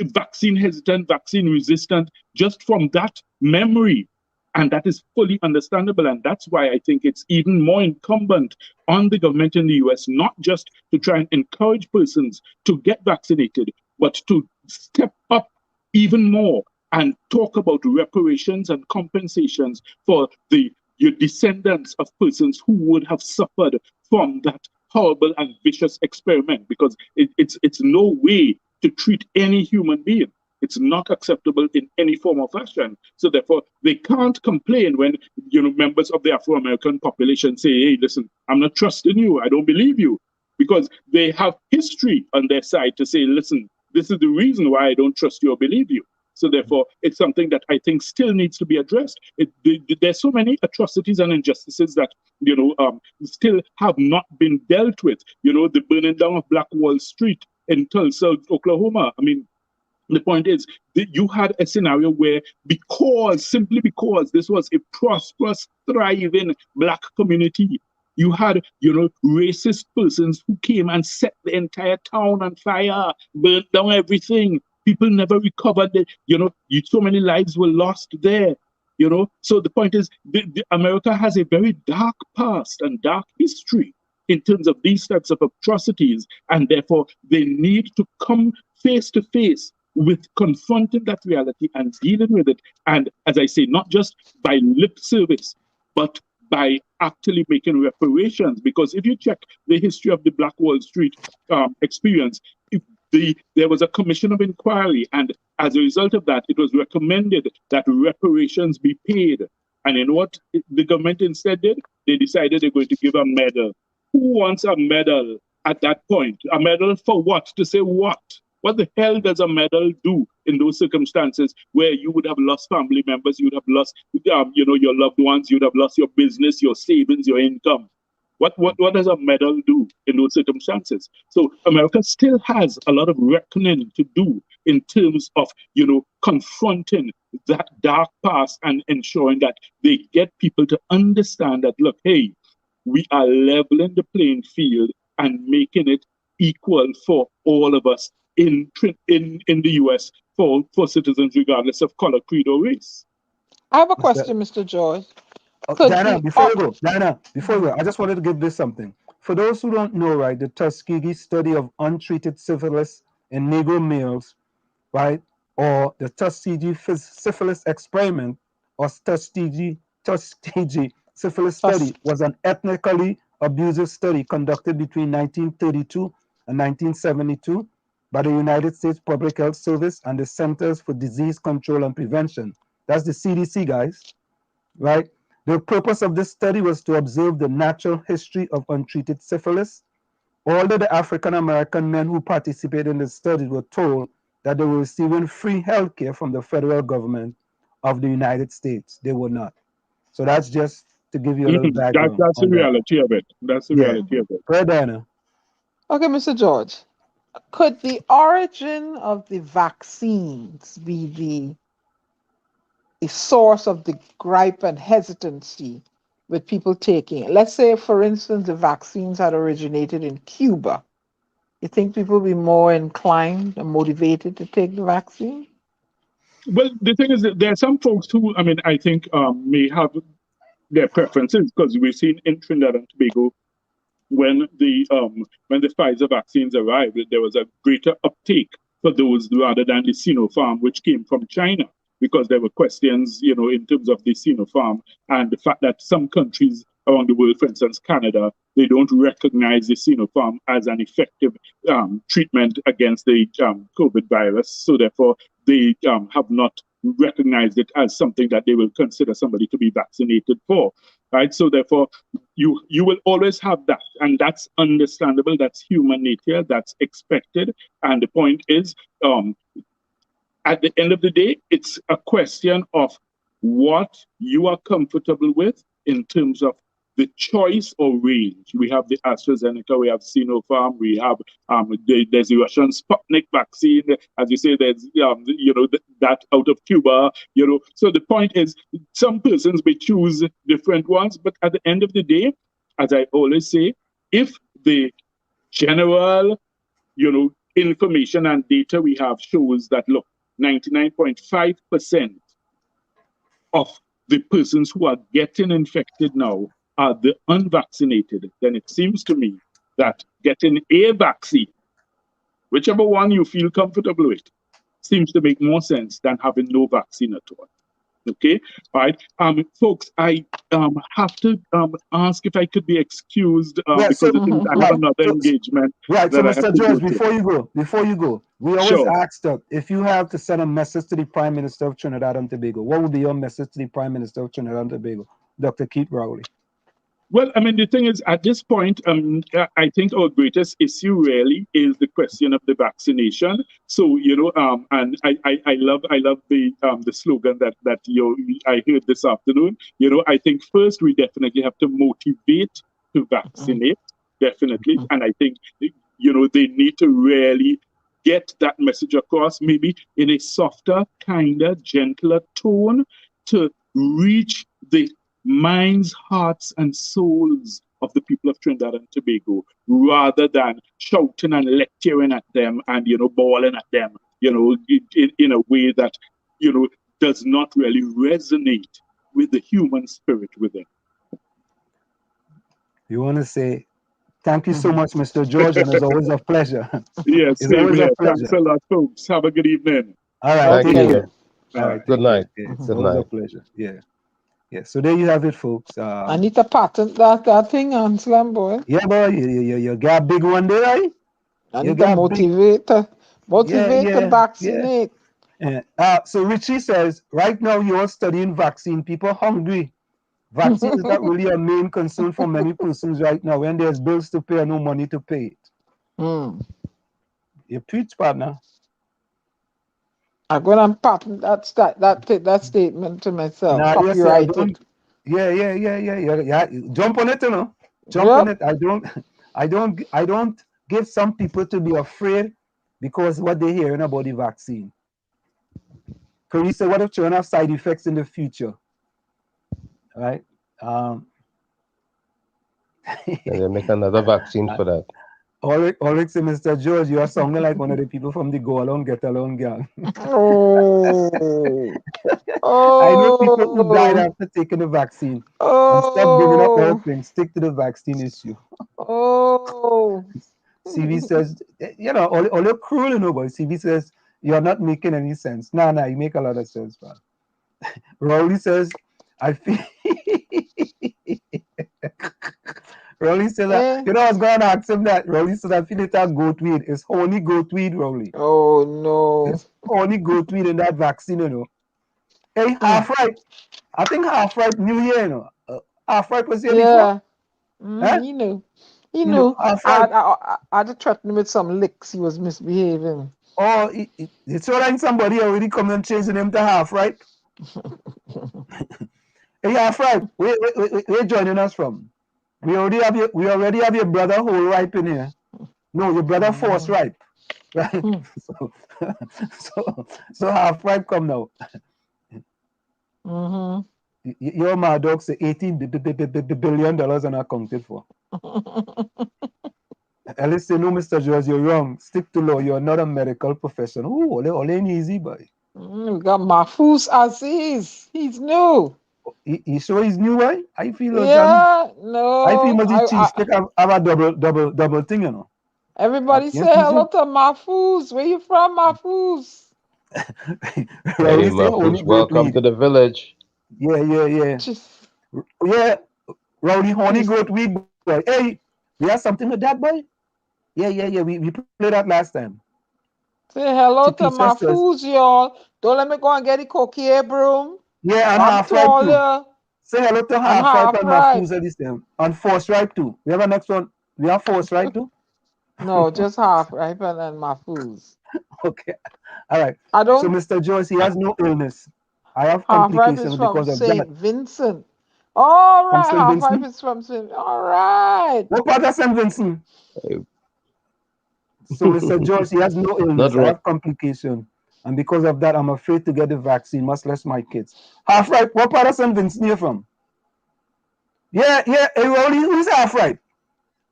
vaccine hesitant, vaccine resistant, just from that memory. And that is fully understandable. And that's why I think it's even more incumbent on the government in the US, not just to try and encourage persons to get vaccinated, but to step up even more and talk about reparations and compensations for your descendants of persons who would have suffered from that horrible and vicious experiment, because it's no way to treat any human being. It's not acceptable in any form or fashion. So therefore, they can't complain when members of the Afro-American population say, hey, listen, I'm not trusting you, I don't believe you, because they have history on their side to say, listen, this is the reason why I don't trust you or believe you. So therefore, it's something that I think still needs to be addressed. There's so many atrocities and injustices that still have not been dealt with. The burning down of Black Wall Street in Tulsa, Oklahoma. The point is that you had a scenario where simply because this was a prosperous, thriving Black community, You had, you know, racist persons who came and set the entire town on fire, burned down everything. People never recovered. So many lives were lost there. You know, so the point is, America has a very dark past and dark history in terms of these types of atrocities, and therefore they need to come face to face with confronting that reality and dealing with it. And as I say, not just by lip service, but by actually making reparations. Because if you check the history of the Black Wall Street experience, there was a commission of inquiry, and as a result of that, it was recommended that reparations be paid. And in what the government instead did, they decided they're going to give a medal. Who wants a medal at that point? A medal for what? To say what? What the hell does a medal do in those circumstances where you would have lost family members, you would have lost, your loved ones, you would have lost your business, your savings, your income? What does a medal do in those circumstances? So America still has a lot of reckoning to do in terms of, confronting that dark past and ensuring that they get people to understand that, look, hey, we are leveling the playing field and making it equal for all of us in the US for citizens regardless of color, creed, or race. I have a question, Mr. George. Diana, before you go, I just wanted to give this something. For those who don't know, right, the Tuskegee study of untreated syphilis in Negro males, right, or the Tuskegee syphilis experiment, or Tuskegee syphilis study, was an ethnically abusive study conducted between 1932 and 1972 by the United States Public Health Service and the Centers for Disease Control and Prevention. That's the CDC, guys, right? The purpose of this study was to observe the natural history of untreated syphilis. All of the African-American men who participated in the study were told that they were receiving free health care from the federal government of the United States. They were not. So that's just to give you a little background. That's the reality of it. That's the reality of it. Right, Diana? Okay, Mr. George. Could the origin of the vaccines be the source of the gripe and hesitancy with people taking it? Let's say, for instance, the vaccines had originated in Cuba. You think people would be more inclined and motivated to take the vaccine? Well, the thing is that there are some folks who, I think may have their preferences, because we've seen in Trinidad and Tobago, when the Pfizer vaccines arrived, there was a greater uptake for those rather than the Sinopharm, which came from China, because there were questions, in terms of the Sinopharm and the fact that some countries around the world, for instance, Canada, they don't recognize the Sinopharm as an effective treatment against the COVID virus. So therefore, they have not recognized it as something that they will consider somebody to be vaccinated for. Right, so therefore, you will always have that, and that's understandable. That's human nature. That's expected. And the point is, at the end of the day, it's a question of what you are comfortable with in terms of the choice or range. We have the AstraZeneca, we have Sinopharm, we have there's the Russian Sputnik vaccine, as you say, there's that out of Cuba. So the point is, some persons may choose different ones, but at the end of the day, as I always say, if the general information and data we have shows that, look, 99.5% of the persons who are getting infected now are the unvaccinated, then it seems to me that getting a vaccine, whichever one you feel comfortable with, seems to make more sense than having no vaccine at all. Okay, all right, folks, I have to ask if I could be excused because I have another engagement. Right, so Mr. George, before you go, we always ask that if you have to send a message to the Prime Minister of Trinidad and Tobago, what would be your message to the Prime Minister of Trinidad and Tobago, Dr. Keith Rowley? Well, the thing is, at this point, I think our greatest issue really is the question of the vaccination. So, and I love the slogan that I heard this afternoon. I think first we definitely have to motivate to vaccinate, definitely, and I think they need to really get that message across, maybe in a softer, kinder, gentler tone, to reach the minds, hearts, and souls of the people of Trinidad and Tobago, rather than shouting and lecturing at them and, bawling at them, in a way that, does not really resonate with the human spirit within. You want to say, thank you so much, Mr. George, and it's always a pleasure. Yes, it's always a pleasure. Thanks a lot, folks. Have a good evening. All right, Thank take you. care. All right, Good night. It's Good always night. a pleasure. Yeah. Yeah. So there you have it, folks. I need to patent that thing on Slam boy. Yeah, boy, you got a big one there, right? I need to motivate to vaccinate. Yeah. So Richie says, right now you're studying vaccine. People hungry. Vaccine is not really a main concern for many persons right now when there's bills to pay and no money to pay it. You preach, partner. I'm going to patent that statement to myself. Nah, Copyright it. Yeah. Jump on it, Jump on it. I don't give some people to be afraid because what they're hearing about the vaccine. Carissa, what if children have side effects in the future? Right? They make another vaccine for that. Ulrich said, Mr. George, you are sounding like one of the people from the Go Along, Get Along gang. I know people who died after taking the vaccine. And stop giving up all things. Stick to the vaccine issue. CV says, all you're cruel, boy. CV says, you're not making any sense. Nah, you make a lot of sense, man. Rowley says, I feel... Rowley says, I was going to ask him that. Rowley says, I feel it's a goat weed. It's honey goat weed, Rowley. Oh, no. It's honey goat weed in that vaccine, Hey, half-ripe. I think half-ripe New Year, half-ripe was here before. Huh? He knew. I had to threaten him with some licks. He was misbehaving. Oh, it's so like somebody already come and chasing him to half-ripe. Hey, half-ripe, where you joining us from? We already have your brother whole ripe in here. No, your brother force ripe. Right? So half-ripe come now. Your Mad Dog say $18 billion unaccounted for. Alice say, no, Mr. George, you're wrong. Stick to law. You're not a medical professional. Oh, all ain't easy, boy. We got Mahfouz Aziz. He's new. He sure he's new, right? I feel no. I feel must cheese stick have a double thing, Everybody say hello to Mahfouz. Where you from, Mahfouz? Hey, Mahfouz, welcome to the village. Yeah. Yeah, Rowdy honey goat weed, boy. Hey, we have something with that, boy? Yeah. We played that last time. Say hello to Mahfouz, y'all. Don't let me go and get the coquille broom. Yeah, and half-ripe too. Say hello to half-ripe and Mahfouz at this time. And force-ripe too. We have a next one. We have force-ripe too? No, just half-ripe and Mahfouz. Okay. All right. So Mr. Joyce, he has no illness. I have complications because of St. Vincent. All right. Half-ripe is from St. All right. What part of St. Vincent? So Mr. George, he has no illness. I have complication. And because of that, I'm afraid to get the vaccine, much less my kids. Half-ripe, what part of St. Vincent are you from? Yeah. Hey, Rowley, who's half-ripe?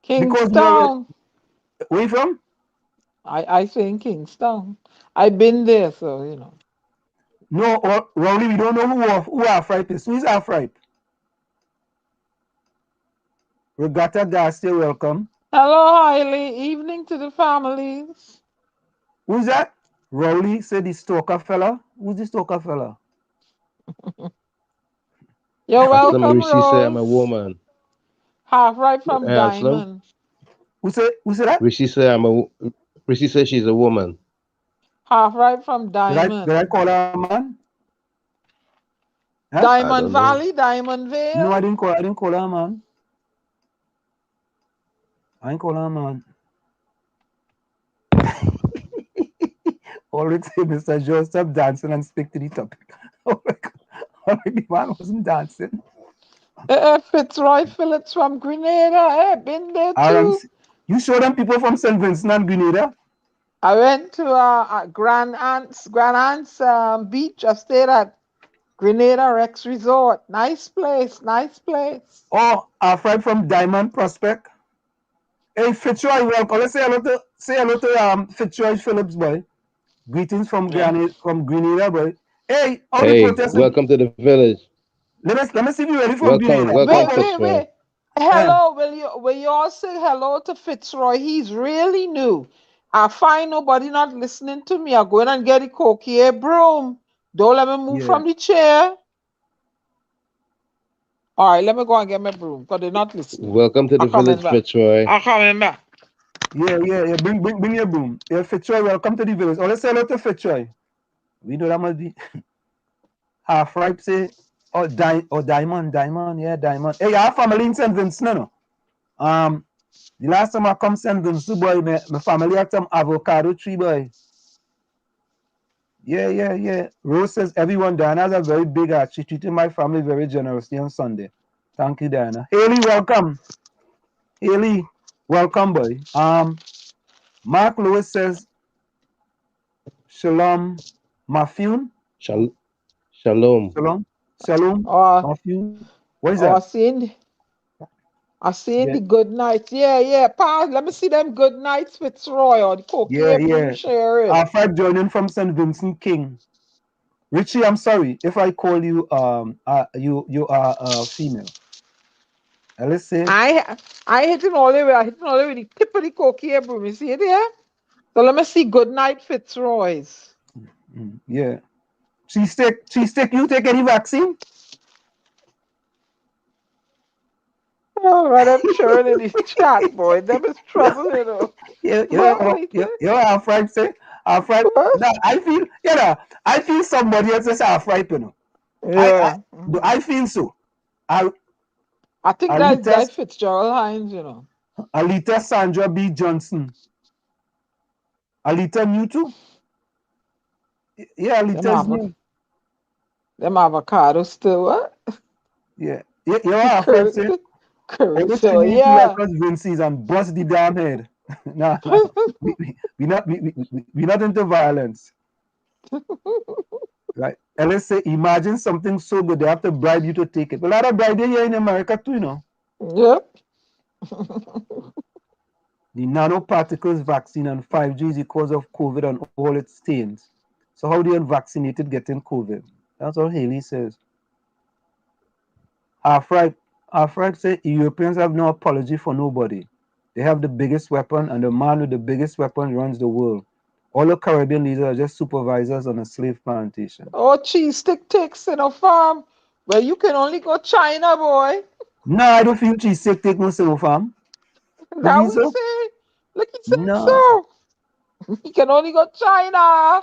Kingston. Where you from? I say in Kingston. I've been there, so, No, Rowley, we don't know who half-ripe is. Who's half-ripe? Regatta Garcia, welcome. Hello, Hailey. Evening to the families. Who's that? Rowley said the stalker fella. Who's the stalker fella? You're welcome, Rose. She said I'm a woman. Half-ripe from Diamond. Who said that? Rishi said she's a woman. Half-ripe from Diamond. Did I call her a man? Huh? Diamond Valley, Diamond Vale. No, I didn't call her a man. I ain't call her a man. Alright, Mr. Joe, stop dancing and speak to the topic. Alright, the man wasn't dancing. Fitzroy Phillips from Grenada. Been there too. You show them people from St. Vincent and Grenada? I went to Grand Anse beach. I stayed at Grenada Rex Resort. Nice place, nice place. Oh, our friend from Diamond Prospect. Hey, Fitzroy, welcome. Let's say hello to Fitzroy Phillips, boy. Greetings from Grenada, boy. Hey, all the Hey, protesters. welcome to the village. Let me see if you're ready for Welcome, Grenada. welcome, Wait. Hello, will you all say hello to Fitzroy? He's really new. I find nobody not listening to me. I'm going and get the 𝗧𝗂𝗲𝗍𝘆 broom. Don't let me move from the chair. All right, let me go and get my broom because they're not listening. Welcome to the village, Fitzroy. I'm coming back. Yeah. Bring your broom. Yeah, Fitzroy, welcome to the village. Oh, let's say hello to Fitzroy. We know that must be half ripe, say. Diamond. Yeah, Diamond. Hey, our family in St. Vincent, no? The last time I come St. Vincent, boy, my family had some avocado tree, boy. Yeah. Rose says, everyone, Diana's a very big heart. She treated my family very generously on Sunday. Thank you, Diana. Haley, welcome. Haley, welcome, boy. Mark Lewis says, Shalom, Mafune. Shalom. Mafune. What is that? I seen the good nights. Yeah. Pa, let me see them good nights, Fitzroy, or the 𝗂𝗂𝗲𝗄𝗃 sharing. Our five joining from St. Vincent King. Richie, I'm sorry if I call you you are a female. Let's say I hit it all the way. I hit it all the way with the tip of the 𝗂𝗂𝗲𝗄𝗃 broom. You see it there? So let me see good night, Fitzroy's. Yeah. Cheese stick, you take any vaccine? Oh, right, I'm sharing in the chat, boy. Them is trouble, you know. Our friend say, our friend. Now, I feel somebody else is our friend, you know. Yeah. I feel so. I think that's Fitzgerald Hines, you know. Alita Sandra B. Johnson. Alita new too? Yeah, Alita's new. Them avocados still what? Yeah. Our friend say, so yeah. Like us Vince's and bust the damn head. No. we not into violence. Right. And let's say, imagine something so good they have to bribe you to take it. A lot of bribe here in America too, you know. Yep. The nanoparticles vaccine and 5G is the cause of COVID and all its stains. So how do the unvaccinated getting COVID? That's what Haley says. Our friend say Europeans have no apology for nobody. They have the biggest weapon, and the man with the biggest weapon runs the world. All the Caribbean leaders are just supervisors on a slave plantation. Oh, cheese stick takes in a farm where you can only go China, boy. No, I don't feel cheese stick take no farm. That we say. Look, he said so. You can only go China.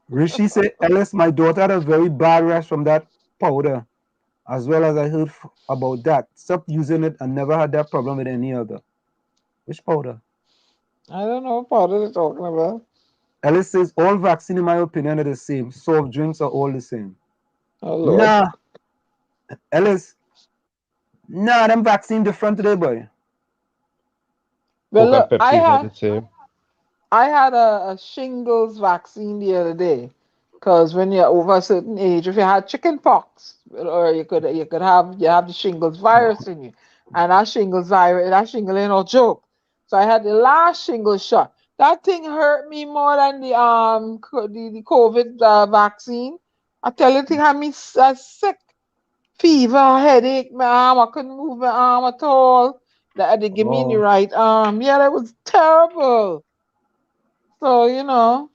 Rishi said, Ellis, my daughter had a very bad rash from that powder, as well as I heard about that. Stopped using it and never had that problem with any other. Which powder? I don't know what powder they're talking about. Ellis says, all vaccine, in my opinion, are the same. Soft drinks are all the same. Oh, Lord. Nah. Ellis, nah, them vaccine different today, boy. Well, look, I had a shingles vaccine the other day, because when you're over a certain age, if you had chicken pox, or you have the shingles virus in you, and that shingles ain't no joke. So I had the last shingles shot. That thing hurt me more than the COVID vaccine. I tell you, it had me sick, fever, headache. My arm, I couldn't move my arm at all. They give me in the right arm. Yeah, that was terrible. So, you know.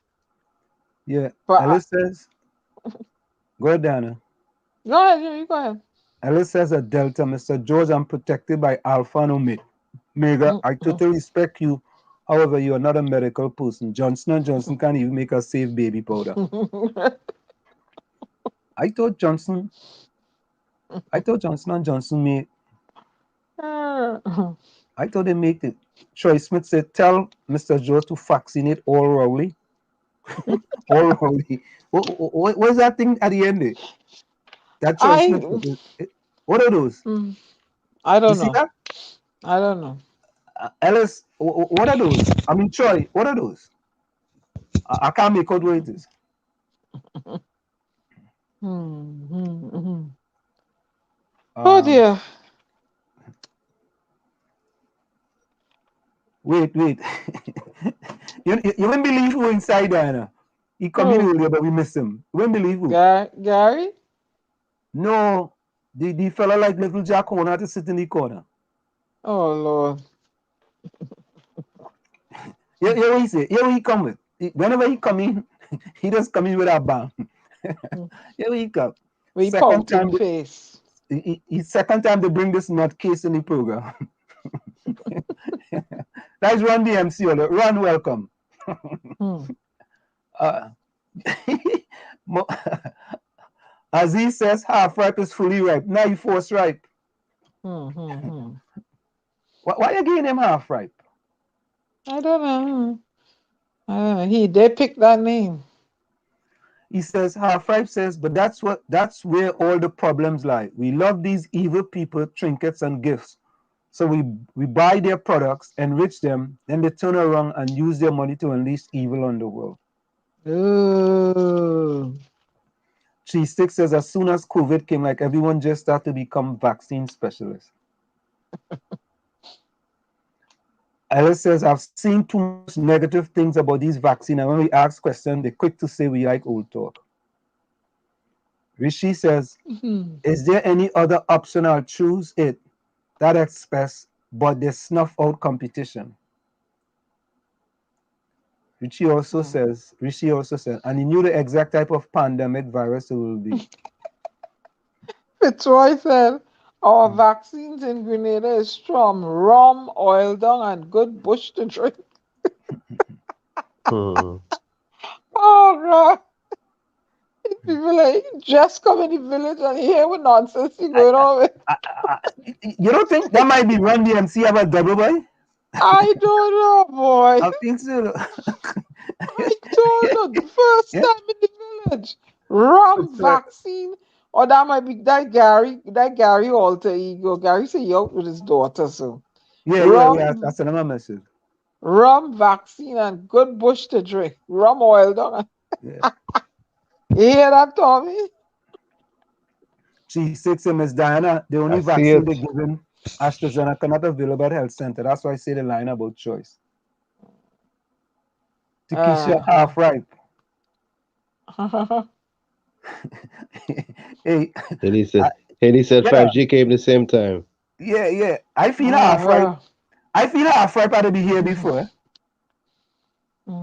Yeah. Alice says, go ahead, Dana. Go ahead, you go ahead. Alice says a Delta, Mr. George, I'm protected by Alpha and Omega. I totally respect you. However, you are not a medical person. Johnson & Johnson can't even make a safe baby powder. I thought Johnson & Johnson made. I thought they made it. Troy Smith said, tell Mr. George to vaccinate all Rowley. All Rowley. What is that thing at the end there? That Troy Smith. What are those? I don't know. See that? I don't know. Ellis, what are those? I mean, Troy, what are those? I can't make out what it is. Oh dear. Wait. you wouldn't believe who inside, Diana. He come in earlier, but we missed him. You wouldn't believe who. Gary? No, the fella like little Jack Horner to sit in the corner. Oh Lord. Yeah, what he say? Yeah, what he come with? Whenever he come in, he just come in with a bang. Yeah, what he come. We Second time face. Second time they bring this nut case in the program. That's Ron the MC. Ron, welcome. As he says, half ripe is fully ripe. Now you force ripe. Why are you giving him half ripe? I don't know. They picked that name. He says, half ripe says, but that's where all the problems lie. We love these evil people, trinkets and gifts. So we buy their products, enrich them, then they turn around and use their money to unleash evil on the world. G6 says, as soon as COVID came, like everyone just started to become vaccine specialists. Alice says, I've seen too much negative things about these vaccines, and when we ask questions, they're quick to say we like old talk. Rishi says, is there any other option? I'll choose it. That express, but they snuff out competition. Rishi also says, and he knew the exact type of pandemic virus it will be. Fitzroy said, our vaccines in Grenada is from rum, oil dung, and good bush to drink. Oh, God. People like, just come in the village and hear what nonsense you going on with. You don't think that might be Run DMC about double boy? I don't know, boy. I think so. I don't know. The first time in the village. Rum vaccine. Or that might be that Gary alter ego. Gary say he out with his daughter, so. Yeah, that's another message. Rum vaccine and good bush to drink. Rum oil, don't yeah. You hear that, Tommy? G6 and Miss Diana, the only vaccine they're giving AstraZeneca not available at health center. That's why I say the line about choice. Tikisha half ripe. Hey, He said 5G came the same time. Yeah. I feel half ripe. I feel half ripe had to be here before.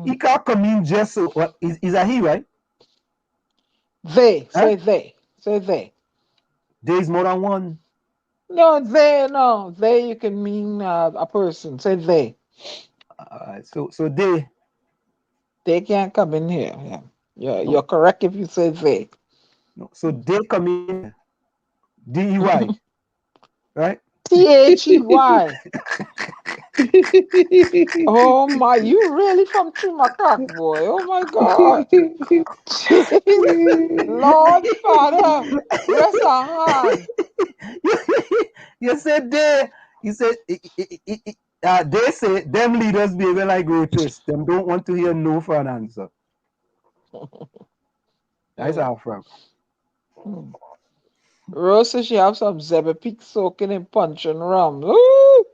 He can't come in just so. What is that he, right? They. Say they. There's more than one. No. They you can mean a person. Say they. So they. They can't come in here. Yeah. You're correct if you say they. No, so they come in DEY. Right? THEY. Oh my, you really from Trimacac, boy. Oh my God. Lord Father, rest our hand. You said they. You said they say them leaders behave like rapists. Them don't want to hear no for an answer. That's our friend. Rose says she have some 𝗧𝗶𝘀𝗀𝗃 soaking in punch and rum. Ooh.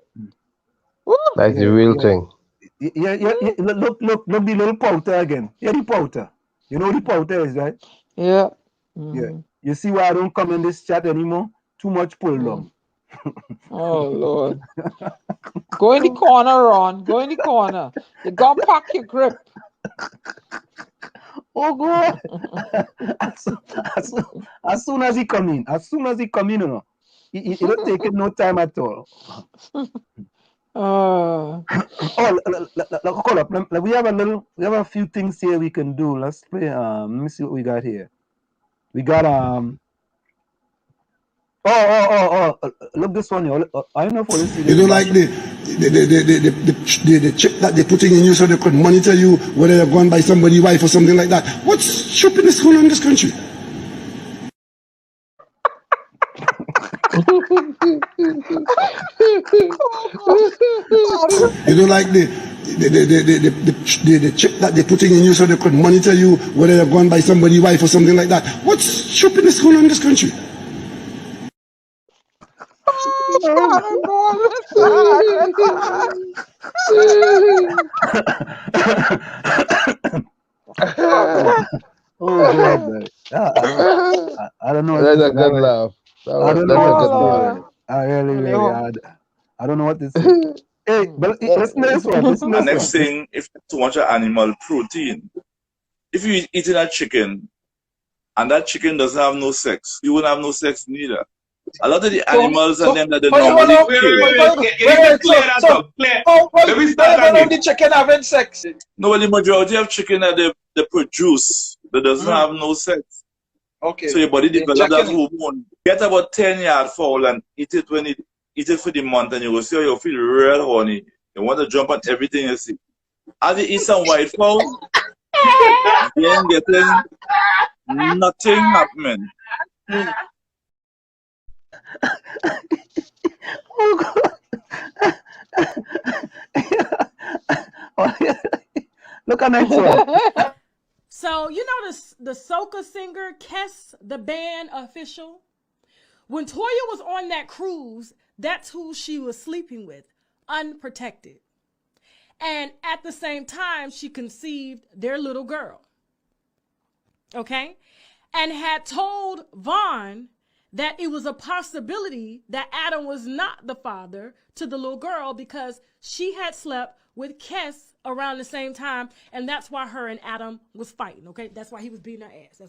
That's the real thing. Yeah. Look, the little powder again. Yeah, the powder. You know what the powder is, right? Yeah. Yeah. You see why I don't come in this chat anymore? Too much pull down. Oh Lord. Go in the corner, Ron. Go in the corner. You gotta pack your grip. Oh God. As soon as he come in, you know, he don't take it no time at all. Hold up. We have a few things here we can do. Let's play. Let me see what we got here. We got look this one here. I don't know if we'll see this. You don't like the chip that they put in you so they could monitor you whether you're gone by somebody's wife or something like that. What's stupidness going on in this country? You don't like the the chip that they're putting in you so they could monitor you whether you're gone by somebody's wife or something like that. What's stupidness going on in this country? Oh God, man. I don't know. That's a good laugh. That's a good laugh. I really, I don't know what to say. Hey, but listen to this one. Listen to And this next one. thing, if too much of animal protein, if you eating a chicken and that chicken doesn't have no sex, you won't have no sex neither. A lot of the animals and them that they normally Let me start the chicken having sex. No, the majority of chicken that they produce that doesn't have no sex. Okay. So your body develops that hormone. Get about 10-yard fowl and eat it when it eat it for the month, and you will see how you feel real horny. You want to jump on everything you see. As you eat some white fowl, you ain't getting nothing happening. Oh God. Look at next one. So, you know the soca singer, Kes, the band official? When Toya was on that cruise, that's who she was sleeping with, unprotected. And at the same time, she conceived their little girl. Okay? And had told Vaughn that it was a possibility that Adam was not the father to the little girl because she had slept with Kes around the same time, and that's why her and Adam was fighting, okay? That's why he was beating her ass.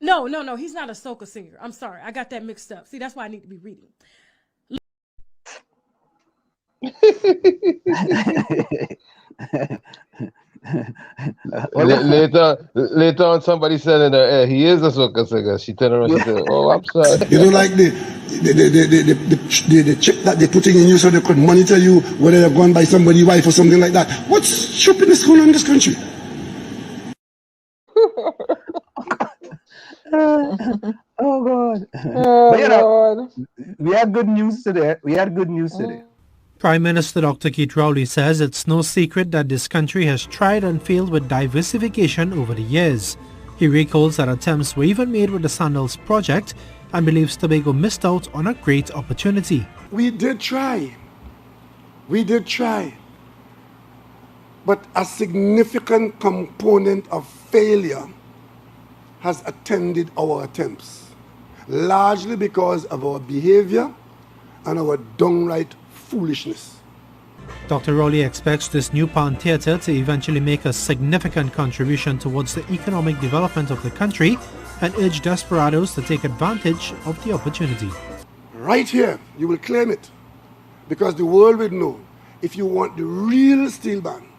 No, he's not a soca singer. I'm sorry, I got that mixed up. See, that's why I need to be reading. Later on, somebody said in her ear, he is a soca singer. She turned around and said, "Oh, I'm sorry." You don't like the chip that they're putting in you so they could monitor you whether you're gone by somebody's wife or something like that. What's stupidness going on in this country? Oh God. Oh, But you know, Lord. we had good news today. Prime Minister Dr. 𝗲𝗏𝗀𝗆 says it's no secret that this country has tried and failed with diversification over the years. He recalls that attempts were even made with the Sandals project and believes Tobago missed out on a great opportunity. We did try. But a significant component of failure has attended our attempts, largely because of our behavior and our downright foolishness. Dr. Rowley expects this new Pan Theatre to eventually make a significant contribution towards the economic development of the country and urge desperados to take advantage of the opportunity. Right here, you will claim it, because the world will know if you want the real steel band,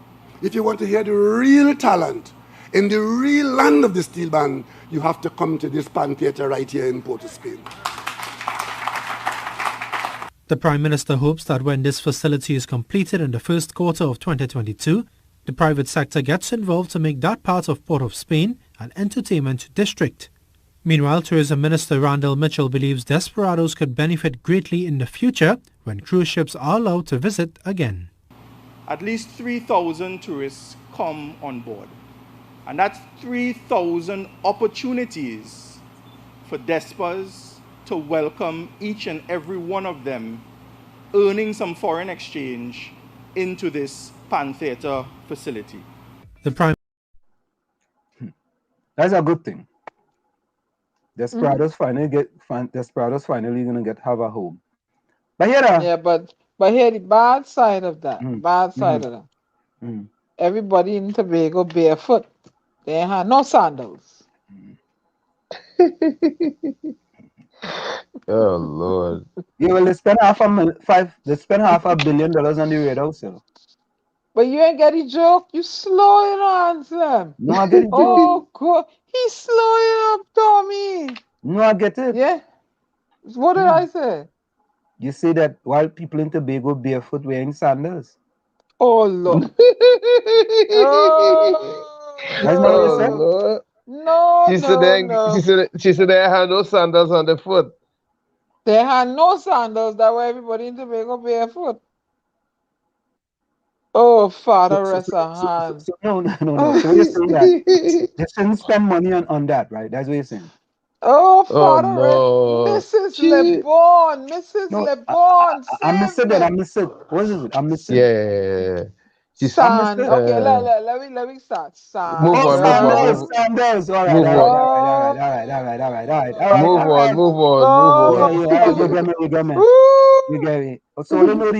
if you want to hear the real talent in the real land of the steel band, you have to come to this Pan Theatre right here in Port of Spain. The Prime Minister hopes that when this facility is completed in the first quarter of 2022, the private sector gets involved to make that part of Port of Spain an entertainment district. Meanwhile, Tourism Minister Randall Mitchell believes desperados could benefit greatly in the future when cruise ships are allowed to visit again. At least 3,000 tourists come on board. And that's 3,000 opportunities for despas to welcome each and every one of them earning some foreign exchange into this Pan Theatre facility. That's a good thing. Desperados finally gonna have a home. But here, yeah, but here the bad side of that. Everybody in Tobago barefoot. They had no sandals. Oh Lord! Yeah, well, they spend $500 million on the Red House, you know. But you ain't get the joke. You slow it on, Sam. No, I get it. Oh God, he's slowing up, Tommy. No, I get it. Yeah. What did I say? You say that while people in Tobago barefoot wearing sandals. Oh Lord. That's not what you said? Lord. No, She said they had no sandals on their foot. They had no sandals. That way everybody in Tobago barefoot. Oh, Father, rest her hand. No. So you're saying that they shouldn't spend money on that, right? That's what you're saying. Oh, Oh Father, no. Mrs. Gee. LeBon, Mrs. No, LeBon, I save missed it. me. I missed it. What is it? I missed it. Yeah. She's I missed Sand. it. Okay, let me start. Move Oh, on. Sanders. All right. Move on. Move on. Yeah, you got me. You get me. So you know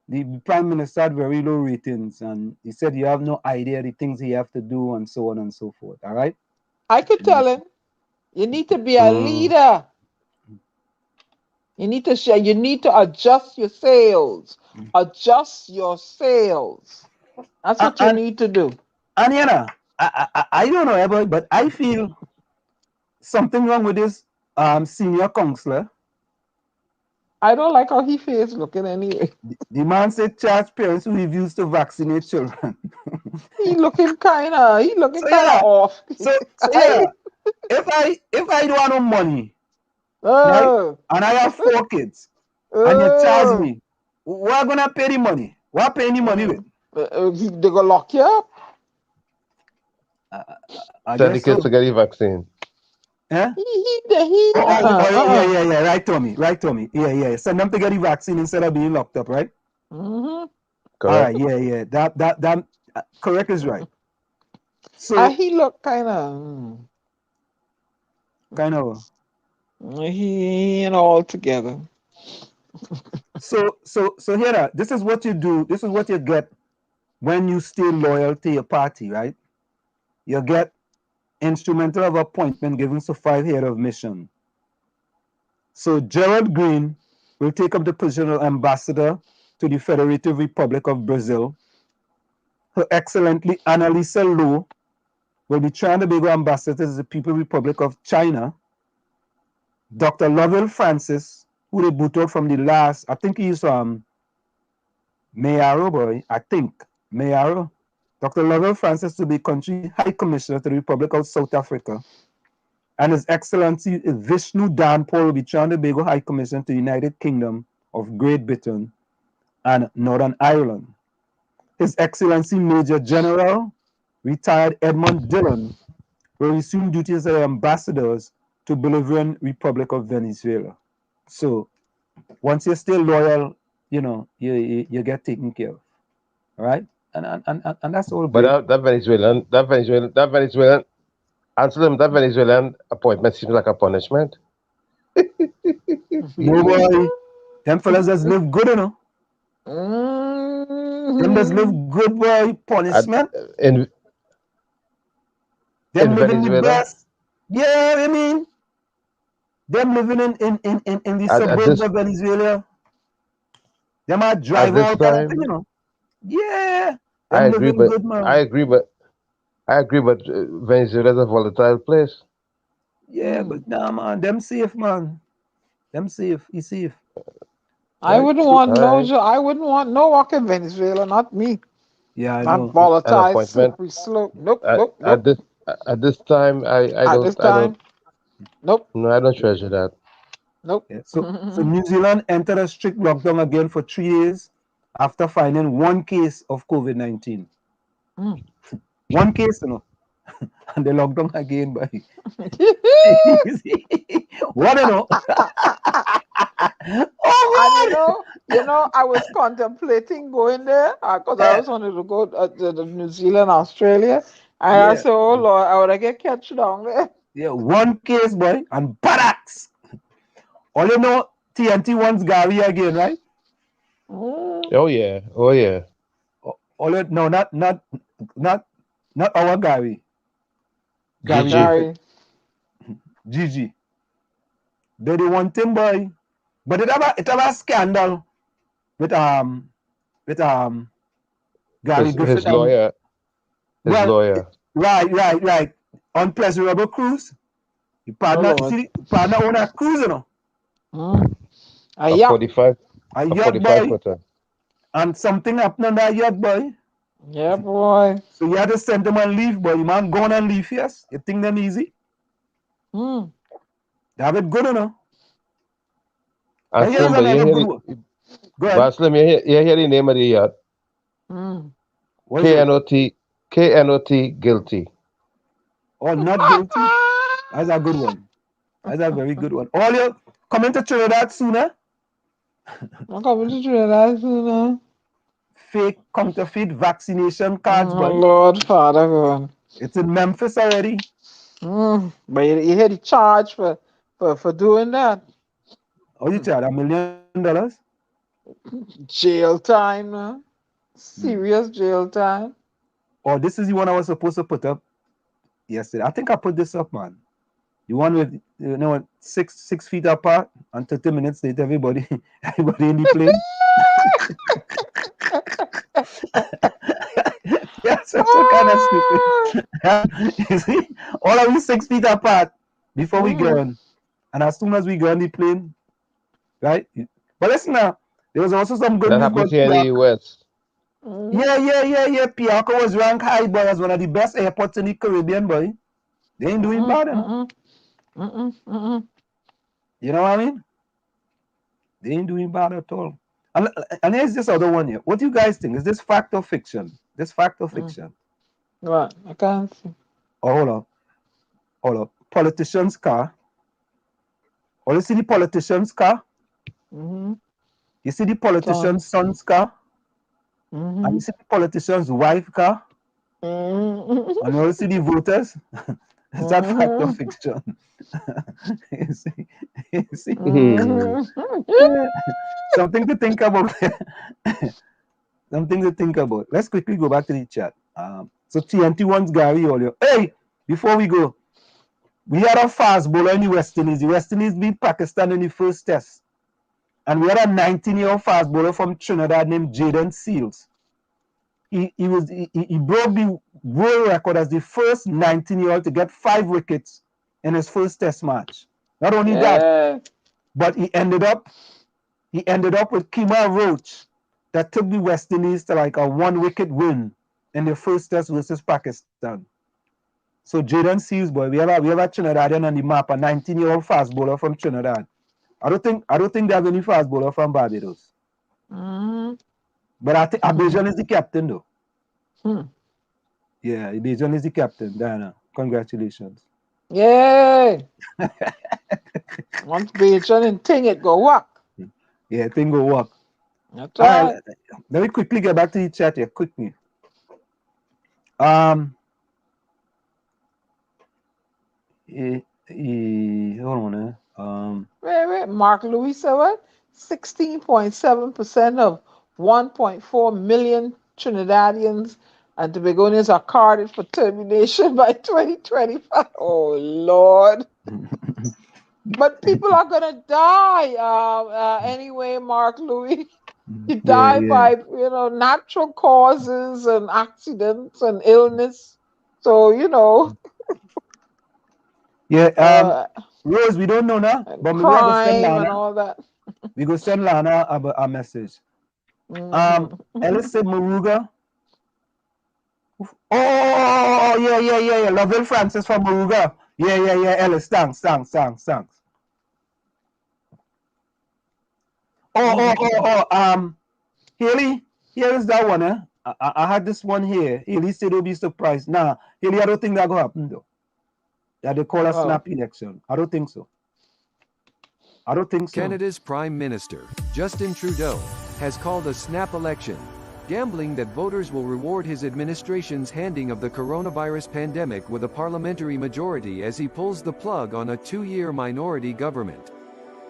the Prime Minister had very low ratings, and he said you have no idea the things he have to do and so on and so forth. All right. I could tell him, you need to be a leader. You need to share. You need to adjust your sails. Adjust your sails. That's what you need to do. And you know, I don't know, but I feel something wrong with this senior counselor. I don't like how he face looking anyway. The man said charge parents who refuse to vaccinate children. He looking kind of off. So yeah, if I don't have no money, right, and I have 4 kids, and you charge me, we're gonna pay the money. What pay the money with? They gonna lock you up. Tell the kids to get the vaccine. Yeah. Yeah. Right, Tommy. Yeah. Send them to get the vaccine instead of being locked up, right? Mm-hmm. Correct. All right. Yeah. That correct is right. So he look kind of. He ain't all together. So here, this is what you do. This is what you get when you stay loyal to your party, right? You get instrumental of appointment given to 5 head of mission. So Gerald Green will take up the position of ambassador to the Federative Republic of Brazil. Her Excellency Annalisa Loh will be Trinidad and Tobago ambassador to the People's Republic of China. Dr. Lovell Francis, who they boot out from the last, I think he's Mayaro boy, Mayaro. Dr. Lovell Francis to be country high commissioner to the Republic of South Africa. And His Excellency Vishnu Danpal will be Trinidad and Tobago High Commissioner to the United Kingdom of Great Britain and Northern Ireland. His Excellency Major General retired Edmund Dillon will resume duties as ambassadors to Bolivarian Republic of Venezuela. So once you're still loyal, you know, you get taken care of. All right? And that's all. But that Venezuelan answer them, that Venezuelan appointment seems like a punishment. No boy. Them fellas just live good, you know. Them just live good, boy. Punishment. Them living the best. Yeah, I mean, them living in the suburbs of Venezuela. Them are driving all kind of thing, you know. Yeah. I agree, but Venezuela is a volatile place. Yeah, but nah, man, them safe, man. Them safe. You safe. I wouldn't want no walk in Venezuela, not me. Yeah, I not know. volatile, slippery slope. Nope. At this time, Nope. No, I don't treasure that. Nope. Yeah, so New Zealand entered a strict lockdown again for 3 days after finding 1 case of COVID-19. 1 case, you know. And they locked down again, by what, you know? Oh, and you know, I was contemplating going there because I was wanted to go to New Zealand, Australia. And I said, oh Lord, I would get catch down there. Yeah, 1 case, boy, and barracks. All you know, TNT wants Gary again, right? Oh yeah. All you, no, not our Gary. Gary. Gigi. They the one thing, boy. But it have a scandal with Gary Griffith. His lawyer. Right. Unpleasurable cruise. You partner on a cruise, you know. A 45 footer. And something happened on that yacht, boy. Yeah, boy. So you had to send them on leave, boy. You man go on and leave, yes? You think them easy? They have it good, you know. And Baslam, you hear the name of the yacht? KNOT, guilty. Oh, not guilty? That's a good one. That's a very good one. All you coming to Trinidad sooner? I'm coming to Trinidad sooner. Fake counterfeit vaccination cards, boy. Lord, Father God. It's in Memphis already. But you hear the charge for doing that. Oh, you charge $1 million? Jail time, man. Serious jail time. Oh, this is the one I was supposed to put up yesterday. I think I put this up, man. The one with, 6 feet apart, and 30 minutes later, everybody in the plane. Yeah, so kind of stupid. You see, all of we 6 feet apart before we go on, and as soon as we go on the plane, right? But listen now, there was also some good That news happens about here in the US. Yeah. 𝗃𝗃𝗃𝗃 was ranked high, boy, as one of the best airports in the Caribbean, boy. They ain't doing bad, you know? You know what I mean? They ain't doing bad at all. And here's this other one here. What do you guys think? Is this fact or fiction? This fact or fiction? What? I can't see. Oh, hold up. Politician's car. Oh, you see the politician's car? You see the politician's son's car? And you see the politician's wife car? And you see the voters? Is that fact or fiction? you see? Something to think about. Something to think about. Let's quickly go back to the chat. So TNT wants Gary earlier. Hey, before we go, we had a fast bowler in the West Indies. The West Indies beat Pakistan in the first test. And we had a 19-year-old fast bowler from Trinidad named Jaden Seals. He broke the world record as the first 19-year-old to get 5 wickets in his first test match. Not only that, but he ended up with Kemar Roach that took the West Indies to like a 1-wicket win in the first test versus Pakistan. So Jaden Seals, boy, we have a Trinidadian on the map, a 19-year-old fast bowler from Trinidad. I don't think they have any fast bowler from Barbados. But I think 𝗵𝗫𝘃𝗀 is the captain, though. Yeah, 𝗵𝗫𝘃𝗀 is the captain. Diana, congratulations. Yay! Once 𝗵𝗫𝘃𝗀 and thing it go work. Yeah, thing go work. That's All right. Let me quickly get back to the chat here, quickly. Hold on. Wait. Mark Louis said what? 16.7% of 1.4 million Trinidadians and Tobagonians are carded for termination by 2025. Oh, Lord. But people are going to die anyway, Mark Louis. You die by, natural causes and accidents and illness. So, Yeah, Rose, we don't know now, but maybe I go send crime and Lana. all that. We go send Lana a message. Ellis said Moruga. Oh, yeah. Lovell Francis from Moruga. Yeah. Ellis, thanks. Haley, here is that one, I had this one here. Haley said he'll be surprised. Nah, Haley, I don't think that's going to happen, though. That they call a snap election. I don't think so. Canada's Prime Minister, Justin Trudeau, has called a snap election, gambling that voters will reward his administration's handling of the coronavirus pandemic with a parliamentary majority as he pulls the plug on a 2-year minority government.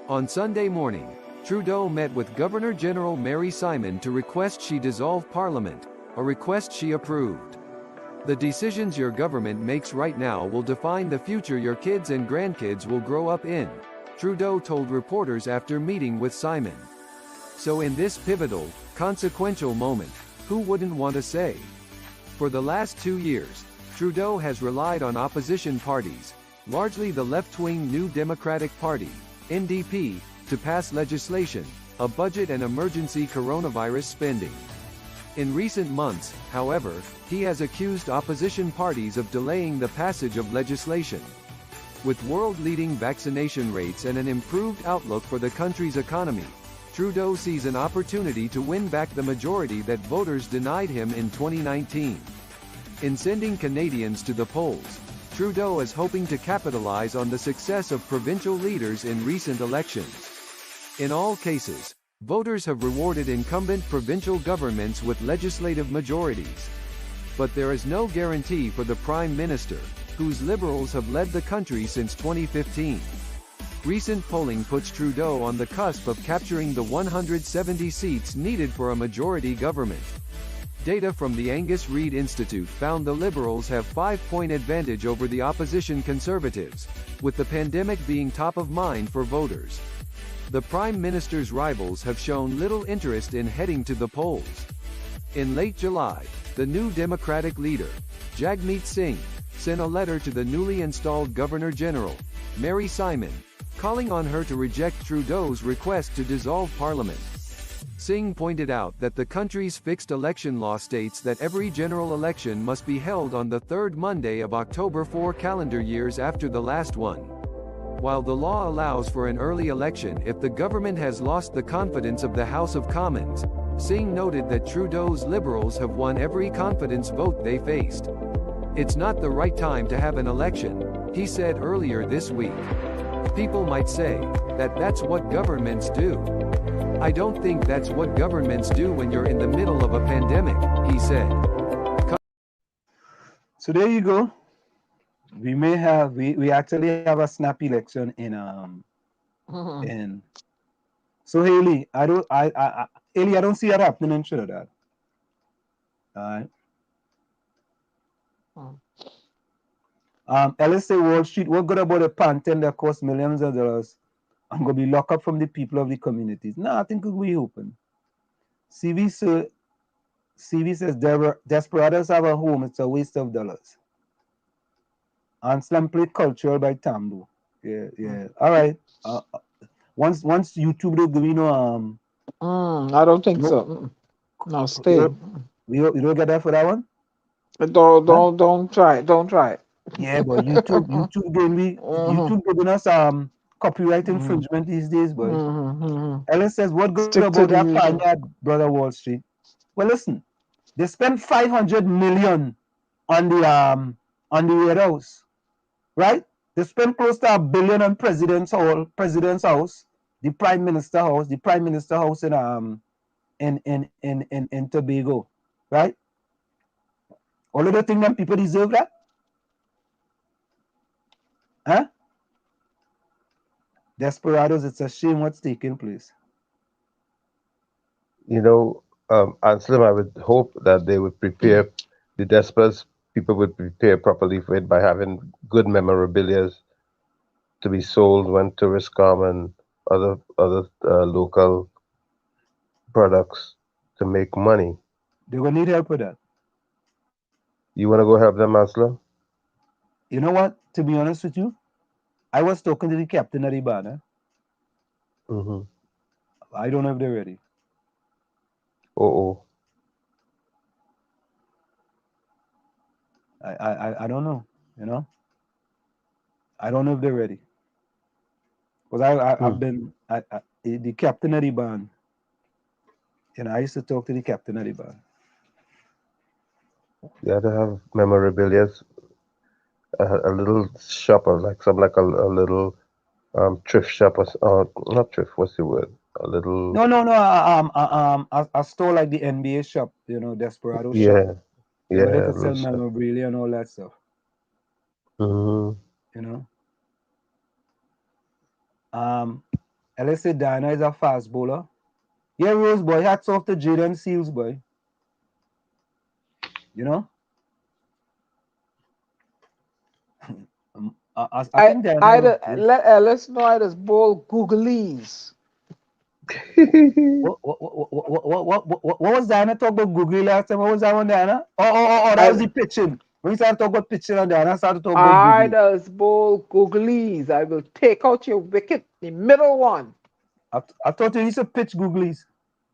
On Sunday morning, Trudeau met with Governor-General Mary Simon to request she dissolve Parliament, a request she approved. The decisions your government makes right now will define the future your kids and grandkids will grow up in, Trudeau told reporters after meeting with Simon. So in this pivotal, consequential moment, who wouldn't want to say? For the last 2 years, Trudeau has relied on opposition parties, largely the left-wing New Democratic Party, NDP, to pass legislation, a budget and emergency coronavirus spending. In recent months, however, he has accused opposition parties of delaying the passage of legislation. With world-leading vaccination rates and an improved outlook for the country's economy, Trudeau sees an opportunity to win back the majority that voters denied him in 2019. In sending Canadians to the polls, Trudeau is hoping to capitalize on the success of provincial leaders in recent elections. In all cases, voters have rewarded incumbent provincial governments with legislative majorities. But there is no guarantee for the Prime Minister, whose Liberals have led the country since 2015. Recent polling puts Trudeau on the cusp of capturing the 170 seats needed for a majority government. Data from the Angus Reid Institute found the Liberals have 5-point advantage over the opposition Conservatives, with the pandemic being top of mind for voters. The Prime Minister's rivals have shown little interest in heading to the polls. In late July, the new Democratic leader, Jagmeet Singh, sent a letter to the newly installed Governor-General, Mary Simon, calling on her to reject Trudeau's request to dissolve Parliament. Singh pointed out that the country's fixed election law states that every general election must be held on the third Monday of October 4 calendar years after the last one. While the law allows for an early election if the government has lost the confidence of the House of Commons, Singh noted that Trudeau's Liberals have won every confidence vote they faced. It's not the right time to have an election, he said earlier this week. People might say that that's what governments do. I don't think that's what governments do when you're in the middle of a pandemic, he said. So there you go. We actually have a snap election in so Haley, I don't see that happening in Trinidad. All right. Ellis say Wall Street, what good about a patent that costs millions of dollars? I'm going to be locked up from the people of the communities. No, I think we'll be open. CV says, Desperados have a home. It's a waste of dollars. Anslam played Cultural by Tambo. Yeah. All right. Once YouTube will give I don't think so. No, stay. You don't get that for that one? Don't try it. Don't try it. Yeah, but YouTube giving us copyright infringement these days, boy. Ellis says, what good about that pioneer, brother Wall Street? Well, listen, they spent $500 million on the White House, right? They spent close to $1 billion on President's house, the Prime Minister house, in Tobago, right? All of the things that people deserve that? Huh? Desperados, it's a shame what's taking place. You know, Anselm, I would hope that they would prepare, the Desperados people would prepare properly for it by having good memorabilia to be sold when tourists come and other local products to make money. They're going to need help with that. You want to go help them, Anselm? You know what? To be honest with you, I was talking to the captain of the band. I don't know if they're ready. I don't know, you know. I don't know if they're ready. Because I've been the captain of the band. You know, I used to talk to the captain of the band. Yeah, they have memorabilia, a little shop, or like a little thrift shop, or not thrift. What's the word? A little. No. A store like the NBA shop, you know, Desperado shop. Yeah. Where they could sell memorabilia and all that stuff. You know. LSA Diana is a fast bowler. Yeah, Rose boy, hats off to Jaden Seals, boy. You know. I think let Ellis know I just bowl Googlies. What was Diana talking about Googly last time? What was that one, Diana? Oh, that was the pitching. When you started talking about pitching and Diana started talking about I just bowl Googlies. I will take out your wicket, the middle one. I thought you used to pitch Googlies.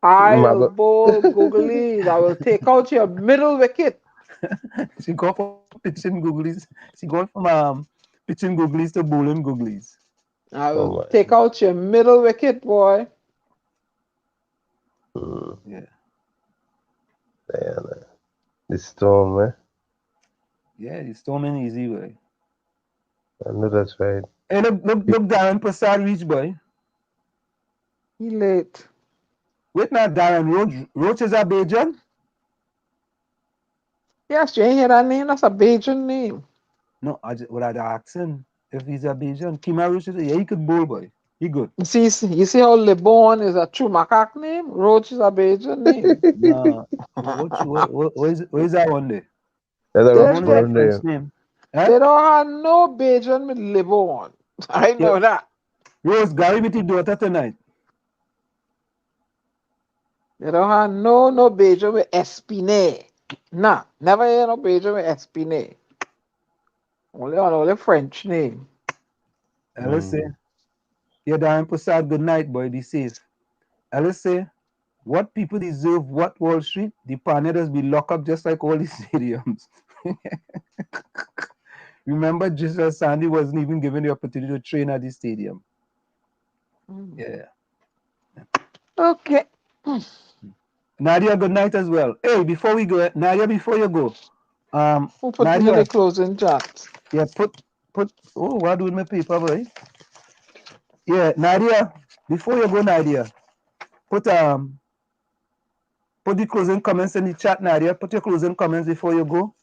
I will bowl Googlies. I will take out your middle wicket. She got from pitching Googlies. She got from pitching Googlies to bowling Googlies. I will take out your middle wicket, boy. Yeah, man. The storm, man. Yeah, the storm ain't easy, boy. I know that's right. Hey, look Darren Prasad reach, boy. He late. Wait now, Darren Roach is a Bajan? Yes, you ain't hear that name? That's a Bajan name. No, what I'd ask him if he's a Bajan. Kima Roach is yeah, he could bowl, boy. He good. You see how LeBon is a true macaque name? Roach is a Bajan name. Nah, where is that one day? That's a They referral French name. name. Huh? They don't have no Bajan with LeBon. I know that. Rose, Gary with your daughter tonight. They don't have no Bajan with Espinay. Nah, never hear no Bajan with Espinay. Only French name. Let's say, yeah, Darren Prasad, good night, boy. Be safe. Let's say, what people deserve, what Wall Street, the Parnettas be locked up just like all these stadiums. Remember, Jesus Sandy wasn't even given the opportunity to train at the stadium. Yeah. Okay. Nadia, good night as well. Hey, before we go, Nadia, before you go, Who put Nadia, the closing chat? yeah, put. Oh, what doing my paper, boy? Yeah, Nadia, before you go, Nadia, put the closing comments in the chat, Nadia. Put your closing comments before you go.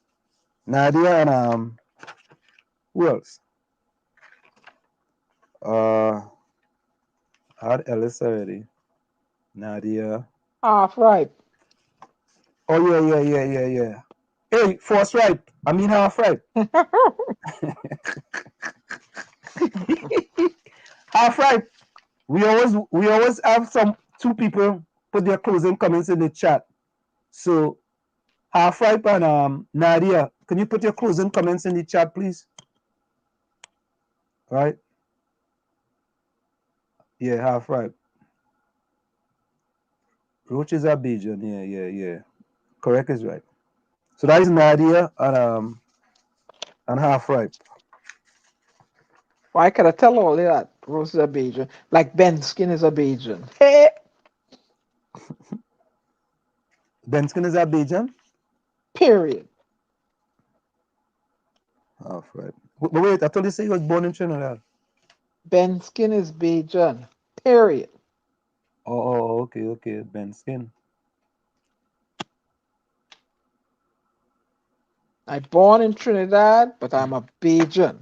Nadia and who else? I had Ellis already. Nadia. Half right. Oh yeah. Hey, force right. I mean half right. Half right. We always have two people put their closing comments in the chat. So half right and Nadia, can you put your closing comments in the chat, please? All right. Yeah, half right. Roaches are Bajan. Yeah. Correct is right. So that is Nadia and half right. Why could I tell all that? Rose is a Bajan. Like Ben Skin is a Bajan. Hey. Ben Skin is a Bajan? Period. Half right. But wait, I thought you said he was born in Trinidad. Ben Skin is Bajan. Period. Oh, okay. Ben Skin. I born in Trinidad, but I'm a Bajan.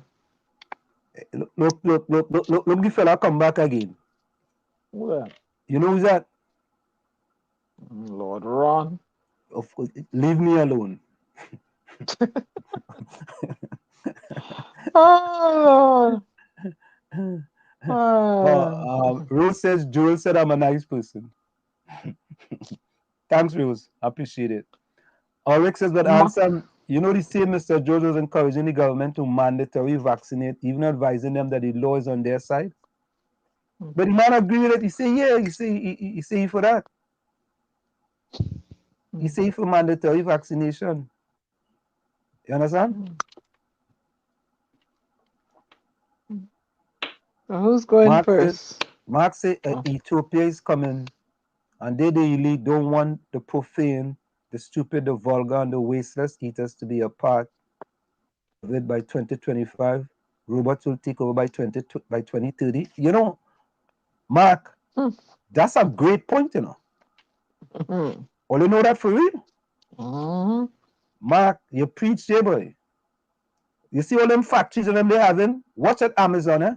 Look, the fella come back again. Well, you know who's that? Lord Ron. Of course, leave me alone. Oh, Lord. Rose says, Joel said I'm a nice person. Thanks, Rose. I appreciate it. Rick says, but answer, you know, the same Mr. George was encouraging the government to mandatory vaccinate, even advising them that the law is on their side. But the man agree with it. He say, yeah, he say for that. He say for mandatory vaccination. You understand? Who's going first? Mark say Ethiopia is coming, and they really don't want the profane, the stupid, the vulgar, and the wasteless eaters to be a part of it by 2025. Robots will take over by 2030. You know, Mark, that's a great point, you know. All you know that for real? Mark, you preach there, boy. You see all them factories and them they having? Watch at Amazon, eh?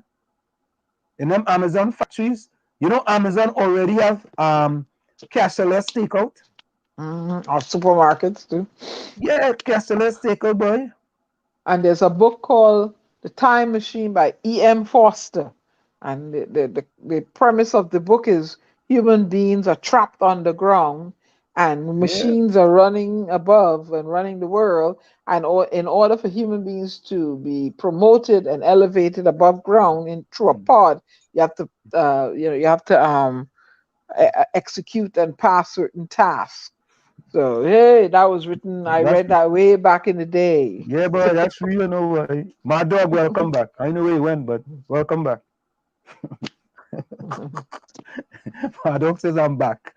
In them Amazon factories, you know Amazon already have cashless takeout. Or supermarkets too. Yeah, cashless takeout, boy. And there's a book called The Time Machine by E.M. Foster. And the premise of the book is human beings are trapped underground and machines are running above and running the world. And in order for human beings to be promoted and elevated above ground through a pod, you have to execute and pass certain tasks. So hey, that was written. I read that way back in the day. Yeah, boy, that's real. You know, boy. My dog, welcome back. I know where he went, but welcome back. My dog says I'm back.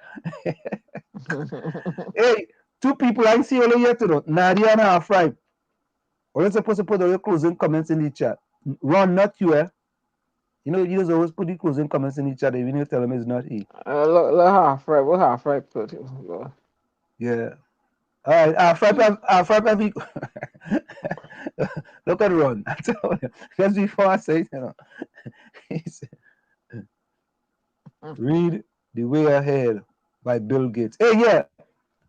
Hey, Two people I see all yet, Nadia and Half Ripe. Or you're supposed to put all your closing comments in the chat. Ron, not you, eh? You know, you always put the closing comments in the chat. Even you tell them it's not he. Look, Half Ripe. What Half Ripe put? Yeah. All right, Half Ripe. Look at Ron. I told you. Just before I say it, you know. He said, read The Way Ahead by Bill Gates. Hey, yeah.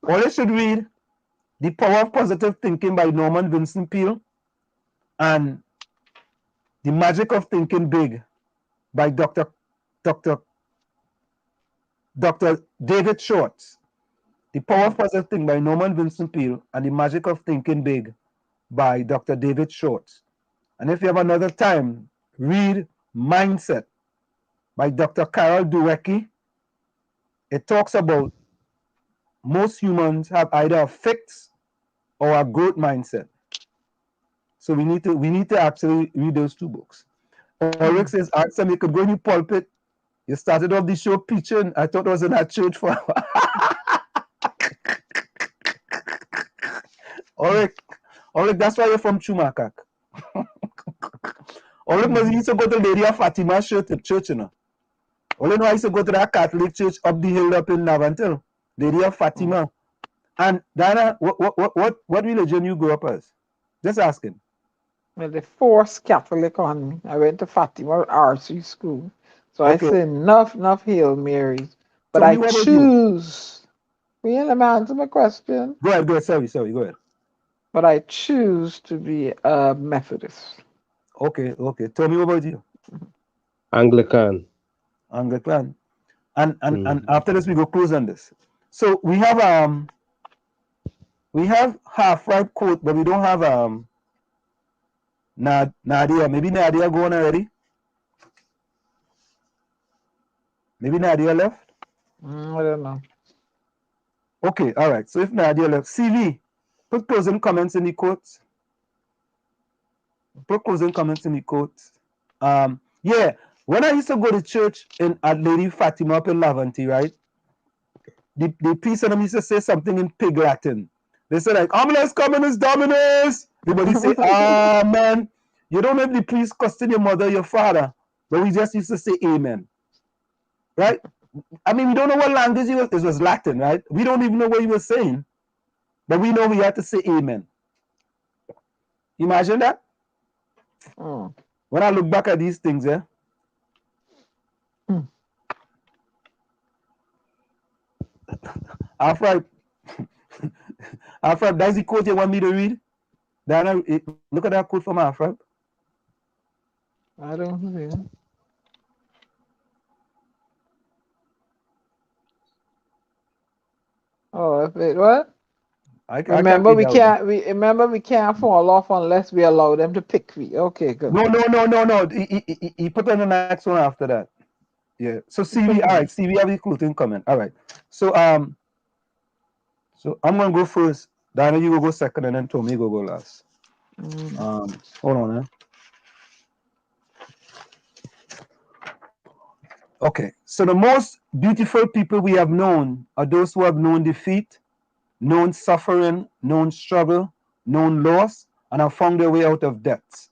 All you should read The Power of Positive Thinking by Norman Vincent Peale and The Magic of Thinking Big by Dr. David Schwartz. The Power of Positive Thinking by Norman Vincent Peale and The Magic of Thinking Big by Dr. David Schwartz. And if you have another time, read Mindset by Dr. Carol Dweck. It talks about most humans have either a fixed or a growth mindset. So we need to actually read those two books. Ulrich says, Axel, you could go in the pulpit. You started off the show preaching. I thought it was in a church for Ulrich, that's why you're from Chumakak. Ulrich must used to go to Lady of Fatima church, you know. Only know I used to go to that Catholic church up the hill up in Navantil, Lady of Fatima. And Diana, what religion you grew up as? Just asking. Well, they forced Catholic on me. I went to Fatima RC school. So okay. I say enough Hail Marys. But so I choose. Will you answer my question? Go ahead. Sorry, go ahead. But I choose to be a Methodist. Okay. Tell me about you. Anglican. And after this we go close on this. So we have Half Ripe quote, but we don't have Nadia. Maybe Nadia going already? Maybe Nadia left? I don't know. Okay, all right. So if Nadia left, CV, put closing comments in the quotes. Yeah, when I used to go to church at Lady Fatima up in Laventille, right? The priest and them used to say something in Pig Latin. They said like, Omnes Communis Dominus. Everybody say, Amen. You don't know if the priest cussing your mother, your father, but we just used to say Amen. Right? I mean, we don't know what language it was Latin, right? We don't even know what he was saying, but we know we had to say Amen. Imagine that. When I look back at these things, yeah. Half Ripe, that's the quote you want me to read? Diana, look at that quote from Half Ripe. I don't know. Oh, what? Remember, we can't fall off unless we allow them to pick me. Okay, good. No. He put on the next one after that. Yeah. So CV, all right. CV have the closing comment. All right. So I'm gonna go first. Diana, you go second, and then Tommy go last. Hold on, eh? Okay. So the most beautiful people we have known are those who have known defeat, known suffering, known struggle, known loss, and have found their way out of debts.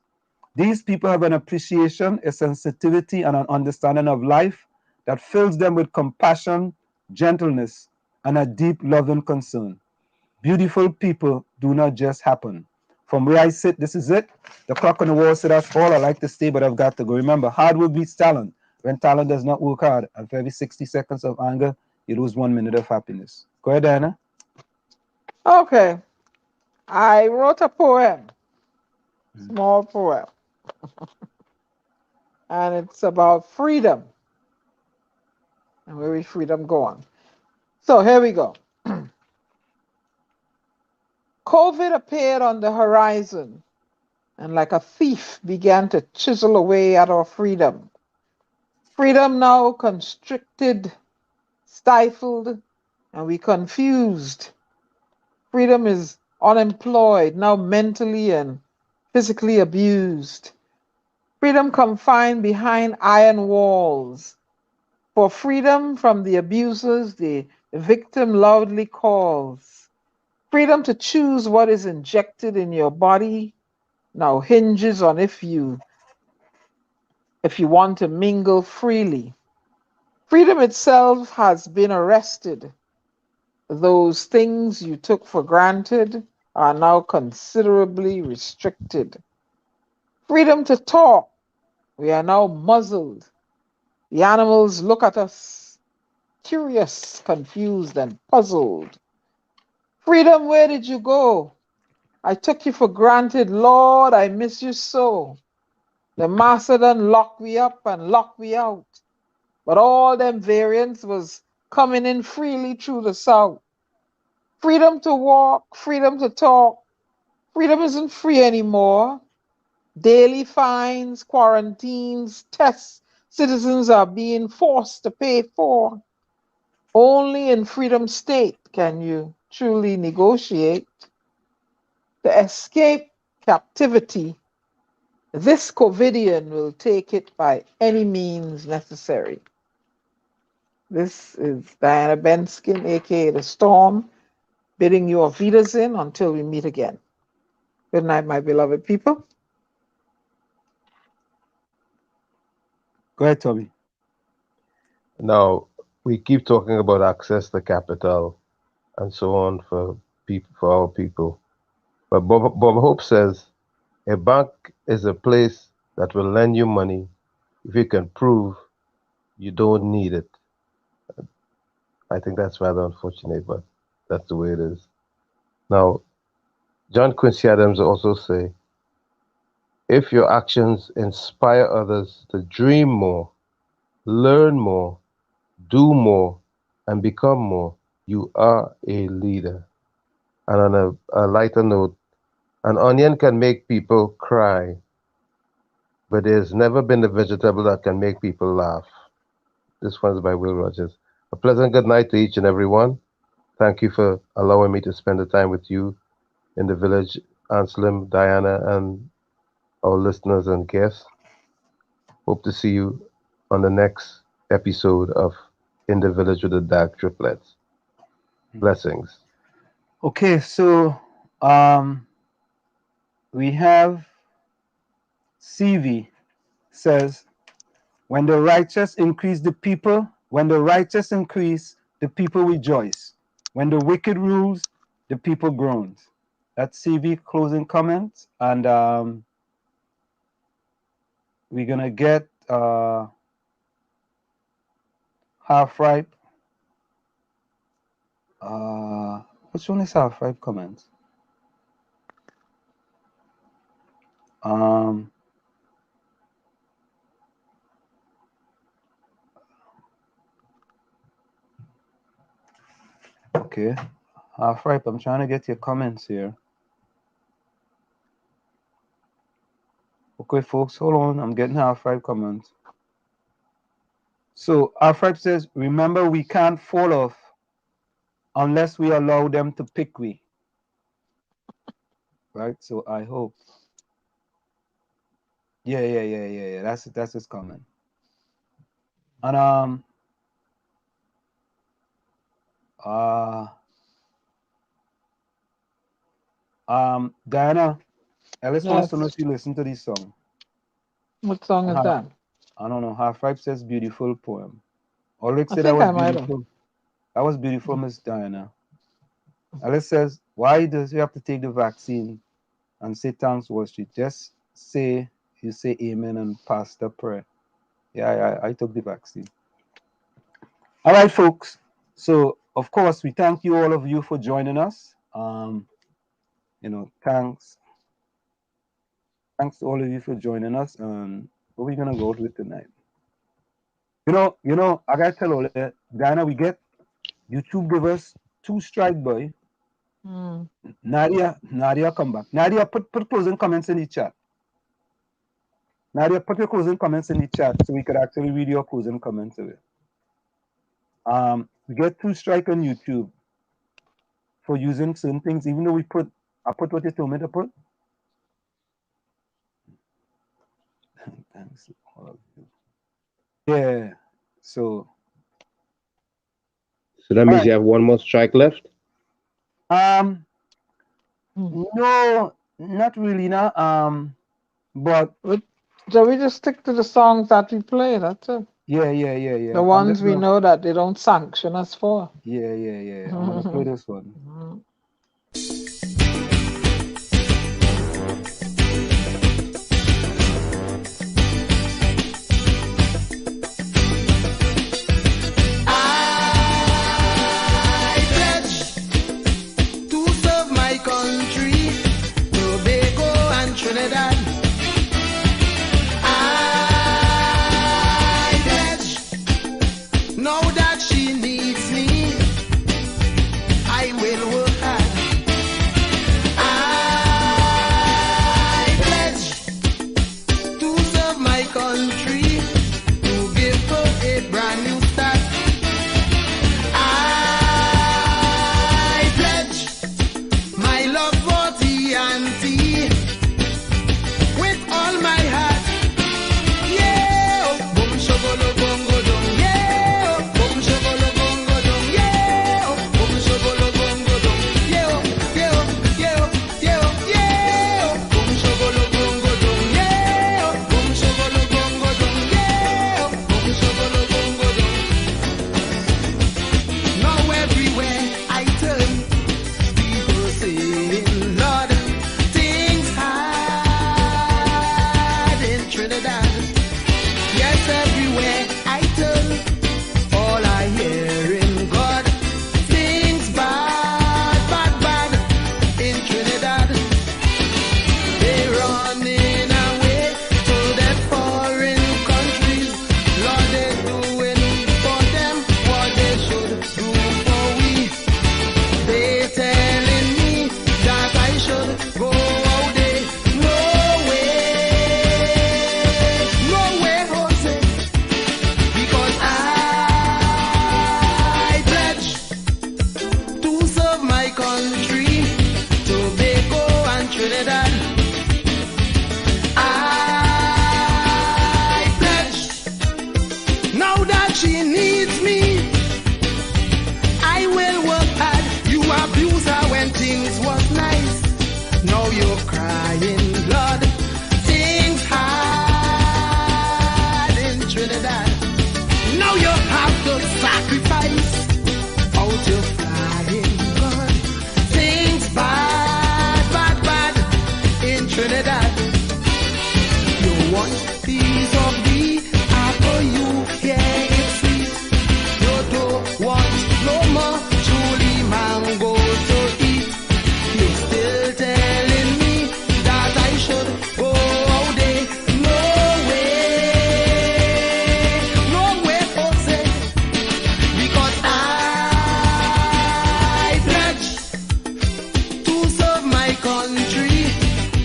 These people have an appreciation, a sensitivity, and an understanding of life that fills them with compassion, gentleness, and a deep loving concern. Beautiful people do not just happen. From where I sit, this is it. The clock on the wall said that's all. I like to stay, but I've got to go. Remember, hard work beats talent. When talent does not work hard, and for every 60 seconds of anger, you lose 1 minute of happiness. Go ahead, Diana. Okay. I wrote a poem. Small poem. And it's about freedom. And where is freedom going? So here we go. COVID appeared on the horizon and like a thief began to chisel away at our freedom. Freedom now constricted, stifled, and we confused. Freedom is unemployed, now mentally and physically abused. Freedom confined behind iron walls. For freedom from the abusers, the victim loudly calls. Freedom to choose what is injected in your body now hinges on if you want to mingle freely. Freedom itself has been arrested. Those things you took for granted are now considerably restricted. Freedom to talk, we are now muzzled. The animals look at us, curious, confused, and puzzled. Freedom, where did you go? I took you for granted, Lord, I miss you so. The master done locked me up and locked me out. But all them variants was coming in freely through the South. Freedom to walk, freedom to talk. Freedom isn't free anymore. Daily fines, quarantines, tests citizens are being forced to pay for. Only in freedom state can you truly negotiate. To escape captivity, this COVIDian will take it by any means necessary. This is Diana Benskin, aka The Storm, bidding you auf Wiedersehen until we meet again. Good night, my beloved people. Go ahead, Toby. Now, we keep talking about access to capital and so on for people, for our people. But Bob Hope says a bank is a place that will lend you money if you can prove you don't need it. I think that's rather unfortunate, but that's the way it is. Now, John Quincy Adams also say, if your actions inspire others to dream more, learn more, do more, and become more, you are a leader. And on a lighter note, an onion can make people cry, but there's never been a vegetable that can make people laugh. This one's by Will Rogers. A pleasant good night to each and every one. Thank you for allowing me to spend the time with you in the village, Anselm, Diana, and our listeners and guests. Hope to see you on the next episode of In the Village with the Dark Triplets. Blessings. Okay, so we have CV says, when the righteous increase the people, when the righteous increase, the people rejoice. When the wicked rules, the people groans. That's CV closing comments, and we're gonna get half ripe. Which one is half ripe comments? Okay, half ripe. I'm trying to get your comments here. Okay, folks, hold on. I'm getting half ripe comments. So half ripe says, remember, we can't fall off unless we allow them to pick we. Right? So I hope. Yeah. That's his comment. And Diana, Alice wants to know if you listen to this song. What song is that? I don't know. Half Ripe says beautiful poem. Ulrich said that was beautiful. That was beautiful, Miss Diana. Alice says, why does you have to take the vaccine and say thanks, Wall Street? Just say, you say amen and pass the prayer. Yeah, I took the vaccine. All right, folks. So, of course, we thank you, all of you, for joining us. Thanks to all of you for joining us. And what are we gonna go with tonight? I gotta tell all that, Diana, we get YouTube give us 2 strike, boy. Nadia, come back. Nadia, put closing comments in the chat. Nadia, put your closing comments in the chat so we could actually read your closing comments of it. We get 2 strike on YouTube for using certain things, even though I put what you told me to put. Thanks to all of you. Yeah. So that means you have 1 more strike left? No, not really. Now, but so we just stick to the songs that we play. That's it. Yeah. The ones we know that they don't sanction us for. Yeah. I'm gonna play this one. I pledge to serve my country, Tobago and Trinidad. Now that she needs me, I will work hard. I pledge to serve my country, to give her a brand new start. I pledge my love for tea and tea with all my heart. Yeah, boom, shogolo, bongo, dong. Country,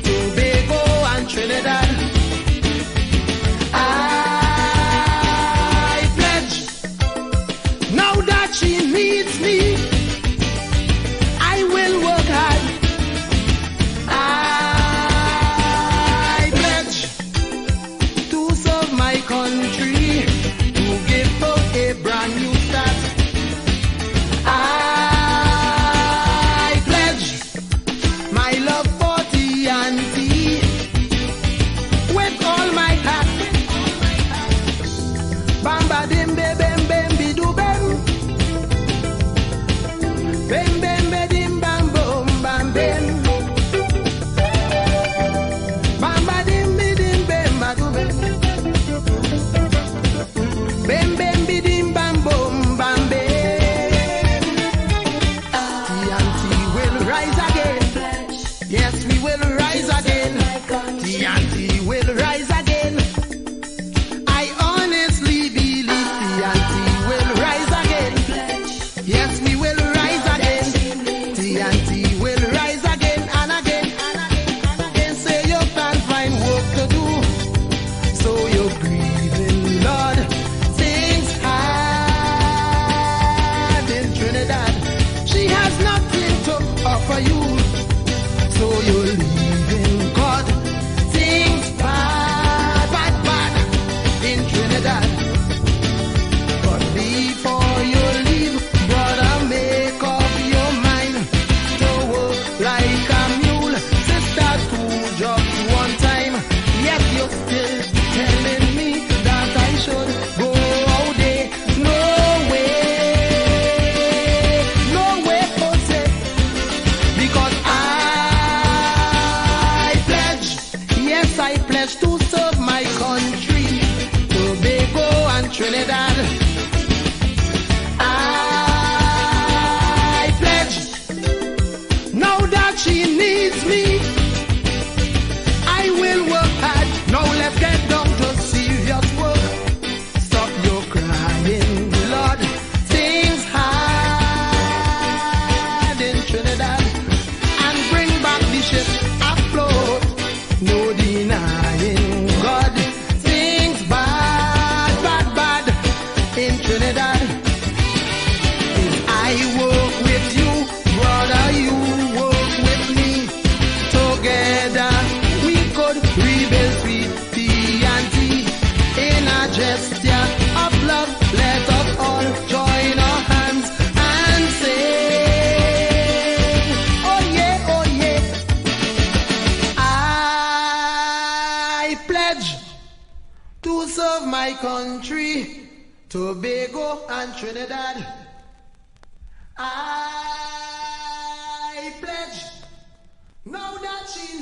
Tobago and Trinidad. serve my country, Tobago and Trinidad. I pledge, now that she